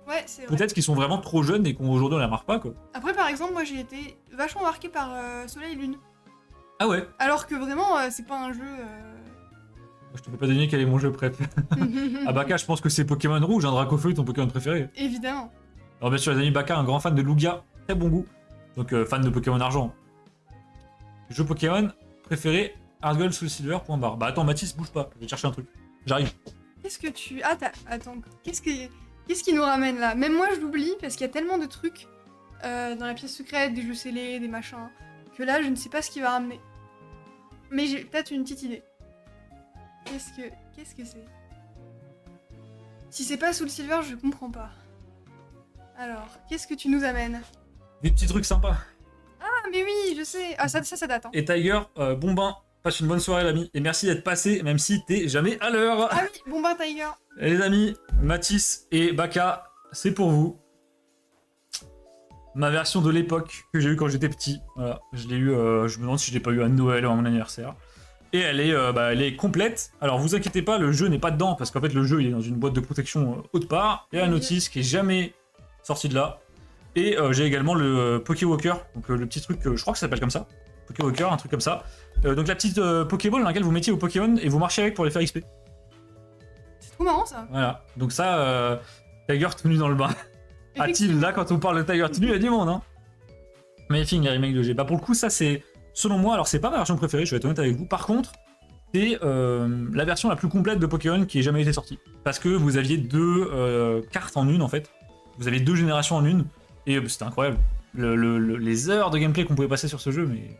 Ouais, c'est vrai. Peut-être qu'ils sont vraiment trop jeunes et qu'aujourd'hui on la marque pas, quoi. Après, par exemple, moi j'ai été vachement marquée par Soleil et Lune. Ah ouais? Alors que vraiment, c'est pas un jeu. Je te fais pas deviner quel est mon jeu préféré. Ah Baka, je pense que c'est Pokémon Rouge, un Dracofeu, ton Pokémon préféré. Évidemment. Alors bien sûr, les amis, Baka, un grand fan de Lugia, très bon goût. Donc fan de Pokémon Argent. Jeu Pokémon préféré, Heart Soul Silver, point barre. Bah attends, Mathis, bouge pas, je vais chercher un truc. J'arrive. Qu'est-ce que tu. Ah, attends, qu'est-ce qui nous ramène là? Même moi je l'oublie parce qu'il y a tellement de trucs dans la pièce secrète, des jeux scellés, des machins, que là je ne sais pas ce qui va ramener. Mais j'ai peut-être une petite idée. Qu'est-ce que c'est? Si c'est pas Soul Silver, je comprends pas. Alors, qu'est-ce que tu nous amènes? Des petits trucs sympas. Ah, mais oui, je sais. Ah, ça date. Hein. Et Tiger, bon bain, passe une bonne soirée l'ami. Et merci d'être passé, même si t'es jamais à l'heure. Ah oui, bon bah Tiger. Et les amis, Mathis et Baka, c'est pour vous. Ma version de l'époque que j'ai eue quand j'étais petit. Voilà, je l'ai eu, je me demande si je l'ai pas eu à Noël ou à mon anniversaire. Et elle est complète. Alors vous inquiétez pas, le jeu n'est pas dedans, parce qu'en fait le jeu il est dans une boîte de protection autre part. Il y a un notice qui est jamais sorti de là. Et j'ai également le Pokéwalker, donc le petit truc, je crois que ça s'appelle comme ça. Pokéwalker, un truc comme ça. Donc la petite Pokéball dans laquelle vous mettiez vos Pokémon et vous marchez avec pour les faire XP. C'est trop marrant ça. Voilà, donc ça, Tiger tenu dans le bain. A-t-il, là quand on parle de Tiger tenu, il y a du monde, hein. Magnifique les remakes de G. Bah pour le coup, ça c'est, selon moi, alors c'est pas ma version préférée, je vais être honnête avec vous. Par contre, c'est la version la plus complète de Pokémon qui ait jamais été sortie. Parce que vous aviez deux cartes en une en fait. Vous avez deux générations en une. Et c'était incroyable. Les heures de gameplay qu'on pouvait passer sur ce jeu, mais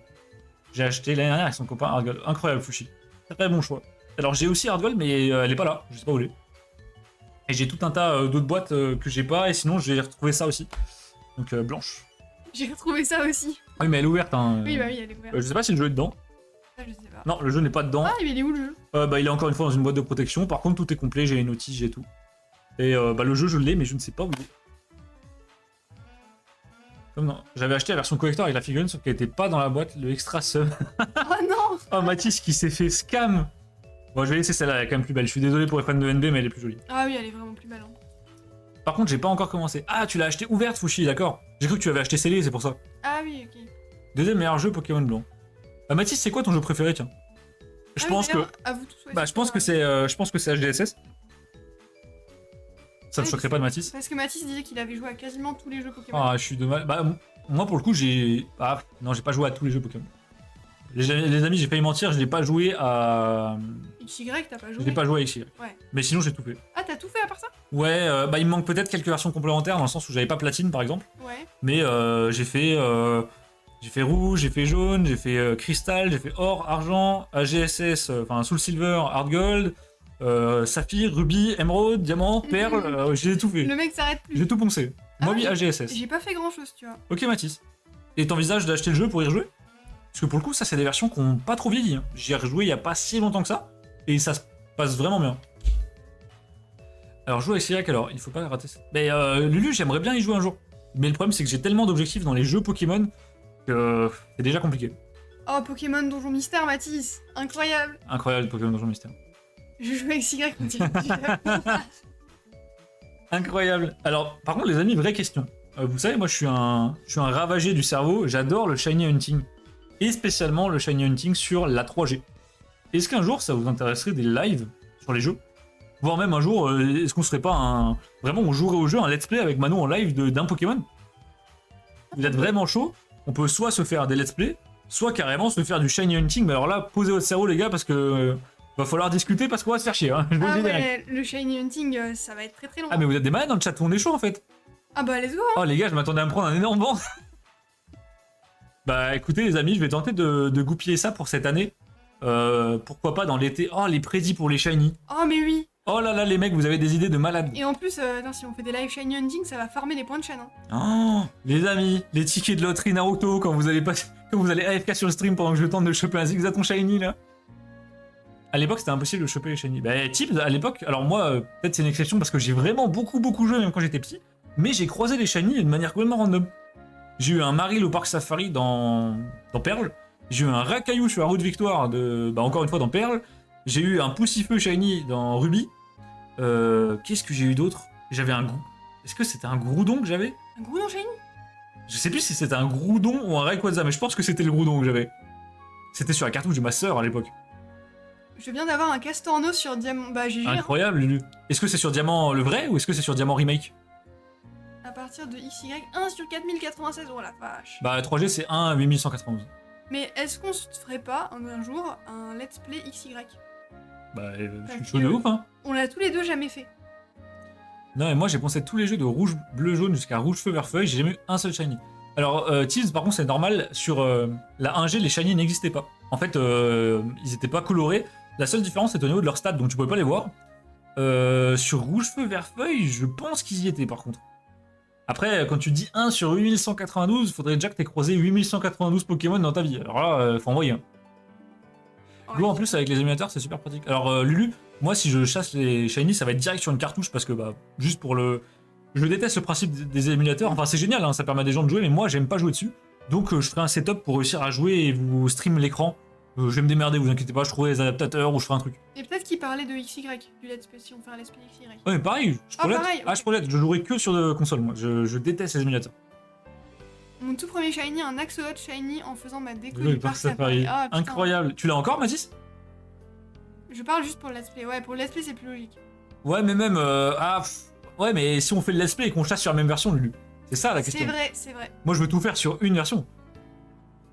j'ai acheté l'année dernière avec son copain Hardgold. Incroyable Fushi. Très bon choix. Alors j'ai aussi Hardgold, mais elle est pas là, je sais pas où elle est. Et j'ai tout un tas d'autres boîtes que j'ai pas, et sinon j'ai retrouvé ça aussi. Donc blanche. J'ai retrouvé ça aussi. Oui, mais elle est ouverte. Hein. Oui, bah oui, elle est ouverte. Je sais pas si le jeu est dedans. Ça, je sais pas. Non, le jeu n'est pas dedans. Ah, mais il est où le jeu? Bah, il est encore une fois dans une boîte de protection. Par contre, tout est complet, j'ai les notices, j'ai tout. Et bah, le jeu, je l'ai, mais je ne sais pas où il est. Comme non, j'avais acheté la version collector avec la figurine, sauf qu'elle était pas dans la boîte, le extra sub. Oh non. Oh, Mathis qui s'est fait scam. Bon, je vais laisser celle-là, elle est quand même plus belle. Je suis désolé pour les fans de NB, mais elle est plus jolie. Ah oui, elle est vraiment plus belle. Hein. Par contre, j'ai pas encore commencé. Ah, tu l'as acheté ouverte, Fushi, d'accord. J'ai cru que tu avais acheté scellé, c'est pour ça. Ah oui, ok. Deuxième meilleur jeu Pokémon blanc. Mathis, c'est quoi ton jeu préféré, tiens? Je pense que. À vous tous, ouais, Bah, je pense que c'est HDSS. Ça me choquerait pas de Mathis. Parce que Mathis disait qu'il avait joué à quasiment tous les jeux Pokémon. Ah, je suis dommage. Bah, moi, pour le coup, j'ai. Ah, non, j'ai pas joué à tous les jeux Pokémon. Les amis, j'ai failli mentir, je n'ai pas joué à. XY, t'as pas joué? Je n'ai pas joué à XY. Ouais. Mais sinon, j'ai tout fait. Ah, t'as tout fait à part ça? Ouais, bah, il me manque peut-être quelques versions complémentaires, dans le sens où j'avais pas platine, par exemple. Ouais. Mais j'ai fait J'ai fait rouge, j'ai fait jaune, j'ai fait cristal, j'ai fait or, argent, AGSS, enfin Soul Silver, Hard Gold, saphir, rubis, émeraude, diamant, perle, j'ai tout fait. Le mec s'arrête plus. J'ai tout poncé. Moi, Ah oui, oui. AGSS. J'ai pas fait grand chose, tu vois. Ok, Mathis. Et t'envisages d'acheter le jeu pour y rejouer? Parce que pour le coup, ça, c'est des versions qui ont pas trop vieilli. Hein. J'y ai rejoué il y a pas si longtemps que ça, et ça se passe vraiment bien. Alors, jouer avec Cyrac, alors, il faut pas rater ça. Mais Lulu, j'aimerais bien y jouer un jour. Mais le problème, c'est que j'ai tellement d'objectifs dans les jeux Pokémon que c'est déjà compliqué. Oh, Pokémon Donjon Mystère, Mathis. Incroyable. Incroyable, Pokémon Donjon Mystère. Je joue avec Cyrac quand il est Incroyable. Alors, par contre, les amis, vraie question. Vous savez, moi, je suis un ravagé du cerveau. J'adore le Shiny Hunting. Et spécialement le Shiny Hunting sur la 3G. Est-ce qu'un jour, ça vous intéresserait des lives sur les jeux? Voire même un jour, est-ce qu'on serait pas un... Vraiment, on jouerait au jeu, un let's play avec Manon en live d'un Pokémon? Vous êtes vraiment chaud? On peut soit se faire des let's play, soit carrément se faire du Shiny Hunting. Mais alors là, posez votre cerveau, les gars, parce que... va falloir discuter parce qu'on va se faire chier. Hein. Je vous le Ah dis direct. ouais, le Shiny Hunting, ça va être très très long. Ah, mais vous êtes des malades dans le chat, tout le monde est chaud en fait. Ah bah let's go hein. Oh les gars, je m'attendais à me prendre un énorme vent. Bah écoutez les amis, je vais tenter de goupiller ça pour cette année. Pourquoi pas dans l'été. Oh les prédits pour les shiny. Oh mais oui. Oh là là les mecs, vous avez des idées de malades. Et en plus, attends, si on fait des live Shiny Hunting, ça va farmer les points de chaîne. Hein. Oh les amis, les tickets de loterie Naruto quand vous allez AFK sur le stream pendant que je tente de choper un zigzaton shiny là. À l'époque c'était impossible de choper les shiny. Bah Tibbs à l'époque, alors moi peut-être c'est une exception parce que j'ai vraiment beaucoup joué même quand j'étais petit, mais j'ai croisé les shiny de manière complètement random. J'ai eu un Maril au parc Safari dans Perle, j'ai eu un Rakaillou sur la route Victoire encore une fois dans Perle, j'ai eu un Poussifeu shiny dans Ruby. Qu'est-ce que j'ai eu d'autre? J'avais un goût. Est-ce que c'était un Groudon que j'avais? Un Groudon Shiny? Je sais plus si c'était un Groudon ou un Rayquaza, mais je pense que c'était le Groudon que j'avais. C'était sur la cartouche de ma sœur à l'époque. Je viens d'avoir un Castorno sur Diamant. Bah GG. Incroyable, Lulu. Est-ce que c'est sur Diamant le vrai ou est-ce que c'est sur Diamant Remake? À partir de XY, 1 sur 4096, oh la vache. Bah 3G c'est 1 à 8191. Mais est-ce qu'on se ferait pas un jour un let's play XY? Bah je suis chaud de ouf hein. On l'a tous les deux jamais fait. Non mais moi j'ai pensé tous les jeux de rouge, bleu, jaune jusqu'à rouge, feu, vert, feuille, j'ai jamais eu un seul shiny. Alors Tease par contre c'est normal, sur la 1G les shiny n'existaient pas. En fait ils étaient pas colorés, la seule différence c'est au niveau de leur stats donc tu pouvais pas les voir. Sur rouge, feu, vert, feuille je pense qu'ils y étaient par contre. Après quand tu dis 1 sur 8192, faudrait déjà que t'aies croisé 8192 Pokémon dans ta vie. Alors là faut envoyer. Go en plus avec les émulateurs c'est super pratique. Alors Lulu, moi si je chasse les shiny ça va être direct sur une cartouche parce que bah juste pour le... Je déteste le principe des émulateurs, enfin c'est génial hein, ça permet à des gens de jouer mais moi j'aime pas jouer dessus. Donc je ferai un setup pour réussir à jouer et vous stream l'écran. Je vais me démerder, vous inquiétez pas, je trouverai les adaptateurs ou je ferai un truc. Et peut-être qu'il parlait de XY, du let's play, si on fait un let's play XY. Ouais mais pareil, je prolette. pareil, Ah ok. je prolette, je jouerai que sur de console moi, je déteste les émulateurs. Mon tout premier shiny, un Axolot shiny en faisant ma déco Le du parc parc Safari. Safari. Ah, putain. Incroyable. Tu l'as encore Mathis? Je parle juste pour le let's play. Ouais, pour le let's play c'est plus logique. Ouais mais même... ouais mais si on fait le let's play et qu'on chasse sur la même version Lulu. C'est ça la question. C'est vrai, c'est vrai. Moi je veux tout faire sur une version.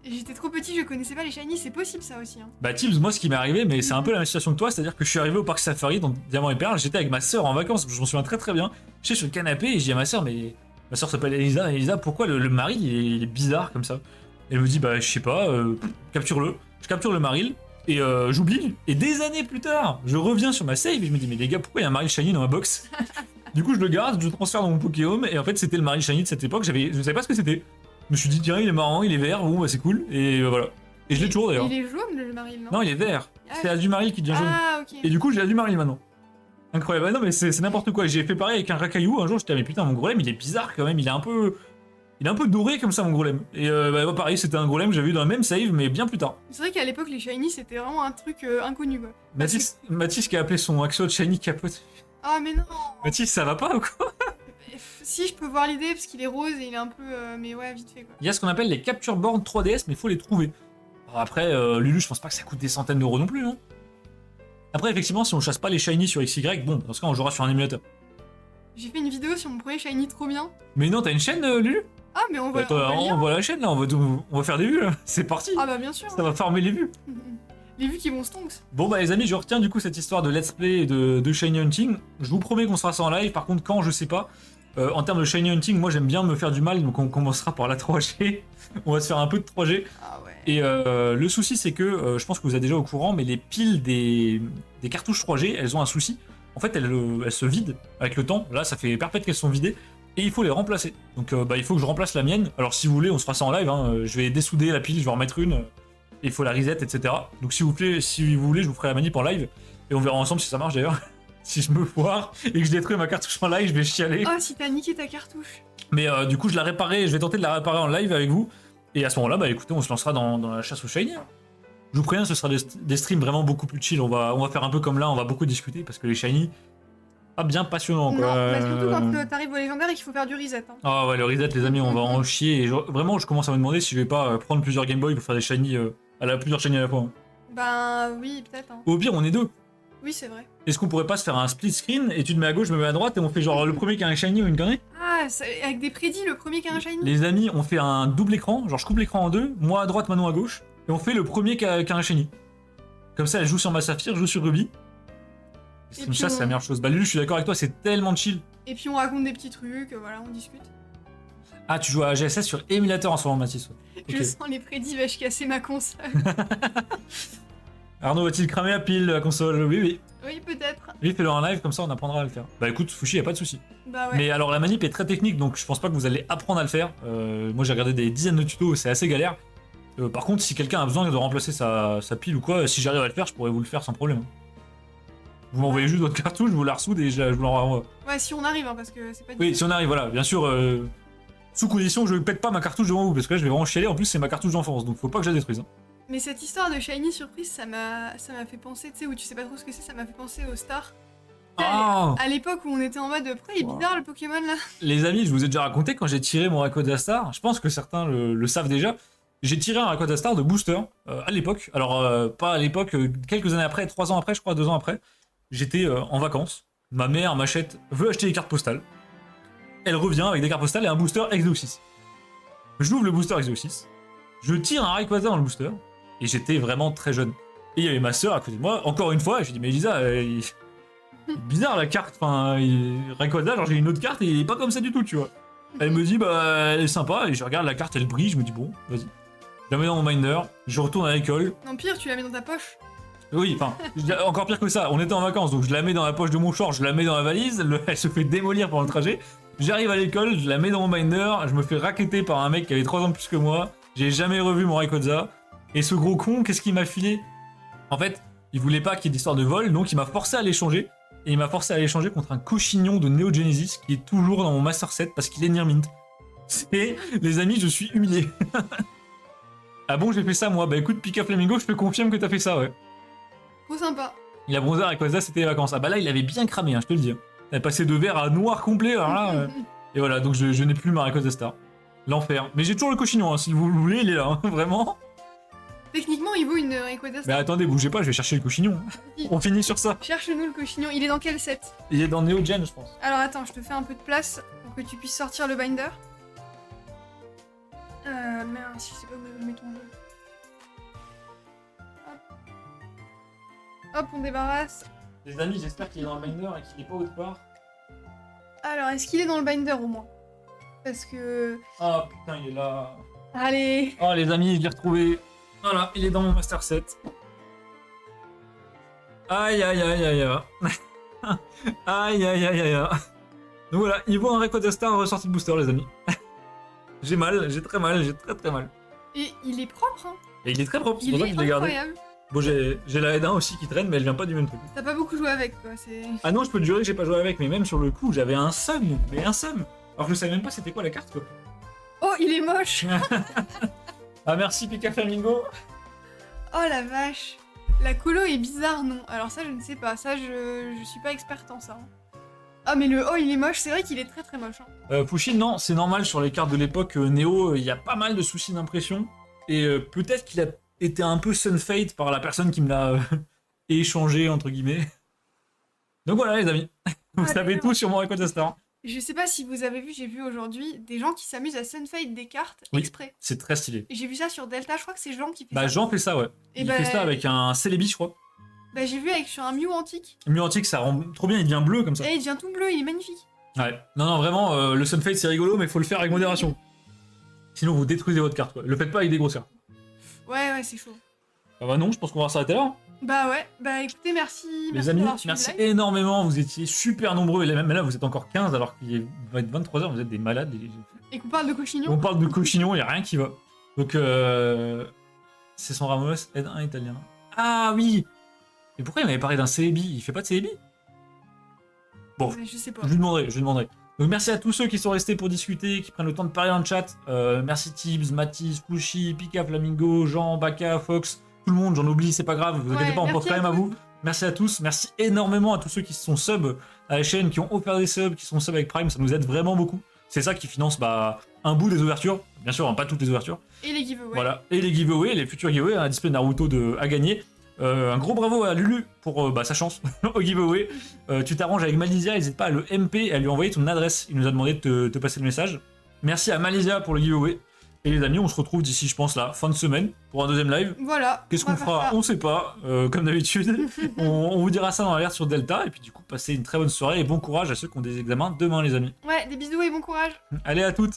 J'étais trop petit, je connaissais pas les shiny, c'est possible ça aussi. Hein. Bah Tibbs, moi ce qui m'est arrivé, mais c'est un peu la même situation que toi, c'est-à-dire que je suis arrivé au parc Safari dans Diamant et Perle, j'étais avec ma soeur en vacances, je m'en souviens très bien. J'étais sur le canapé et je dis à ma soeur, mais ma soeur s'appelle Elisa, Elisa, pourquoi le Maril il est bizarre comme ça? Elle me dit, bah je sais pas, capture-le. Je capture le Maril et j'oublie. Et des années plus tard, je reviens sur ma save et je me dis, mais les gars, pourquoi il y a un Maril Shiny dans ma box? Du coup je le garde, je le transfère dans mon Pokéhome et en fait c'était le Maril Shiny de cette époque, je savais pas ce que c'était. Je me suis dit, tiens, il est marrant, il est vert, bon, bah c'est cool, et voilà. Et je l'ai toujours d'ailleurs. Il est jaune le Maril, non? Non, il est vert. Ah, C'est Azumarill qui devient jaune. Ah, ok. Et du coup, j'ai Azumarill maintenant. Incroyable. Ah non, mais c'est n'importe quoi. J'ai fait pareil avec un Rakaillou. Un jour, j'étais, mais putain, mon Golem, il est bizarre quand même. Il est un peu doré comme ça, mon Golem. Et bah, pareil, c'était un Golem que j'avais eu dans la même save, mais bien plus tard. C'est vrai qu'à l'époque, les shiny c'était vraiment un truc inconnu quoi. Mathis qui a appelé son Axolot Shiny capote. Ah, mais non! Mathis, ça va pas ou quoi? Si, je peux voir l'idée parce qu'il est rose et il est un peu. Mais ouais, vite fait quoi. Il y a ce qu'on appelle les capture boards 3DS, mais il faut les trouver. Alors après, Lulu, je pense pas que ça coûte des centaines d'euros non plus, non? Après, effectivement, si on chasse pas les shiny sur XY, bon, dans ce cas, on jouera sur un émulateur. J'ai fait une vidéo sur mon premier shiny trop bien. Mais non, t'as une chaîne, Lulu? Ah, mais on va. Attends, on va le on lire. voit la chaîne là, on va faire des vues là. C'est parti. Ah, bah bien sûr. Ça va farmer les vues. Les vues qui vont stonks. Bon bah les amis, je retiens du coup cette histoire de let's play et de shiny hunting. Je vous promets qu'on sera ça en live, par contre quand, je sais pas. En termes de shiny hunting, moi j'aime bien me faire du mal, donc on commencera par la 3G. On va se faire un peu de 3G. Ah ouais. Et le souci, c'est que, je pense que vous êtes déjà au courant, mais les piles des cartouches 3G, elles ont un souci. En fait, elles se vident avec le temps. Là, ça fait perpète qu'elles sont vidées. Et il faut les remplacer. Donc, il faut que je remplace la mienne. Alors, si vous voulez, on se fera ça en live. Hein. Je vais dessouder la pile, je vais en remettre une. Et il faut la reset, etc. Donc, si vous voulez, je vous ferai la manip en live. Et on verra ensemble si ça marche d'ailleurs. Si je me foire et que je détruis ma cartouche en live, je vais chialer. Oh, si t'as niqué ta cartouche. Mais du coup, je vais tenter de la réparer en live avec vous. Et à ce moment-là, bah écoutez, on se lancera dans la chasse au shiny. Je vous préviens, ce sera des streams vraiment beaucoup plus chill. On va faire un peu comme là, on va beaucoup discuter parce que les shiny, pas bien passionnant Non, quoi. bah surtout quand t'arrives au légendaire et qu'il faut faire du reset. Hein. Ah ouais, le reset, les amis, on va en chier. Et vraiment, je commence à me demander si je vais pas prendre plusieurs Game Boy pour faire des shiny, plusieurs shiny à la fois. Hein. Ben oui, peut-être. Hein. Ou au pire, on est deux. Oui, c'est vrai. Est-ce qu'on pourrait pas se faire un split screen et tu te mets à gauche, je me mets à droite et on fait genre le premier qui a un shiny ou une connerie? Ah, avec des prédits, le premier qui a un shiny. Les amis, on fait un double écran, genre je coupe l'écran en deux, moi à droite, Manon à gauche, et on fait le premier qui a un shiny. Comme ça, elle joue sur ma saphir, je joue sur Ruby. Et Comme puis ça, c'est la meilleure chose. Bah Lulu, je suis d'accord avec toi, c'est tellement chill. Et puis on raconte des petits trucs, voilà, on discute. Ah, tu joues à GSS sur émulateur en ce moment, Mathis. Ouais. Je Ok. sens les prédits, va je casser ma console. Arnaud va-t-il cramer la pile de la console? Oui, oui. Oui, peut-être. Oui, fais-le en live, comme ça on apprendra à le faire. Bah écoute, Fushi, y a pas de souci. Bah ouais. Mais alors la manip est très technique, donc je pense pas que vous allez apprendre à le faire. Moi j'ai regardé des dizaines de tutos, c'est assez galère. Par contre, si quelqu'un a besoin de remplacer sa pile ou quoi, si j'arrive à le faire, je pourrais vous le faire sans problème. Vous m'envoyez juste votre cartouche, je vous la ressoude et je vous l'envoie. Ouais, si on arrive, hein, parce que c'est pas Oui, si on arrive, voilà. Bien sûr, sous condition que je ne pète pas ma cartouche devant vous, parce que là je vais vraiment chialer. En plus, c'est ma cartouche d'enfance, donc faut pas que je la détruise. Hein. Mais cette histoire de Shiny Surprise, ça m'a fait penser, tu sais, où tu sais pas trop ce que c'est, ça m'a fait penser aux stars. Ah À l'époque où on était en mode, pourquoi il est bizarre le Pokémon là? Les amis, je vous ai déjà raconté quand j'ai tiré mon Rayquaza Star, je pense que certains le savent déjà, j'ai tiré un Rayquaza Star de booster à l'époque, alors pas à l'époque, quelques années après, 3 ans après, je crois, 2 ans après, j'étais en vacances, ma mère m'achète, veut acheter des cartes postales, elle revient avec des cartes postales et un booster Exoxys. J'ouvre le booster Exoxys, je tire un Rayquaza dans le booster, et j'étais vraiment très jeune. Et il y avait ma soeur à côté de moi, encore une fois, et je lui dis mais Lisa, bizarre la carte, enfin, Rayquaza, genre j'ai une autre carte et il est pas comme ça du tout, tu vois. Elle me dit bah elle est sympa, et je regarde la carte, elle brille, je me dis bon, vas-y. Je la mets dans mon binder, je retourne à l'école. Non, pire, tu la mets dans ta poche. Oui, enfin, encore pire que ça, on était en vacances, donc je la mets dans la poche de mon short, je la mets dans la valise, elle se fait démolir pendant le trajet. J'arrive à l'école, je la mets dans mon binder, je me fais racketter par un mec qui avait 3 ans de plus que moi, j'ai jamais revu mon Rayquaza, et ce gros con, qu'est-ce qu'il m'a filé? En fait, il voulait pas qu'il y ait d'histoire de vol, donc il m'a forcé à l'échanger, et il m'a forcé à l'échanger contre un cochignon de Neo Genesis qui est toujours dans mon Master Set parce qu'il est Near Mint. C'est... Les amis, je suis humilié. Ah bon, j'ai fait ça moi? Bah écoute, Pika Flamingo, je te confirme que t'as fait ça, ouais. Trop sympa. Il a bronzé avec Rayquaza, c'était les vacances. Ah bah là, il avait bien cramé, hein, je te le dis. Il a passé de vert à noir complet, alors là... Et voilà, donc je n'ai plus ma Rayquaza Star. L'enfer. Mais j'ai toujours le cochignon, hein, si vous le voulez, il est là, hein, vraiment. Techniquement, il vaut une Rayquaza Mais Star. attendez, bougez pas, je vais chercher le cochignon. On finit sur ça. Cherche-nous le cochignon. Il est dans quel set? Il est dans Neo Gen, je pense. Alors attends, je te fais un peu de place pour que tu puisses sortir le binder. Merde, si je sais pas où je mets ton jeu. Hop, on débarrasse. Les amis, j'espère qu'il est dans le binder et qu'il est pas autre part. Alors, est-ce qu'il est dans le binder au moins? Parce que... Ah putain, il est là. Allez. Oh les amis, je l'ai retrouvé. Voilà, il est dans mon Master Set. Aïe aïe aïe aïe aïe. Aïe aïe aïe aïe. Donc voilà, il vaut un Rayquaza Star ressorti de booster, les amis. J'ai mal, j'ai très mal, j'ai très mal. Et il est propre, hein. Et il est très propre, c'est Il pour ça que est je l'ai gardé. incroyable. Bon, j'ai la N1 aussi qui traîne, mais elle vient pas du même truc. T'as pas beaucoup joué avec, quoi, c'est... Ah non, je peux te jurer que j'ai pas joué avec, mais même sur le coup, j'avais un seum, mais un seum. Alors je savais même pas c'était quoi la carte, quoi. Oh, il est moche. Ah merci Pika Flamingo. Oh la vache. La colo est bizarre, non? Alors ça, je ne sais pas. Ça, je suis pas experte en ça. Hein. Ah, mais le oh, il est moche. C'est vrai qu'il est très très moche. Hein. Pushin, non, c'est normal sur les cartes de l'époque Néo, il y a pas mal de soucis d'impression. Et peut-être qu'il a été un peu sunfade par la personne qui me l'a échangé, entre guillemets. Donc voilà les amis, vous savez tout sur mon Rayquaza Star. Je sais pas si vous avez vu, j'ai vu aujourd'hui des gens qui s'amusent à sunfade des cartes Oui. exprès. C'est très stylé. Et j'ai vu ça sur Delta, je crois que c'est Jean qui fait Bah ça. Jean fait ça, ouais. Et Il bah, fait ça avec un Celebi, je crois. Bah j'ai vu avec sur un Mew antique. Mew antique, ça rend trop bien, il devient bleu comme ça. Et il devient tout bleu, il est magnifique. Ouais. Non, vraiment, le Sunfade c'est rigolo, mais faut le faire avec modération. Sinon, vous détruisez votre carte, quoi. Le faites pas avec des grosses cartes. Ouais, c'est chaud. Ah bah non, je pense qu'on va s'arrêter là. Bah ouais, bah écoutez, merci. Les amis, d'avoir suivi merci le live. énormément. Vous étiez super nombreux. Et même là, vous êtes encore 15 alors qu'il va être 23h. Vous êtes des malades. Et qu'on parle de On cochignon. parle de cochignon, il n'y a rien qui va. Donc, c'est son Ramos, aide un italien. Ah oui. Mais pourquoi il m'avait parlé d'un Celebi? Il fait pas de Celebi? Bon, Mais je sais pas. je lui demanderai. Donc merci à tous ceux qui sont restés pour discuter, qui prennent le temps de parler dans le chat. Merci Tibbs, Mathis, Pushy, Pika, Flamingo, Jean, Baka, Fox, tout le monde, j'en oublie, c'est pas grave, vous inquiétez pas, on pense quand même à vous. Merci à tous, merci énormément à tous ceux qui se sont sub à la chaîne, qui ont offert des subs, qui sont sub avec Prime, ça nous aide vraiment beaucoup. C'est ça qui finance un bout des ouvertures, bien sûr, pas toutes les ouvertures. Et les giveaways. Voilà, et les giveaways, les futurs giveaways, un display Naruto à gagner. Un gros bravo à Lulu pour sa chance au giveaway. Tu t'arranges avec Malizia, n'hésite pas à le MP et à lui envoyer ton adresse. Il nous a demandé de te passer le message. Merci à Malizia pour le giveaway. Et les amis, on se retrouve d'ici, je pense, la fin de semaine pour un deuxième live. Voilà. Qu'est-ce qu'on fera? On sait pas, comme d'habitude. on vous dira ça dans l'alerte sur Delta. Et puis du coup, passez une très bonne soirée et bon courage à ceux qui ont des examens demain, les amis. Ouais, des bisous et bon courage. Allez, à toutes!